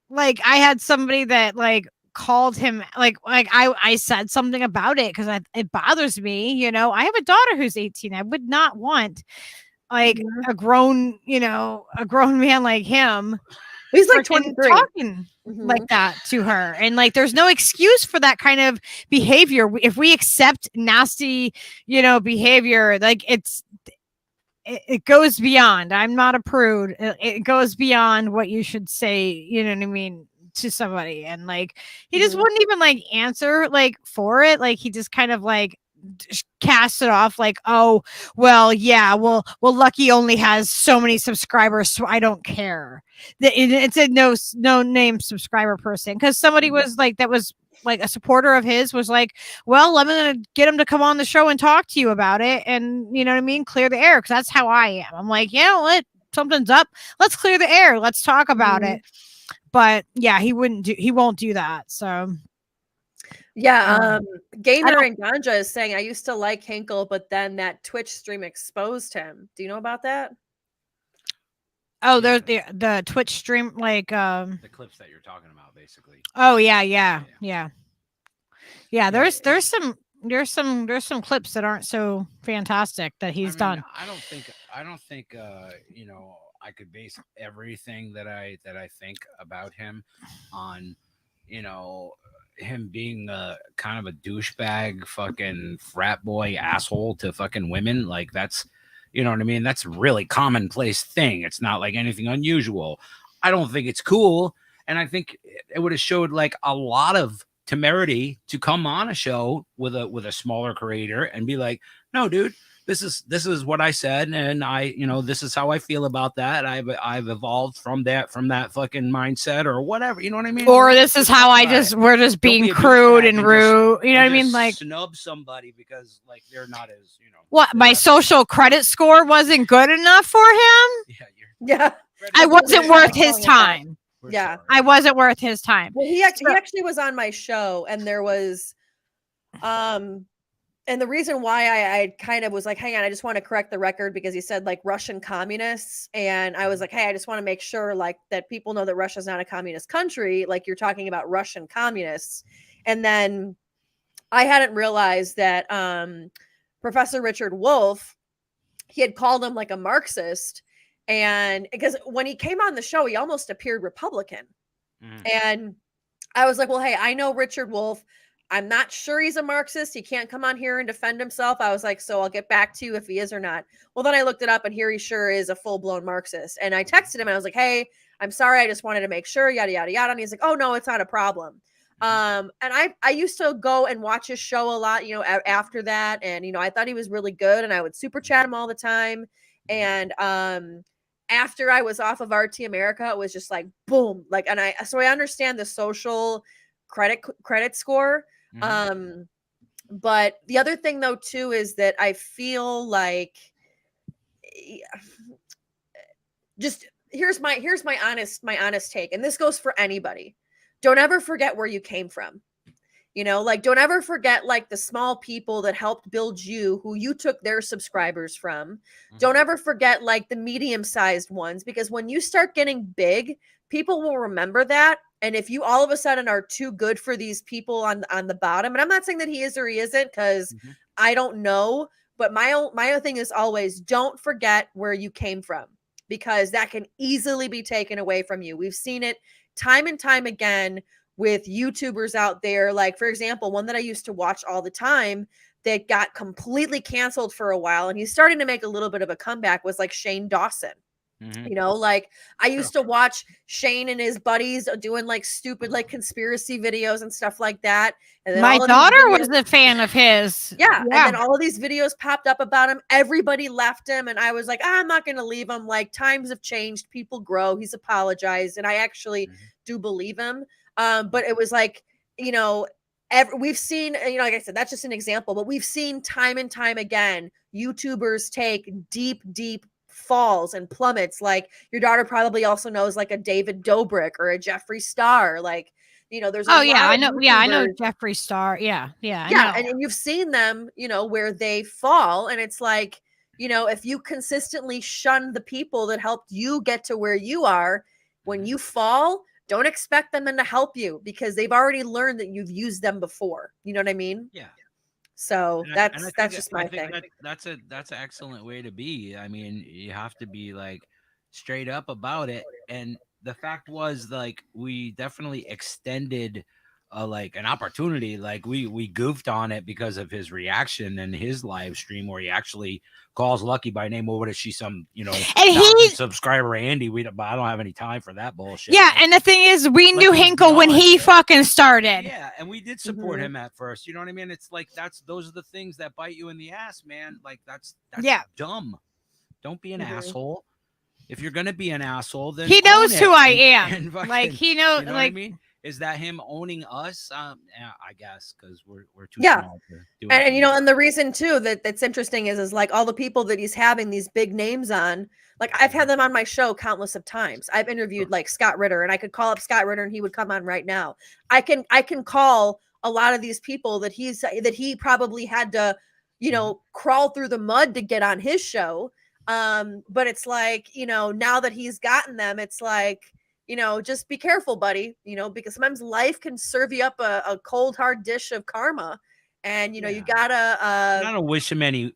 like I had somebody that like called him like I said something about it because it bothers me. I have a daughter who's 18. I would not want like a grown man like him.
He's like
freaking
23.
talking like that to her, and like there's no excuse for that kind of behavior. If we accept nasty behavior, like it goes beyond. I'm not a prude. It goes beyond what you should say, you know what I mean, to somebody. And like he just wouldn't even like answer like for it. Like he just kind of like cast it off like, oh well, yeah, well Lucky only has so many subscribers, so I don't care. It's a no name subscriber person, because somebody was like, that was like a supporter of his was like, well, I'm gonna get him to come on the show and talk to you about it, and you know what I mean, clear the air, because that's how I am. I'm like, what, something's up, let's clear the air, let's talk about it. But yeah, he won't do that. So
yeah, Gamer and Ganja is saying, I used to like Hinkle, but then that Twitch stream exposed him. Do you know about that?
oh, there's the Twitch stream, like
the clips that you're talking about, basically.
oh yeah. There's some clips that aren't so fantastic that he's done.
I don't think I could base everything that I think about him on you know, him being kind of a douchebag, fucking frat boy asshole to fucking women. Like that's, you know what I mean? That's a really commonplace thing. It's not like anything unusual. I don't think it's cool. And I think it would have showed like a lot of temerity to come on a show with a smaller creator and be like, no, dude, this is what I said, and I, you know, this is how I feel about that. I've evolved from that fucking mindset or whatever. You know what I mean?
Or this is how we're just being crude and rude. You know what I mean? Like
snub somebody because like they're not as, you know.
What, my social credit score wasn't good enough for him?
Yeah.
I wasn't worth his time.
Yeah.
I wasn't worth his time.
Well, he actually was on my show, and there was and the reason why I kind of was like, hang on, I just want to correct the record, because he said like Russian communists. And I was like, hey, I just want to make sure like that people know that Russia's not a communist country. Like you're talking about Russian communists. And then I hadn't realized that Professor Richard Wolff, he had called him like a Marxist. And because when he came on the show, he almost appeared Republican. And I was like, well, hey, I know Richard Wolff. I'm not sure he's a Marxist. He can't come on here and defend himself. I was like, so I'll get back to you if he is or not. Well, then I looked it up, and here he sure is a full-blown Marxist. And I texted him, and I was like, hey, I'm sorry. I just wanted to make sure, yada, yada, yada. And he's like, oh, no, it's not a problem. And I used to go and watch his show a lot, you know, after that. And, you know, I thought he was really good, and I would super chat him all the time. And after I was off of RT America, it was just like, boom. Like, and so I understand the social credit score. But the other thing though too is that I feel like just here's my honest take, and this goes for anybody. Don't ever forget where you came from. You know, like don't ever forget like the small people that helped build you, who you took their subscribers from. Don't ever forget like the medium-sized ones, because when you start getting big, people will remember that. And if you all of a sudden are too good for these people on the bottom, and I'm not saying that he is or he isn't, because I don't know, but my own thing is always don't forget where you came from, because that can easily be taken away from you. We've seen it time and time again with YouTubers out there. Like, for example, one that I used to watch all the time that got completely canceled for a while, and he's starting to make a little bit of a comeback, was like Shane Dawson. You know, like I used to watch Shane and his buddies doing like stupid like conspiracy videos and stuff like that. And then
my daughter was a fan of his.
Yeah. And then all of these videos popped up about him. Everybody left him. And I was like, I'm not going to leave him. Like times have changed. People grow. He's apologized. And I actually do believe him. But it was like, you know, we've seen, you know, like I said, that's just an example, but we've seen time and time again, YouTubers take deep falls and plummets. Like your daughter probably also knows like a David Dobrik or a Jeffree Star. Like, you know, there's
I know Jeffree Star. I know.
And you've seen them, you know, where they fall, and it's like, you know, if you consistently shun the people that helped you get to where you are, when you fall, don't expect them to help you, because they've already learned that you've used them before. You know what I mean?
Yeah.
So that's just my thing.
That's an excellent way to be. I mean, you have to be like straight up about it. And the fact was, like, we definitely extended like an opportunity. Like we goofed on it because of his reaction and his live stream where he actually calls Lucky by name over to some, you know, and subscriber Andy. But I don't have any time for that bullshit.
Yeah, and the thing is, we knew Hinkle when he fucking started.
Yeah, and we did support him at first. You know what I mean? It's like those are the things that bite you in the ass, man. Like that's dumb. Don't be an asshole. If you're gonna be an asshole, then
he knows who I am. Like he knows,
you know
like.
What I mean? Is that him owning us? Yeah, I guess because we're too small to do
and you know, and the reason too that's interesting is like all the people that he's having these big names on. Like I've had them on my show countless of times. I've interviewed like Scott Ritter, and I could call up Scott Ritter and he would come on right now. I can call a lot of these people that he probably had to, you know, crawl through the mud to get on his show. But it's like, you know, now that he's gotten them, it's like, you know, just be careful, buddy, you know, because sometimes life can serve you up a cold, hard dish of karma. And, you know, you gotta,
I don't wish him any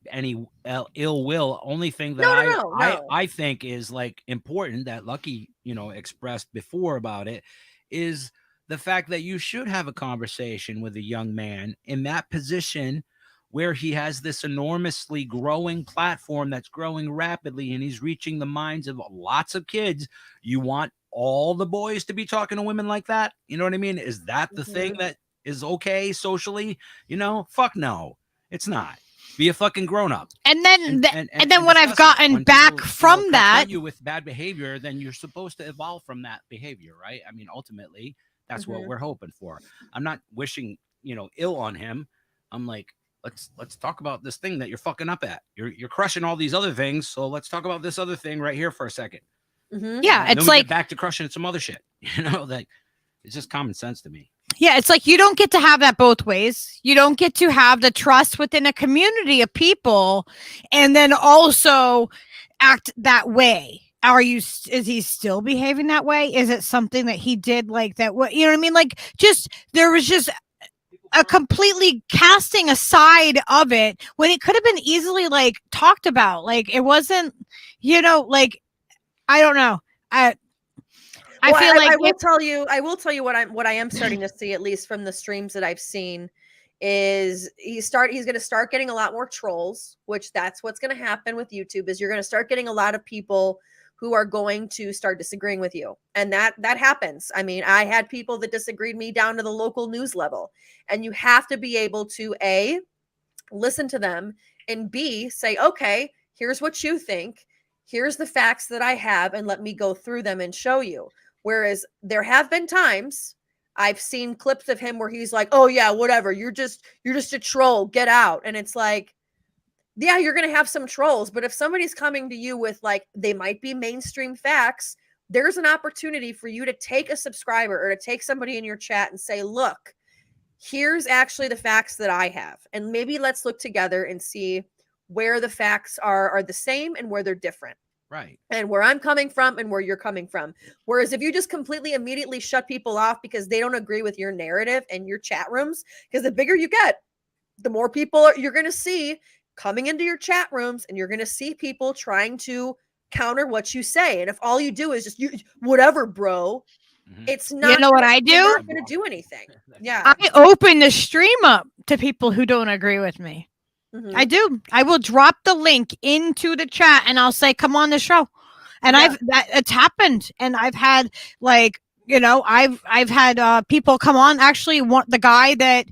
ill will. Only thing that I think is like important that Lucky, you know, expressed before about it is the fact that you should have a conversation with a young man in that position where he has this enormously growing platform that's growing rapidly and he's reaching the minds of lots of kids. You want all the boys to be talking to women like that? You know what I mean? Is that the thing that is okay socially? You know, fuck no, it's not. Be a fucking grown up.
And then then when I've gotten back from that,
you with bad behavior, then you're supposed to evolve from that behavior, right? I mean, ultimately, that's what we're hoping for. I'm not wishing, ill on him. I'm like, let's talk about this thing that you're fucking up at. You're crushing all these other things, so let's talk about this other thing right here for a second.
Yeah,
and
it's
then we
like
get back to crushing some other shit. That it's just common sense to me.
Yeah, it's like you don't get to have that both ways. You don't get to have the trust within a community of people and then also act that way. Is he still behaving that way? Is it something that he did like that? What, you know what I mean? Like there was just a completely casting aside of it when it could have been easily like talked about. Like it wasn't, like, I don't know. I feel like
I will tell you what I am starting to see, at least from the streams that I've seen, is he's going to start getting a lot more trolls, which that's what's going to happen with YouTube, is you're going to start getting a lot of people who are going to start disagreeing with you. And that happens. I mean, I had people that disagreed me down to the local news level, and you have to be able to A, listen to them, and B, say, okay, here's what you think. Here's the facts that I have, and let me go through them and show you. Whereas there have been times I've seen clips of him where he's like, oh yeah, whatever. You're just a troll. Get out. And it's like, yeah, you're going to have some trolls. But if somebody's coming to you with like, they might be mainstream facts, there's an opportunity for you to take a subscriber or to take somebody in your chat and say, look, here's actually the facts that I have. And maybe let's look together and see where the facts are the same and where they're different.
Right.
And where I'm coming from and where you're coming from. Whereas if you just completely immediately shut people off because they don't agree with your narrative and your chat rooms, because the bigger you get, the more people you're going to see coming into your chat rooms, and you're going to see people trying to counter what you say. And if all you do is just whatever, bro, it's not.
You know what I do?
You're not going to do anything. Yeah.
I open the stream up to people who don't agree with me. I do. I will drop the link into the chat and I'll say, come on the show. And it's happened. And I've had like, I've had people come on. Actually, the guy that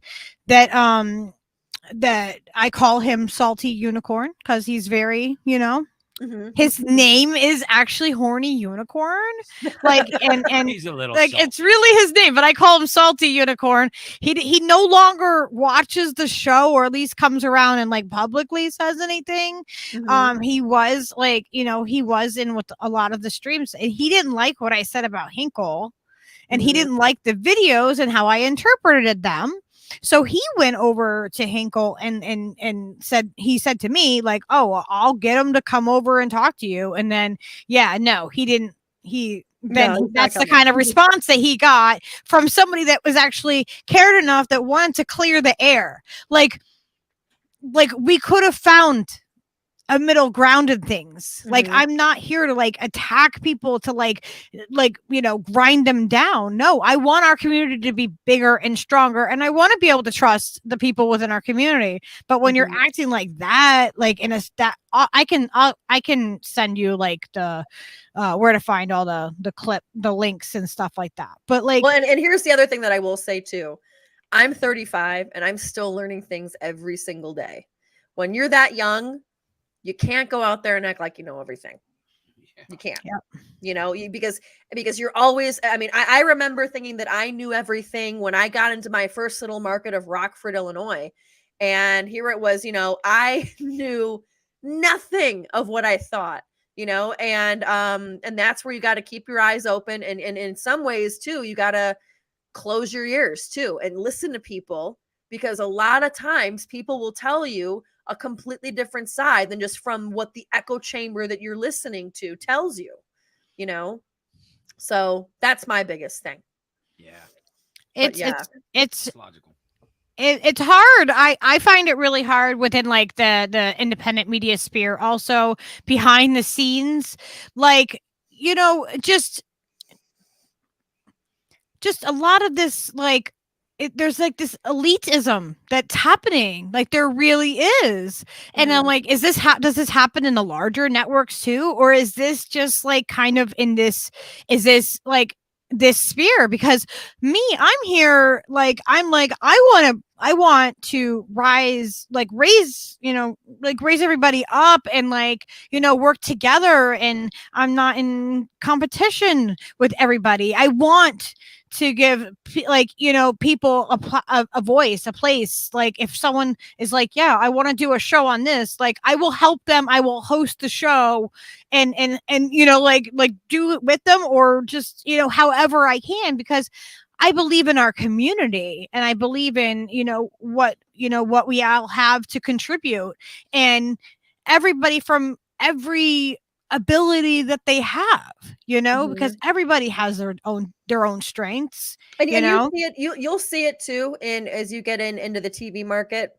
I call him Salty Unicorn because he's very, his name is actually Horny Unicorn. Like, and
he's a little
like,
salty.
it's really his name, but I call him Salty Unicorn. He no longer watches the show, or at least comes around and like publicly says anything. He was like, he was in with a lot of the streams, and he didn't like what I said about Hinkle, and he didn't like the videos and how I interpreted them. So he went over to Hinkle and said to me like, oh, I'll get him to come over and talk to you. And then, he didn't. That's the kind of response that he got from somebody that was actually cared enough that wanted to clear the air. Like we could have found a middle ground in things. Like, I'm not here to like attack people to like, grind them down. No, I want our community to be bigger and stronger. And I want to be able to trust the people within our community. But when you're acting like that, like I can send you like the, where to find all the links and stuff like that. But like,
well, and here's the other thing that I will say too. I'm 35 and I'm still learning things every single day. When you're that young, you can't go out there and act like you know everything. You can't. Yep. Because you're always, I mean, I remember thinking that I knew everything when I got into my first little market of Rockford, Illinois. And here it was, I knew nothing of what I thought, and that's where you got to keep your eyes open. And in some ways too, you got to close your ears too and listen to people, because a lot of times people will tell you a completely different side than just from what the echo chamber that you're listening to tells you, so that's my biggest thing.
It's
logical.
It's hard. I find it really hard within like the independent media sphere, also behind the scenes, like, just just a lot of this, like, there's like this elitism that's happening. Like there really is. And I'm like, is this does this happen in the larger networks too? Or is this just like kind of in this, is this like this sphere? Because me, I'm here, like, I'm like, I want to raise everybody up and like, work together, and I'm not in competition with everybody. I want to give people a voice, a place. Like if someone is like, yeah, I want to do a show on this, like I will help them, I will host the show and like do it with them, or just however I can, because I believe in our community, and I believe in what we all have to contribute, and everybody from every ability that they have, because everybody has their own strengths,
and you see it, you'll see it too, and as you get into the TV market,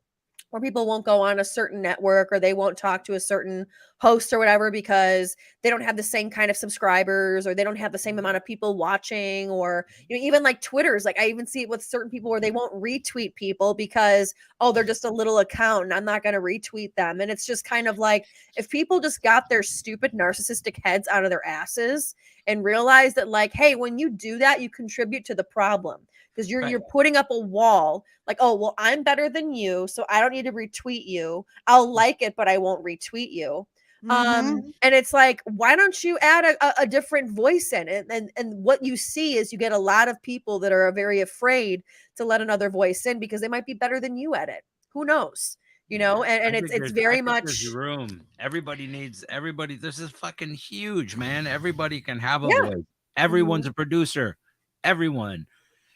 where people won't go on a certain network, or they won't talk to a certain host or whatever, because they don't have the same kind of subscribers, or they don't have the same amount of people watching, or even like Twitter's, like I even see it with certain people where they won't retweet people because, oh, they're just a little account and I'm not going to retweet them. And it's just kind of like, if people just got their stupid narcissistic heads out of their asses and realize that, like, hey, when you do that, you contribute to the problem, because you're putting up a wall, like, oh, well, I'm better than you, so I don't need to retweet you. I'll like it, but I won't retweet you. And it's like, why don't you add a different voice in it? And what you see is you get a lot of people that are very afraid to let another voice in, because they might be better than you at it. Who knows? And it's very much
there's room. Everybody. This is fucking huge, man. Everybody can have a voice. Everyone's a producer. Everyone.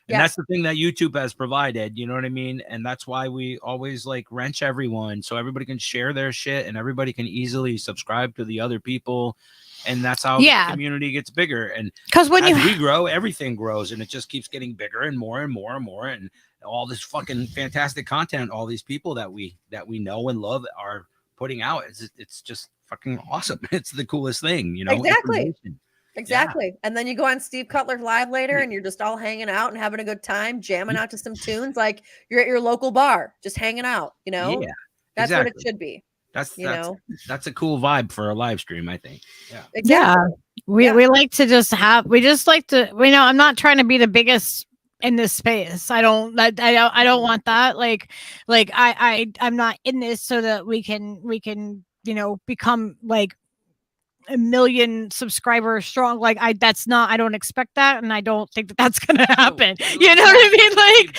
And that's the thing that YouTube has provided, you know what I mean? And that's why we always like wrench everyone, so everybody can share their shit and everybody can easily subscribe to the other people. And that's how the community gets bigger. And because when we grow, everything grows, and it just keeps getting bigger and more and more and more. And all this fucking fantastic content, all these people that we know and love are putting out. It's just fucking awesome. It's the coolest thing,
Exactly. Yeah. And then you go on Steve Cutler Live later and you're just all hanging out and having a good time, jamming out to some tunes, like you're at your local bar, just hanging out, Yeah. That's what it should be. That's a cool vibe for a live stream, I think. Yeah.
Exactly. Yeah. We like to I'm not trying to be the biggest in this space. I don't want that. I'm not in this so that we can become like a million subscribers strong. Like I don't expect that, and I don't think that that's gonna happen. You know what I mean? Like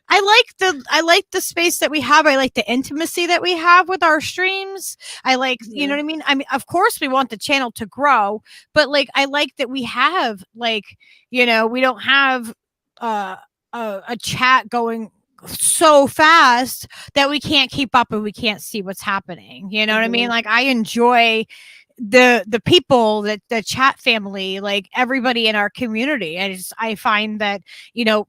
I like the space that we have. I like the intimacy that we have with our streams. I like, you know what I mean? I mean, of course we want the channel to grow, but like I like that we have we don't have a chat going so fast that we can't keep up and we can't see what's happening. You know what I mean? Like I enjoy the people, that the chat family, like everybody in our community. I find that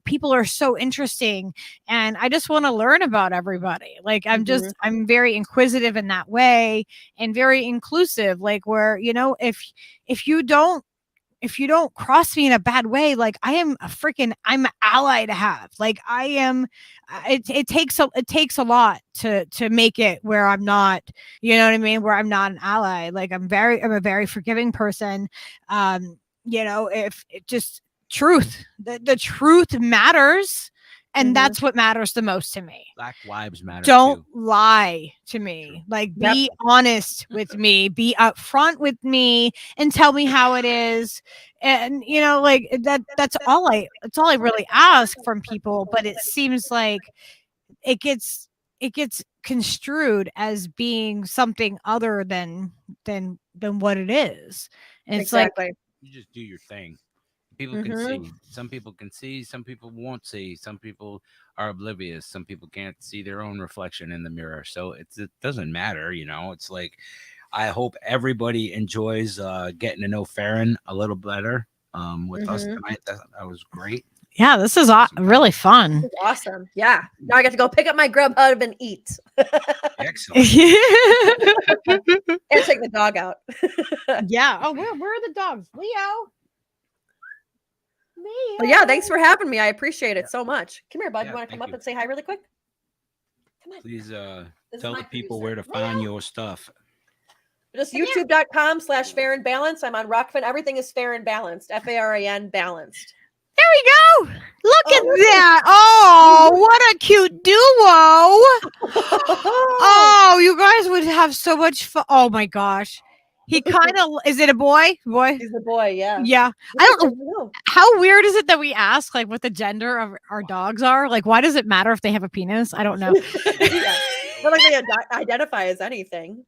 people are so interesting, and I just want to learn about everybody. Like I'm very inquisitive in that way, and very inclusive, like where if you don't cross me in a bad way, like I'm an ally to have. Like I am, it takes a lot to make it where I'm not, you know what I mean? Where I'm not an ally. Like I'm a very forgiving person. If it just truth, the truth matters. And that's what matters the most to me.
Black lives matter.
Don't lie to me. Like be honest with me, be upfront with me, and tell me how it is. And that's all I really ask from people. But it seems like it gets construed as being something other than what it is. And it's like
you just do your thing. People can see. Some people can see. Some people won't see. Some people are oblivious. Some people can't see their own reflection in the mirror. So it doesn't matter, It's like I hope everybody enjoys getting to know Faran a little better with us tonight. That was great.
Yeah, this is really fun.
This is awesome. Yeah. Now I got to go pick up my Grubhub and eat.
Excellent.
And take the dog out.
Yeah. Oh, where are the dogs? Leo.
But yeah, thanks for having me. I appreciate it so much. Come here, bud.
Yeah,
You want to come
thank
up
you.
and say hi really quick? Come on.
Please
This is
tell
my
the people
producer.
where to find your stuff.
Just youtube.com/Faran Balanced. I'm on Rockfin. Everything is Faran Balanced. Faran Balanced.
There we go. Look at
look
that. Oh, what a cute duo. Oh, you guys would have so much fun. Oh my gosh. He kind of is it a boy? Boy?
He's a boy, yeah.
Yeah. I don't know. How weird is it that we ask like what the gender of our dogs are? Like, why does it matter if they have a penis? I don't know.
Yeah. Not like they identify as anything.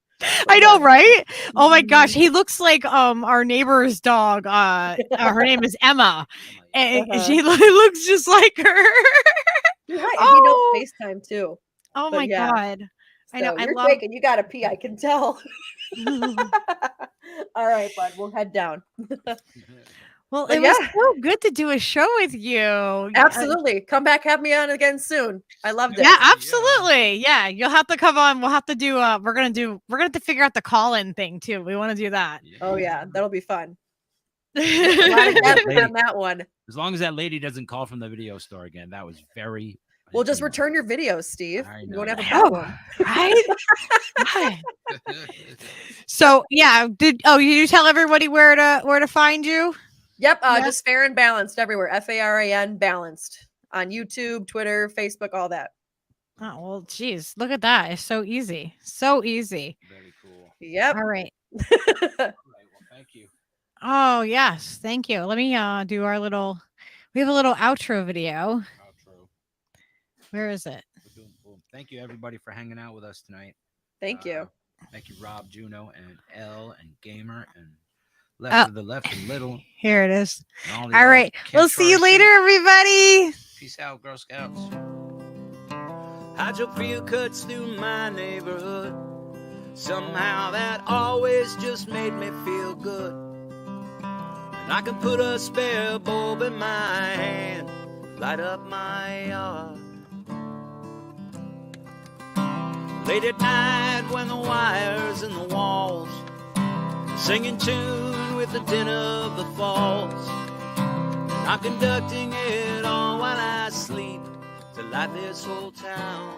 I know, right? Oh my gosh, he looks like our neighbor's dog. Her name is Emma, and she looks just like her.
Right, and he knows FaceTime too.
Oh
But
my
yeah.
god, I know.
So
I
you're
love.
shaking. You got to pee. I can tell. All right, bud. We'll head down.
Well,
But
it was
yeah.
so good to do a show with you.
Absolutely. Come back, have me on again soon. I loved it.
Yeah, absolutely. Yeah, you'll have to come on. We'll have to do. We're gonna have to figure out the call-in thing too. We want to do that.
Oh yeah, that'll be fun. A
Yeah.
lot of depth on that one.
As long as that lady doesn't call from the video store again, that was very.
We'll just return your videos, Steve.
I
You won't
know.
have a
Oh,
problem.
right? Right. So yeah, you tell everybody where to find you?
Yep,
Yeah.
just Faran Balanced everywhere. Faran Balanced on YouTube, Twitter, Facebook, all that.
Oh well, geez, look at that. It's so easy. So easy.
Very cool.
Yep.
All right.
All right, well, thank you.
Oh yes, thank you. Let me do our little. We have a little outro video.
Outro.
Where is it?
Boom, boom. Thank you, everybody, for hanging out with us tonight.
Thank you.
Thank you, Rob, Juno, and Elle, and Gamer, and Left of the Left, and Little.
Here it is.
And
All
y'all.
right.
Can't
We'll see you
try to
later, everybody.
Peace out, Girl Scouts.
Hydro field cuts through my neighborhood. Somehow that always just made me feel good. And I can put a spare bulb in my hand, light up my yard. Late at night when the wires in the walls sing in tune with the din of the falls. I'm conducting it all while I sleep to light this whole town.